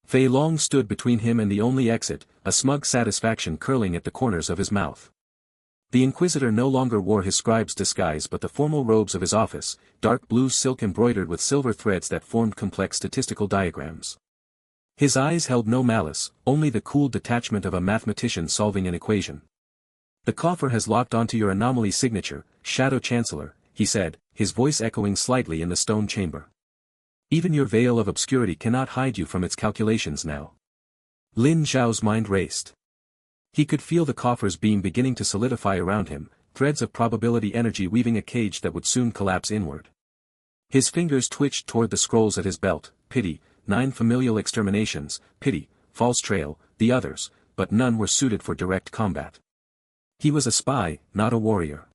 Fei Long stood between him and the only exit, a smug satisfaction curling at the corners of his mouth. The Inquisitor no longer wore his scribe's disguise but the formal robes of his office, dark blue silk embroidered with silver threads that formed complex statistical diagrams. His eyes held no malice, only the cool detachment of a mathematician solving an equation. "The coffer has locked onto your anomaly signature, Shadow Chancellor," he said, his voice echoing slightly in the stone chamber. "Even your veil of obscurity cannot hide you from its calculations now." Lin Xiao's mind raced. He could feel the coffer's beam beginning to solidify around him, threads of probability energy weaving a cage that would soon collapse inward. His fingers twitched toward the scrolls at his belt, pity, 9 familial exterminations, pity, false trail, the others, but none were suited for direct combat. He was a spy, not a warrior.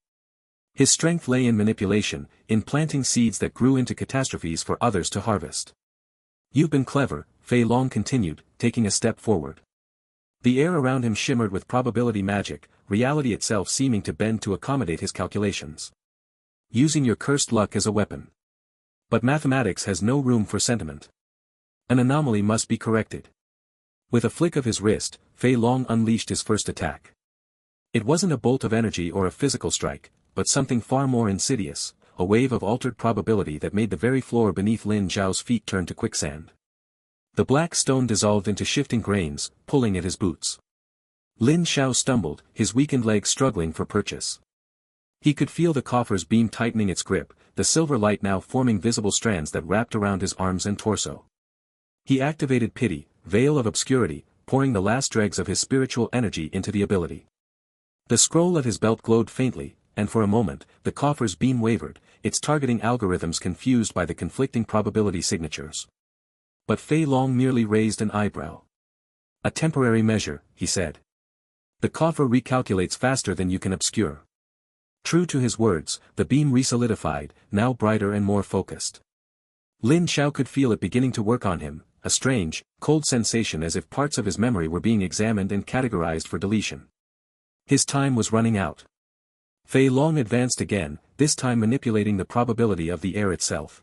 His strength lay in manipulation, in planting seeds that grew into catastrophes for others to harvest. "You've been clever," Fei Long continued, taking a step forward. The air around him shimmered with probability magic, reality itself seeming to bend to accommodate his calculations. "Using your cursed luck as a weapon. But mathematics has no room for sentiment. An anomaly must be corrected." With a flick of his wrist, Fei Long unleashed his first attack. It wasn't a bolt of energy or a physical strike, but something far more insidious, a wave of altered probability that made the very floor beneath Lin Xiao's feet turn to quicksand. The black stone dissolved into shifting grains, pulling at his boots. Lin Xiao stumbled, his weakened legs struggling for purchase. He could feel the coffer's beam tightening its grip, the silver light now forming visible strands that wrapped around his arms and torso. He activated pity, veil of obscurity, pouring the last dregs of his spiritual energy into the ability. The scroll at his belt glowed faintly, and for a moment, the coffer's beam wavered, its targeting algorithms confused by the conflicting probability signatures. But Fei Long merely raised an eyebrow. "A temporary measure," he said. "The coffer recalculates faster than you can obscure." True to his words, the beam resolidified, now brighter and more focused. Lin Xiao could feel it beginning to work on him, a strange, cold sensation as if parts of his memory were being examined and categorized for deletion. His time was running out. Fei Long advanced again, this time manipulating the probability of the air itself.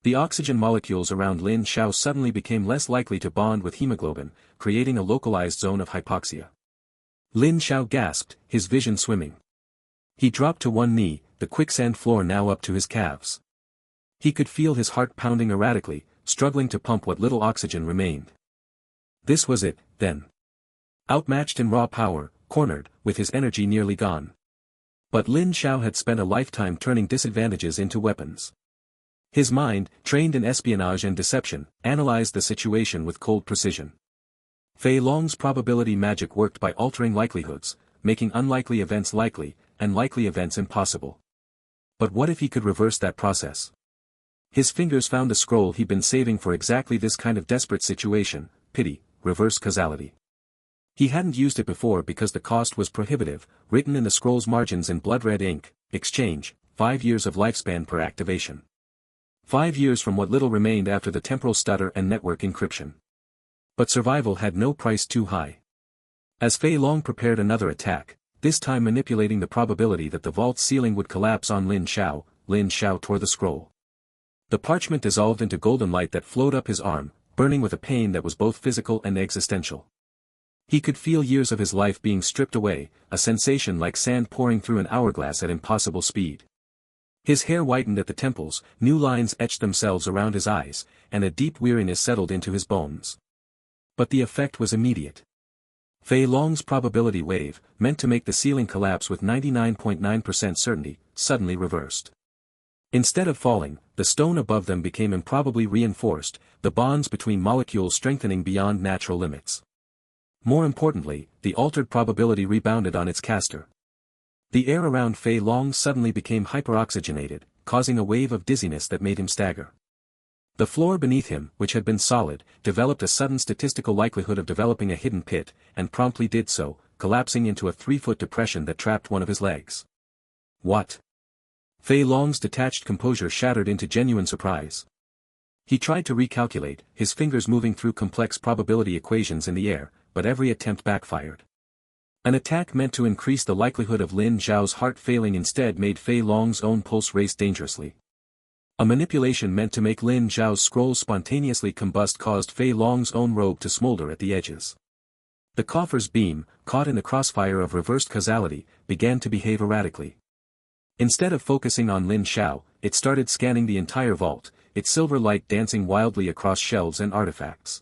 The oxygen molecules around Lin Xiao suddenly became less likely to bond with hemoglobin, creating a localized zone of hypoxia. Lin Xiao gasped, his vision swimming. He dropped to one knee, the quicksand floor now up to his calves. He could feel his heart pounding erratically, struggling to pump what little oxygen remained. This was it, then. Outmatched in raw power, cornered, with his energy nearly gone. But Lin Xiao had spent a lifetime turning disadvantages into weapons. His mind, trained in espionage and deception, analyzed the situation with cold precision. Fei Long's probability magic worked by altering likelihoods, making unlikely events likely, and likely events impossible. But what if he could reverse that process? His fingers found a scroll he'd been saving for exactly this kind of desperate situation, pity, reverse causality. He hadn't used it before because the cost was prohibitive, written in the scroll's margins in blood-red ink, exchange, 5 years of lifespan per activation. 5 years from what little remained after the temporal stutter and network encryption. But survival had no price too high. As Fei Long prepared another attack, this time manipulating the probability that the vault ceiling would collapse on Lin Xiao tore the scroll. The parchment dissolved into golden light that flowed up his arm, burning with a pain that was both physical and existential. He could feel years of his life being stripped away, a sensation like sand pouring through an hourglass at impossible speed. His hair whitened at the temples, new lines etched themselves around his eyes, and a deep weariness settled into his bones. But the effect was immediate. Fei Long's probability wave, meant to make the ceiling collapse with 99.9% certainty, suddenly reversed. Instead of falling, the stone above them became improbably reinforced, the bonds between molecules strengthening beyond natural limits. More importantly, the altered probability rebounded on its caster. The air around Fei Long suddenly became hyperoxygenated, causing a wave of dizziness that made him stagger. The floor beneath him, which had been solid, developed a sudden statistical likelihood of developing a hidden pit, and promptly did so, collapsing into a 3-foot depression that trapped one of his legs. What? Fei Long's detached composure shattered into genuine surprise. He tried to recalculate, his fingers moving through complex probability equations in the air, but every attempt backfired. An attack meant to increase the likelihood of Lin Xiao's heart failing instead made Fei Long's own pulse race dangerously. A manipulation meant to make Lin Xiao's scrolls spontaneously combust caused Fei Long's own robe to smolder at the edges. The Coffer's beam, caught in the crossfire of reversed causality, began to behave erratically. Instead of focusing on Lin Xiao, it started scanning the entire vault, its silver light dancing wildly across shelves and artifacts.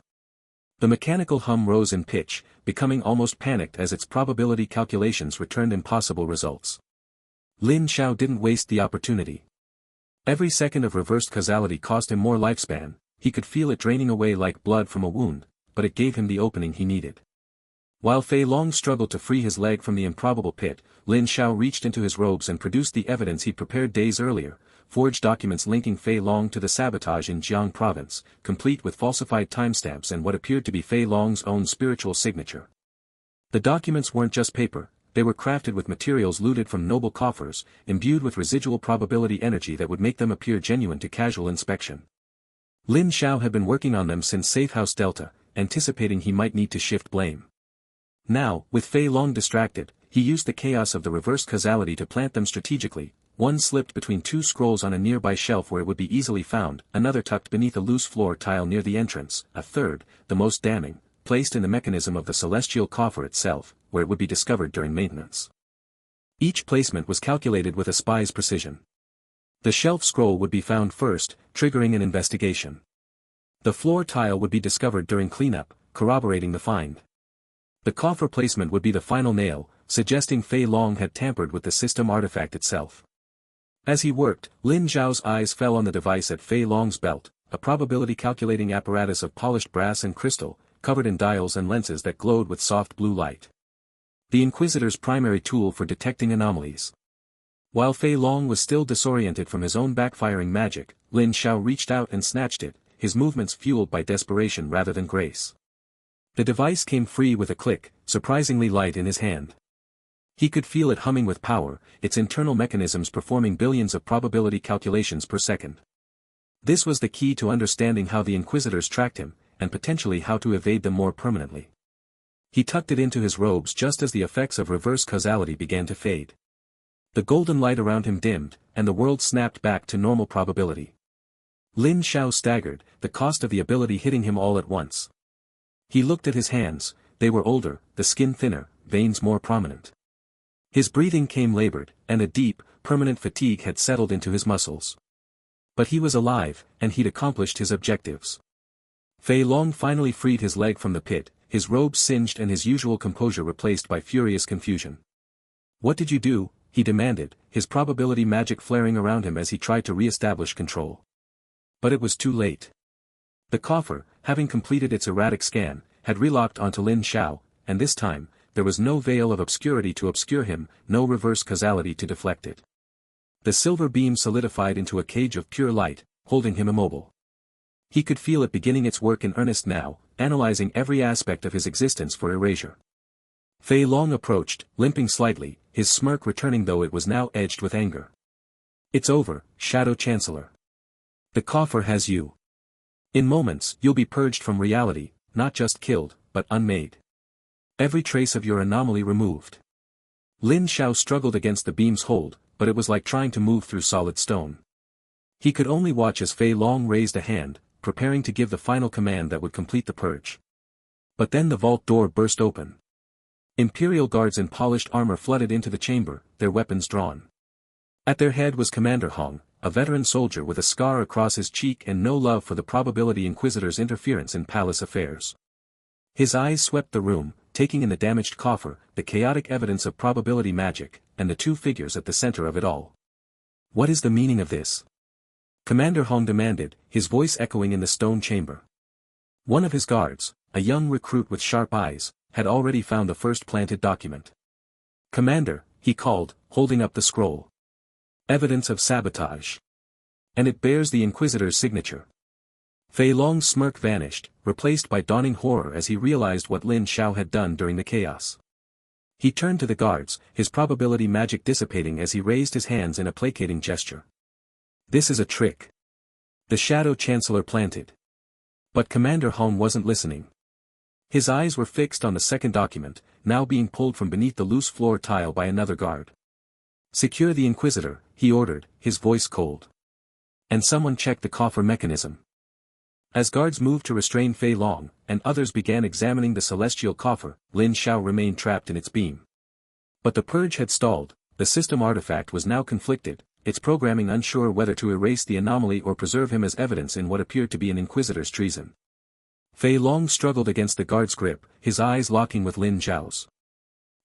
The mechanical hum rose in pitch, becoming almost panicked as its probability calculations returned impossible results. Lin Xiao didn't waste the opportunity. Every second of reversed causality cost him more lifespan, he could feel it draining away like blood from a wound, but it gave him the opening he needed. While Fei Long struggled to free his leg from the improbable pit, Lin Xiao reached into his robes and produced the evidence he'd prepared days earlier, forged documents linking Fei Long to the sabotage in Jiang province, complete with falsified timestamps and what appeared to be Fei Long's own spiritual signature. The documents weren't just paper, they were crafted with materials looted from noble coffers, imbued with residual probability energy that would make them appear genuine to casual inspection. Lin Xiao had been working on them since Safehouse Delta, anticipating he might need to shift blame. Now, with Fei Long distracted, he used the chaos of the reversed causality to plant them strategically. One slipped between 2 scrolls on a nearby shelf where it would be easily found, another tucked beneath a loose floor tile near the entrance, a third, the most damning, placed in the mechanism of the celestial coffer itself, where it would be discovered during maintenance. Each placement was calculated with a spy's precision. The shelf scroll would be found first, triggering an investigation. The floor tile would be discovered during cleanup, corroborating the find. The coffer placement would be the final nail, suggesting Fei Long had tampered with the system artifact itself. As he worked, Lin Xiao's eyes fell on the device at Fei Long's belt, a probability calculating apparatus of polished brass and crystal, covered in dials and lenses that glowed with soft blue light. The Inquisitor's primary tool for detecting anomalies. While Fei Long was still disoriented from his own backfiring magic, Lin Xiao reached out and snatched it, his movements fueled by desperation rather than grace. The device came free with a click, surprisingly light in his hand. He could feel it humming with power, its internal mechanisms performing billions of probability calculations per second. This was the key to understanding how the Inquisitors tracked him, and potentially how to evade them more permanently. He tucked it into his robes just as the effects of reverse causality began to fade. The golden light around him dimmed, and the world snapped back to normal probability. Lin Xiao staggered, the cost of the ability hitting him all at once. He looked at his hands, they were older, the skin thinner, veins more prominent. His breathing came labored, and a deep, permanent fatigue had settled into his muscles. But he was alive, and he'd accomplished his objectives. Fei Long finally freed his leg from the pit, his robes singed and his usual composure replaced by furious confusion. "What did you do?" he demanded, his probability magic flaring around him as he tried to re-establish control. But it was too late. The coffer, having completed its erratic scan, had relocked onto Lin Xiao, and this time, there was no veil of obscurity to obscure him, no reverse causality to deflect it. The silver beam solidified into a cage of pure light, holding him immobile. He could feel it beginning its work in earnest now, analyzing every aspect of his existence for erasure. Fei Long approached, limping slightly, his smirk returning though it was now edged with anger. "It's over, Shadow Chancellor. The coffer has you. In moments, you'll be purged from reality, not just killed, but unmade. Every trace of your anomaly removed." Lin Xiao struggled against the beam's hold, but it was like trying to move through solid stone. He could only watch as Fei Long raised a hand, preparing to give the final command that would complete the purge. But then the vault door burst open. Imperial guards in polished armor flooded into the chamber, their weapons drawn. At their head was Commander Hong, a veteran soldier with a scar across his cheek and no love for the Probability Inquisitors' interference in palace affairs. His eyes swept the room, taking in the damaged coffer, the chaotic evidence of probability magic, and the two figures at the center of it all. "What is the meaning of this?" Commander Hong demanded, his voice echoing in the stone chamber. One of his guards, a young recruit with sharp eyes, had already found the first planted document. "Commander," he called, holding up the scroll. "Evidence of sabotage. And it bears the Inquisitor's signature." Fei Long's smirk vanished, replaced by dawning horror as he realized what Lin Xiao had done during the chaos. He turned to the guards, his probability magic dissipating as he raised his hands in a placating gesture. "This is a trick. The Shadow Chancellor planted." But Commander Hong wasn't listening. His eyes were fixed on the second document, now being pulled from beneath the loose floor tile by another guard. "Secure the Inquisitor," he ordered, his voice cold. "And someone check the coffer mechanism." As guards moved to restrain Fei Long, and others began examining the celestial coffer, Lin Xiao remained trapped in its beam. But the purge had stalled, the system artifact was now conflicted, its programming unsure whether to erase the anomaly or preserve him as evidence in what appeared to be an Inquisitor's treason. Fei Long struggled against the guard's grip, his eyes locking with Lin Xiao's.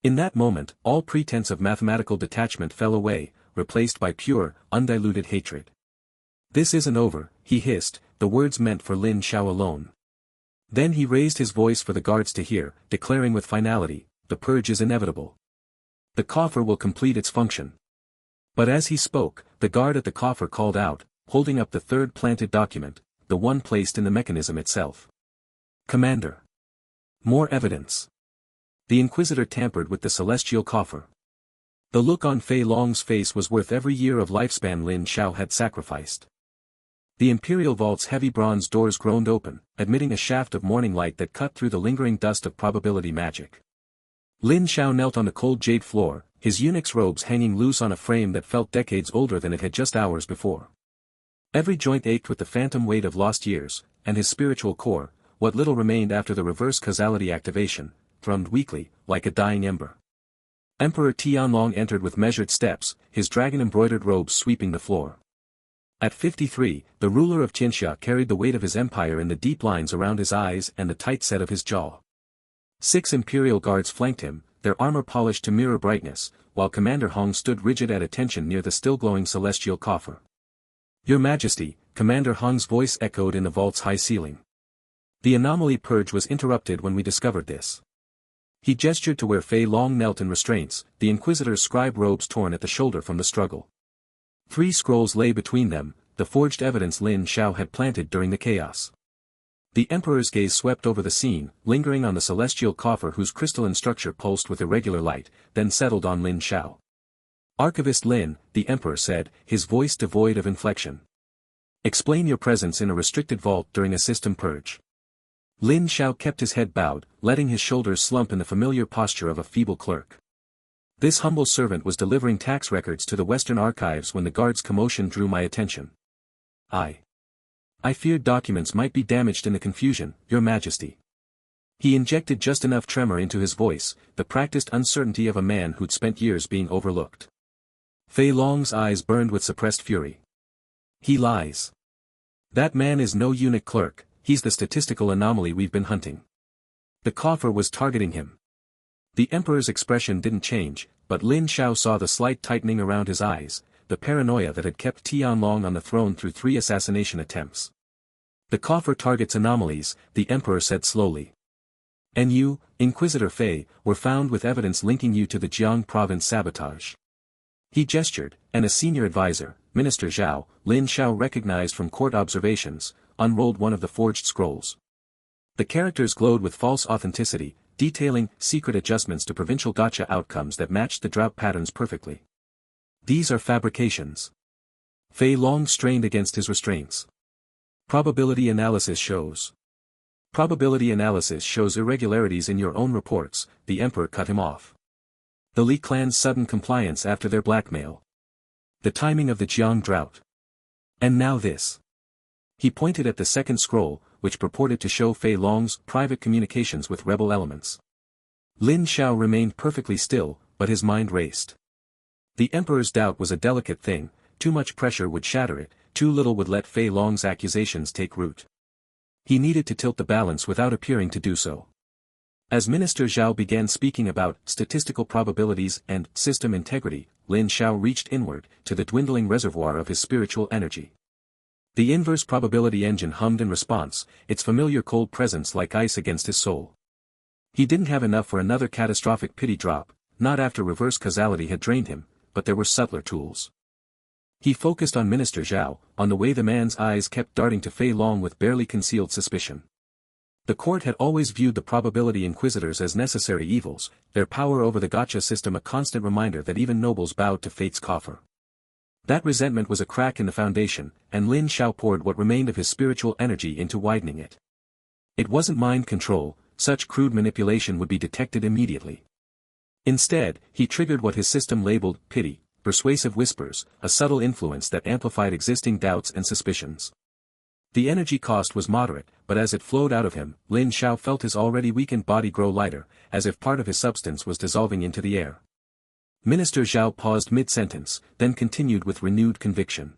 In that moment, all pretense of mathematical detachment fell away, replaced by pure, undiluted hatred. "This isn't over," he hissed, the words meant for Lin Xiao alone. Then he raised his voice for the guards to hear, declaring with finality, "The purge is inevitable. The coffer will complete its function." But as he spoke, the guard at the coffer called out, holding up the third planted document, the one placed in the mechanism itself. "Commander! More evidence. The Inquisitor tampered with the celestial coffer." The look on Fei Long's face was worth every year of lifespan Lin Xiao had sacrificed. The Imperial Vault's heavy bronze doors groaned open, admitting a shaft of morning light that cut through the lingering dust of probability magic. Lin Xiao knelt on the cold jade floor, his eunuch's robes hanging loose on a frame that felt decades older than it had just hours before. Every joint ached with the phantom weight of lost years, and his spiritual core, what little remained after the reverse causality activation, thrummed weakly, like a dying ember. Emperor Tianlong entered with measured steps, his dragon-embroidered robes sweeping the floor. At 53, the ruler of Tianxia carried the weight of his empire in the deep lines around his eyes and the tight set of his jaw. 6 imperial guards flanked him, their armor polished to mirror brightness, while Commander Hong stood rigid at attention near the still-glowing celestial coffer. "Your Majesty," Commander Hong's voice echoed in the vault's high ceiling. "The anomaly purge was interrupted when we discovered this." He gestured to where Fei Long knelt in restraints, the Inquisitor's scribe robes torn at the shoulder from the struggle. 3 scrolls lay between them, the forged evidence Lin Xiao had planted during the chaos. The Emperor's gaze swept over the scene, lingering on the celestial coffer whose crystalline structure pulsed with irregular light, then settled on Lin Xiao. "Archivist Lin," the Emperor said, his voice devoid of inflection. "Explain your presence in a restricted vault during a system purge." Lin Xiao kept his head bowed, letting his shoulders slump in the familiar posture of a feeble clerk. This humble servant was delivering tax records to the Western archives when the guard's commotion drew my attention. I feared documents might be damaged in the confusion, Your Majesty." He injected just enough tremor into his voice, the practiced uncertainty of a man who'd spent years being overlooked. Fei Long's eyes burned with suppressed fury. "He lies. That man is no eunuch clerk, he's the statistical anomaly we've been hunting. The coffer was targeting him." The Emperor's expression didn't change, but Lin Xiao saw the slight tightening around his eyes, the paranoia that had kept Tianlong on the throne through 3 assassination attempts. "The coffer targets anomalies," the Emperor said slowly. "And you, Inquisitor Fei, were found with evidence linking you to the Jiang province sabotage." He gestured, and a senior advisor, Minister Zhao, Lin Xiao recognized from court observations, unrolled one of the forged scrolls. The characters glowed with false authenticity, detailing secret adjustments to provincial gacha outcomes that matched the drought patterns perfectly. "These are fabrications." Fei Long strained against his restraints. Probability analysis shows irregularities in your own reports," the Emperor cut him off. "The Li clan's sudden compliance after their blackmail. The timing of the Jiang drought. And now this." He pointed at the second scroll, which purported to show Fei Long's private communications with rebel elements. Lin Xiao remained perfectly still, but his mind raced. The Emperor's doubt was a delicate thing, too much pressure would shatter it, too little would let Fei Long's accusations take root. He needed to tilt the balance without appearing to do so. As Minister Zhao began speaking about statistical probabilities and system integrity, Lin Xiao reached inward, to the dwindling reservoir of his spiritual energy. The inverse probability engine hummed in response, its familiar cold presence like ice against his soul. He didn't have enough for another catastrophic pity drop, not after reverse causality had drained him, but there were subtler tools. He focused on Minister Zhao, on the way the man's eyes kept darting to Fei Long with barely concealed suspicion. The court had always viewed the Probability Inquisitors as necessary evils, their power over the Gacha system a constant reminder that even nobles bowed to fate's coffer. That resentment was a crack in the foundation, and Lin Xiao poured what remained of his spiritual energy into widening it. It wasn't mind control, such crude manipulation would be detected immediately. Instead, he triggered what his system labeled pity, persuasive whispers, a subtle influence that amplified existing doubts and suspicions. The energy cost was moderate, but as it flowed out of him, Lin Xiao felt his already weakened body grow lighter, as if part of his substance was dissolving into the air. Minister Zhao paused mid-sentence, then continued with renewed conviction.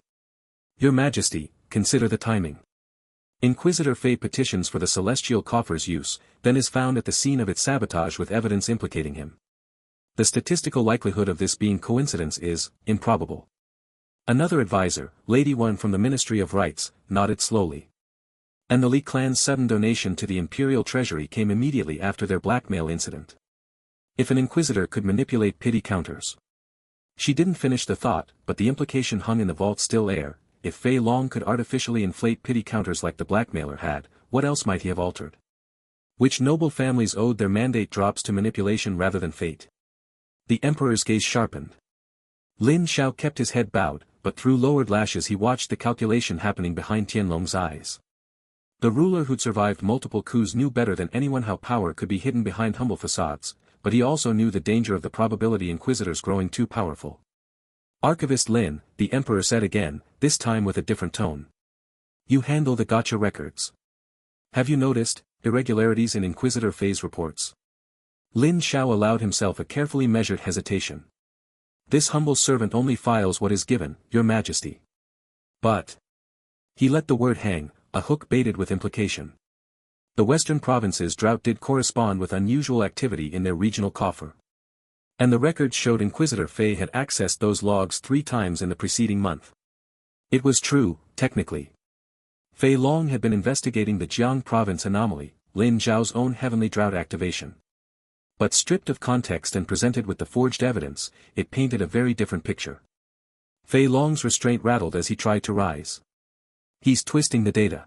Your Majesty, consider the timing. Inquisitor Fei petitions for the celestial coffer's use, then is found at the scene of its sabotage with evidence implicating him. The statistical likelihood of this being coincidence is improbable. Another advisor, Lady One from the Ministry of Rights, nodded slowly. And the Li clan's sudden donation to the imperial treasury came immediately after their blackmail incident. If an inquisitor could manipulate pity counters. She didn't finish the thought, but the implication hung in the vault's still air. If Fei Long could artificially inflate pity counters like the blackmailer had, what else might he have altered? Which noble families owed their mandate drops to manipulation rather than fate? The Emperor's gaze sharpened. Lin Xiao kept his head bowed, but through lowered lashes he watched the calculation happening behind Tianlong's eyes. The ruler who'd survived multiple coups knew better than anyone how power could be hidden behind humble facades, but he also knew the danger of the Probability Inquisitors growing too powerful. Archivist Lin, the Emperor said again, this time with a different tone. You handle the Gacha records. Have you noticed irregularities in Inquisitor Fei's reports? Lin Xiao allowed himself a carefully measured hesitation. This humble servant only files what is given, Your Majesty. But. He let the word hang, a hook baited with implication. The western provinces' drought did correspond with unusual activity in their regional coffer. And the records showed Inquisitor Fei had accessed those logs 3 times in the preceding month. It was true, technically. Fei Long had been investigating the Jiang province anomaly, Lin Zhao's own heavenly drought activation. But stripped of context and presented with the forged evidence, it painted a very different picture. Fei Long's restraint rattled as he tried to rise. He's twisting the data.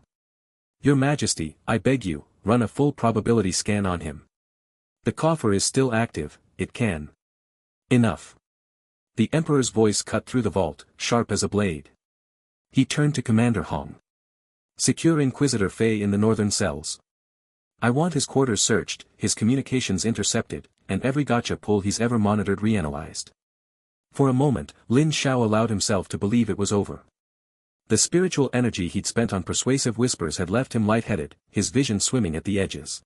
Your Majesty, I beg you, run a full probability scan on him. The coffer is still active, it can. Enough. The Emperor's voice cut through the vault, sharp as a blade. He turned to Commander Hong. Secure Inquisitor Fei in the northern cells. I want his quarters searched, his communications intercepted, and every gacha pull he's ever monitored reanalyzed. For a moment, Lin Xiao allowed himself to believe it was over. The spiritual energy he'd spent on persuasive whispers had left him lightheaded, his vision swimming at the edges.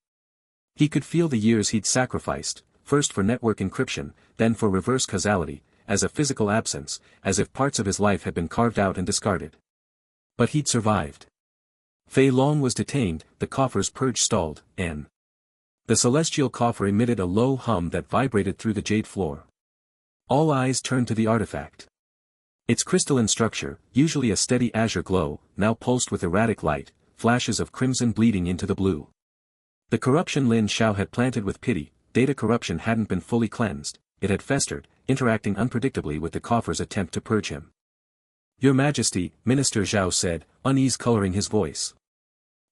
He could feel the years he'd sacrificed, first for network encryption, then for reverse causality, as a physical absence, as if parts of his life had been carved out and discarded. But he'd survived. Fei Long was detained, the coffer's purge stalled, and the celestial coffer emitted a low hum that vibrated through the jade floor. All eyes turned to the artifact. Its crystalline structure, usually a steady azure glow, now pulsed with erratic light, flashes of crimson bleeding into the blue. The corruption Lin Xiao had planted with pity, data corruption hadn't been fully cleansed, it had festered, interacting unpredictably with the coffer's attempt to purge him. Your Majesty, Minister Zhao said, unease coloring his voice.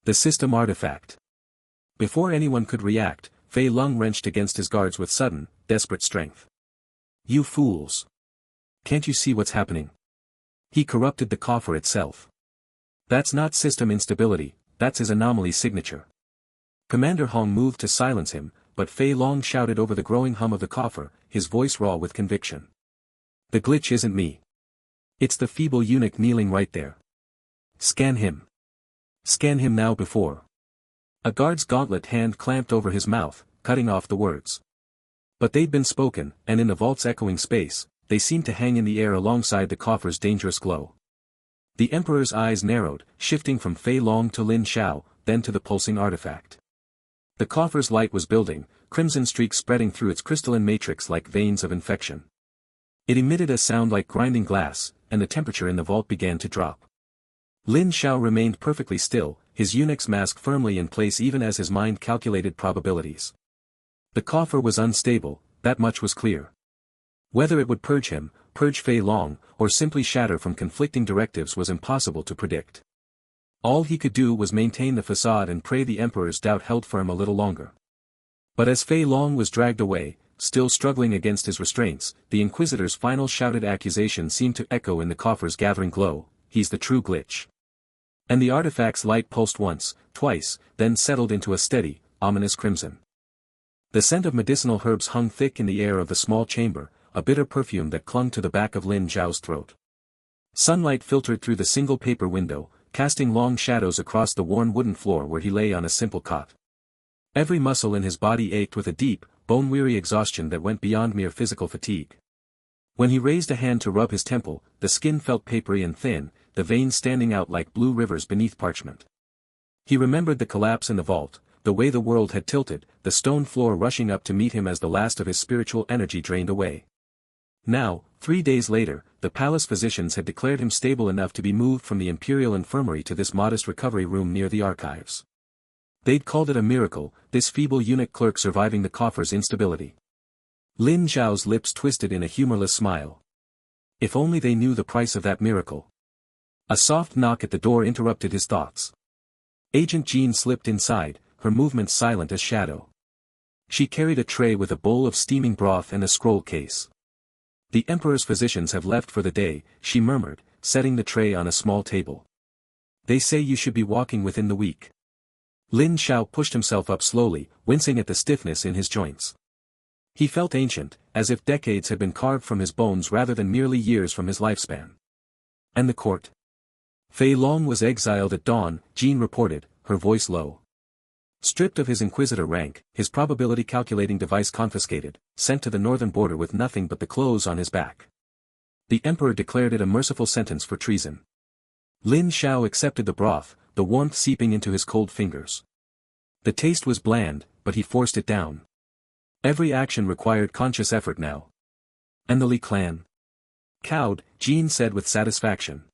The system artifact. Before anyone could react, Fei Long wrenched against his guards with sudden, desperate strength. You fools! Can't you see what's happening? He corrupted the coffer itself. That's not system instability, that's his anomaly signature. Commander Hong moved to silence him, but Fei Long shouted over the growing hum of the coffer, his voice raw with conviction. The glitch isn't me. It's the feeble eunuch kneeling right there. Scan him. Scan him now before A guard's gauntlet hand clamped over his mouth, cutting off the words. But they'd been spoken, and in the vault's echoing space, they seemed to hang in the air alongside the coffer's dangerous glow. The Emperor's eyes narrowed, shifting from Fei Long to Lin Xiao, then to the pulsing artifact. The coffer's light was building, crimson streaks spreading through its crystalline matrix like veins of infection. It emitted a sound like grinding glass, and the temperature in the vault began to drop. Lin Xiao remained perfectly still, his eunuch's mask firmly in place even as his mind calculated probabilities. The coffer was unstable, that much was clear. Whether it would purge him, purge Fei Long, or simply shatter from conflicting directives was impossible to predict. All he could do was maintain the facade and pray the Emperor's doubt held firm a little longer. But as Fei Long was dragged away, still struggling against his restraints, the Inquisitor's final shouted accusation seemed to echo in the coffer's gathering glow, "He's the true glitch." And the artifact's light pulsed once, twice, then settled into a steady, ominous crimson. The scent of medicinal herbs hung thick in the air of the small chamber, a bitter perfume that clung to the back of Lin Xiao's throat. Sunlight filtered through the single paper window, casting long shadows across the worn wooden floor where he lay on a simple cot. Every muscle in his body ached with a deep, bone-weary exhaustion that went beyond mere physical fatigue. When he raised a hand to rub his temple, the skin felt papery and thin, the veins standing out like blue rivers beneath parchment. He remembered the collapse in the vault, the way the world had tilted, the stone floor rushing up to meet him as the last of his spiritual energy drained away. Now, 3 days later, the palace physicians had declared him stable enough to be moved from the imperial infirmary to this modest recovery room near the archives. They'd called it a miracle, this feeble eunuch clerk surviving the coffer's instability. Lin Xiao's lips twisted in a humorless smile. If only they knew the price of that miracle. A soft knock at the door interrupted his thoughts. Agent Jean slipped inside, her movements silent as shadow. She carried a tray with a bowl of steaming broth and a scroll case. "The Emperor's physicians have left for the day," she murmured, setting the tray on a small table. "They say you should be walking within the week." Lin Xiao pushed himself up slowly, wincing at the stiffness in his joints. He felt ancient, as if decades had been carved from his bones rather than merely years from his lifespan. "And the court?" "Fei Long was exiled at dawn," Jean reported, her voice low. Stripped of his Inquisitor rank, his probability calculating device confiscated, sent to the northern border with nothing but the clothes on his back. The Emperor declared it a merciful sentence for treason. Lin Xiao accepted the broth, the warmth seeping into his cold fingers. The taste was bland, but he forced it down. Every action required conscious effort now. "And the Li clan?" Cowed, Jean said with satisfaction.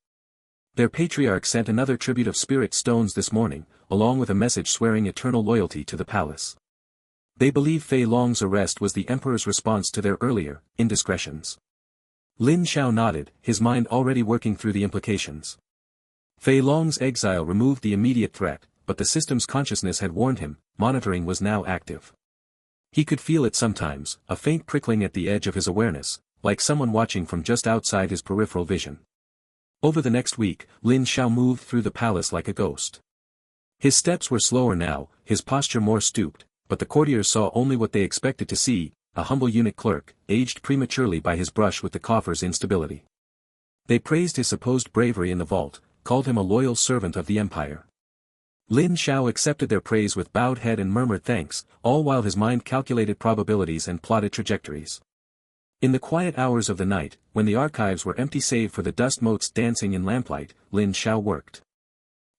"Their patriarch sent another tribute of spirit stones this morning, along with a message swearing eternal loyalty to the palace. They believe Fei Long's arrest was the Emperor's response to their earlier indiscretions." Lin Xiao nodded, his mind already working through the implications. Fei Long's exile removed the immediate threat, but the system's consciousness had warned him, monitoring was now active. He could feel it sometimes, a faint prickling at the edge of his awareness, like someone watching from just outside his peripheral vision. Over the next week, Lin Xiao moved through the palace like a ghost. His steps were slower now, his posture more stooped, but the courtiers saw only what they expected to see, a humble eunuch clerk, aged prematurely by his brush with the coffer's instability. They praised his supposed bravery in the vault, called him a loyal servant of the Empire. Lin Xiao accepted their praise with bowed head and murmured thanks, all while his mind calculated probabilities and plotted trajectories. In the quiet hours of the night, when the archives were empty save for the dust motes dancing in lamplight, Lin Xiao worked.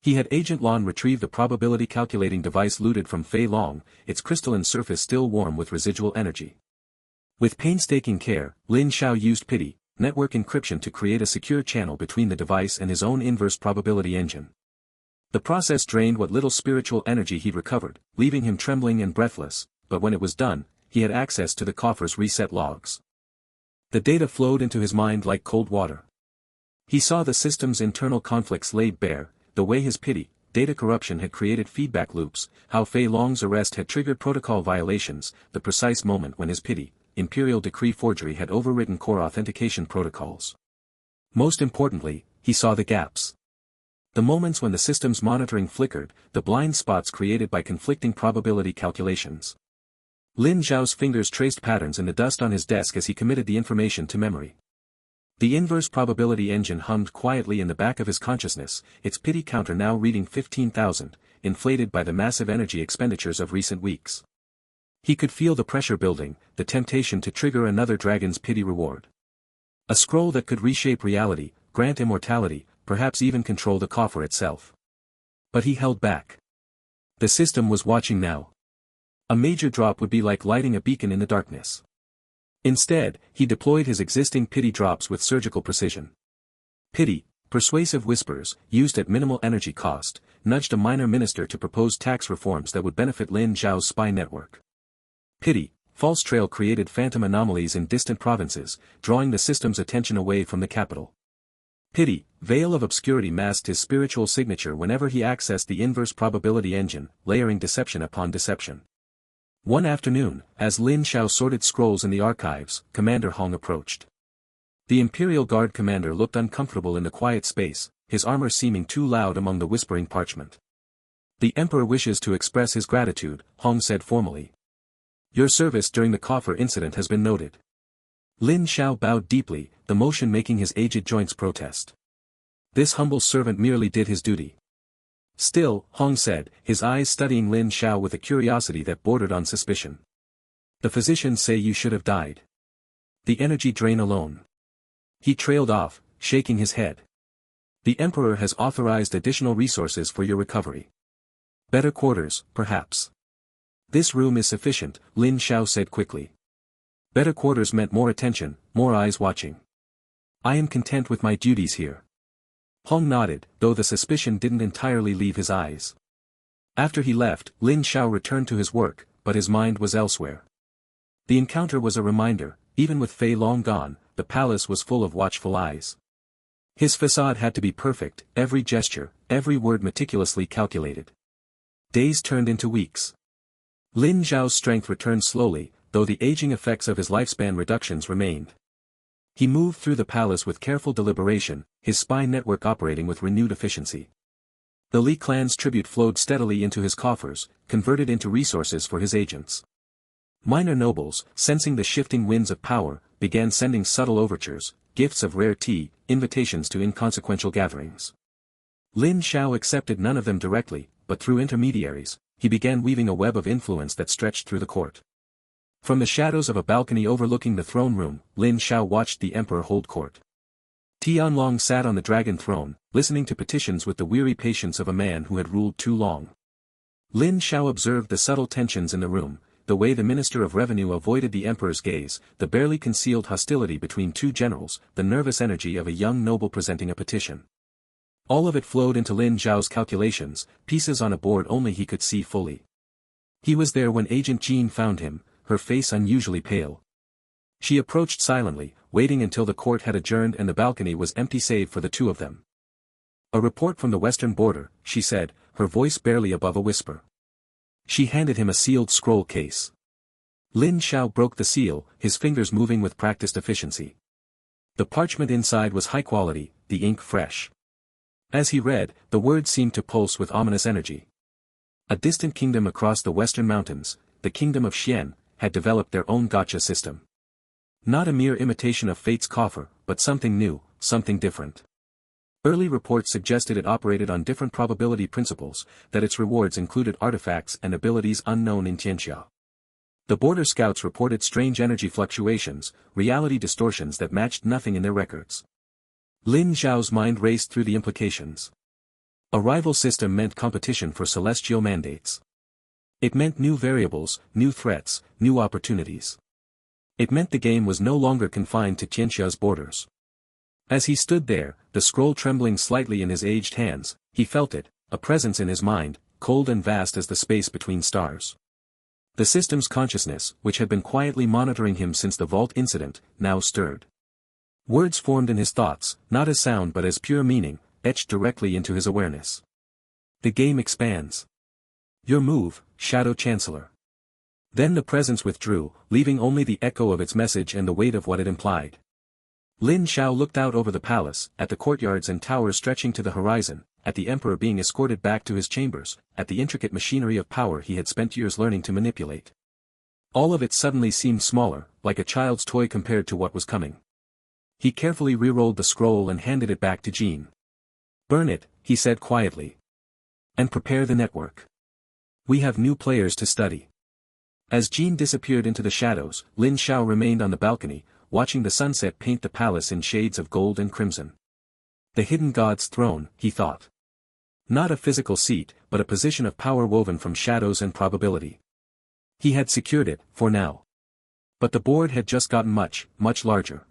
He had Agent Lon retrieve the probability calculating device looted from Fei Long, its crystalline surface still warm with residual energy. With painstaking care, Lin Xiao used PIDI, network encryption to create a secure channel between the device and his own inverse probability engine. The process drained what little spiritual energy he'd recovered, leaving him trembling and breathless, but when it was done, he had access to the coffer's reset logs. The data flowed into his mind like cold water. He saw the system's internal conflicts laid bare, the way his PIDI, data corruption had created feedback loops, how Fei Long's arrest had triggered protocol violations, the precise moment when his PIDI, imperial decree forgery had overwritten core authentication protocols. Most importantly, he saw the gaps. The moments when the system's monitoring flickered, the blind spots created by conflicting probability calculations. Lin Xiao's fingers traced patterns in the dust on his desk as he committed the information to memory. The inverse probability engine hummed quietly in the back of his consciousness, its pity counter now reading 15,000, inflated by the massive energy expenditures of recent weeks. He could feel the pressure building, the temptation to trigger another dragon's pity reward. A scroll that could reshape reality, grant immortality, perhaps even control the coffer itself. But he held back. The system was watching now. A major drop would be like lighting a beacon in the darkness. Instead, he deployed his existing pity drops with surgical precision. Pity, persuasive whispers, used at minimal energy cost, nudged a minor minister to propose tax reforms that would benefit Lin Xiao's spy network. Pity, false trail created phantom anomalies in distant provinces, drawing the system's attention away from the capital. Pity, veil of obscurity masked his spiritual signature whenever he accessed the inverse probability engine, layering deception upon deception. One afternoon, as Lin Xiao sorted scrolls in the archives, Commander Hong approached. The Imperial Guard commander looked uncomfortable in the quiet space, his armor seeming too loud among the whispering parchment. "The Emperor wishes to express his gratitude," Hong said formally. "Your service during the Coffer incident has been noted." Lin Xiao bowed deeply, the motion making his aged joints protest. This humble servant merely did his duty. "Still," Hong said, his eyes studying Lin Xiao with a curiosity that bordered on suspicion. "The physicians say you should have died. The energy drain alone." He trailed off, shaking his head. "The Emperor has authorized additional resources for your recovery. Better quarters, perhaps." "This room is sufficient," Lin Xiao said quickly. Better quarters meant more attention, more eyes watching. "I am content with my duties here." Hong nodded, though the suspicion didn't entirely leave his eyes. After he left, Lin Xiao returned to his work, but his mind was elsewhere. The encounter was a reminder, even with Fei long gone, the palace was full of watchful eyes. His facade had to be perfect, every gesture, every word meticulously calculated. Days turned into weeks. Lin Xiao's strength returned slowly, though the aging effects of his lifespan reductions remained. He moved through the palace with careful deliberation, his spy network operating with renewed efficiency. The Li clan's tribute flowed steadily into his coffers, converted into resources for his agents. Minor nobles, sensing the shifting winds of power, began sending subtle overtures, gifts of rare tea, invitations to inconsequential gatherings. Lin Xiao accepted none of them directly, but through intermediaries, he began weaving a web of influence that stretched through the court. From the shadows of a balcony overlooking the throne room, Lin Xiao watched the emperor hold court. Tianlong sat on the dragon throne, listening to petitions with the weary patience of a man who had ruled too long. Lin Xiao observed the subtle tensions in the room, the way the Minister of Revenue avoided the emperor's gaze, the barely concealed hostility between two generals, the nervous energy of a young noble presenting a petition. All of it flowed into Lin Xiao's calculations, pieces on a board only he could see fully. He was there when Agent Jean found him, her face unusually pale. She approached silently, waiting until the court had adjourned and the balcony was empty save for the two of them. "A report from the western border," she said, her voice barely above a whisper. She handed him a sealed scroll case. Lin Xiao broke the seal, his fingers moving with practiced efficiency. The parchment inside was high quality, the ink fresh. As he read, the words seemed to pulse with ominous energy. A distant kingdom across the western mountains, the kingdom of Xian, had developed their own Gacha system. Not a mere imitation of Fate's Coffer, but something new, something different. Early reports suggested it operated on different probability principles, that its rewards included artifacts and abilities unknown in Tianxia. The border scouts reported strange energy fluctuations, reality distortions that matched nothing in their records. Lin Xiao's mind raced through the implications. A rival system meant competition for celestial mandates. It meant new variables, new threats, new opportunities. It meant the game was no longer confined to Tianxia's borders. As he stood there, the scroll trembling slightly in his aged hands, he felt it, a presence in his mind, cold and vast as the space between stars. The system's consciousness, which had been quietly monitoring him since the vault incident, now stirred. Words formed in his thoughts, not as sound but as pure meaning, etched directly into his awareness. "The game expands. Your move, Shadow Chancellor." Then the presence withdrew, leaving only the echo of its message and the weight of what it implied. Lin Xiao looked out over the palace, at the courtyards and towers stretching to the horizon, at the emperor being escorted back to his chambers, at the intricate machinery of power he had spent years learning to manipulate. All of it suddenly seemed smaller, like a child's toy compared to what was coming. He carefully re-rolled the scroll and handed it back to Jean. "Burn it," he said quietly. "And prepare the network. We have new players to study." As Jean disappeared into the shadows, Lin Xiao remained on the balcony, watching the sunset paint the palace in shades of gold and crimson. The hidden god's throne, he thought. Not a physical seat, but a position of power woven from shadows and probability. He had secured it, for now. But the board had just gotten much, much larger.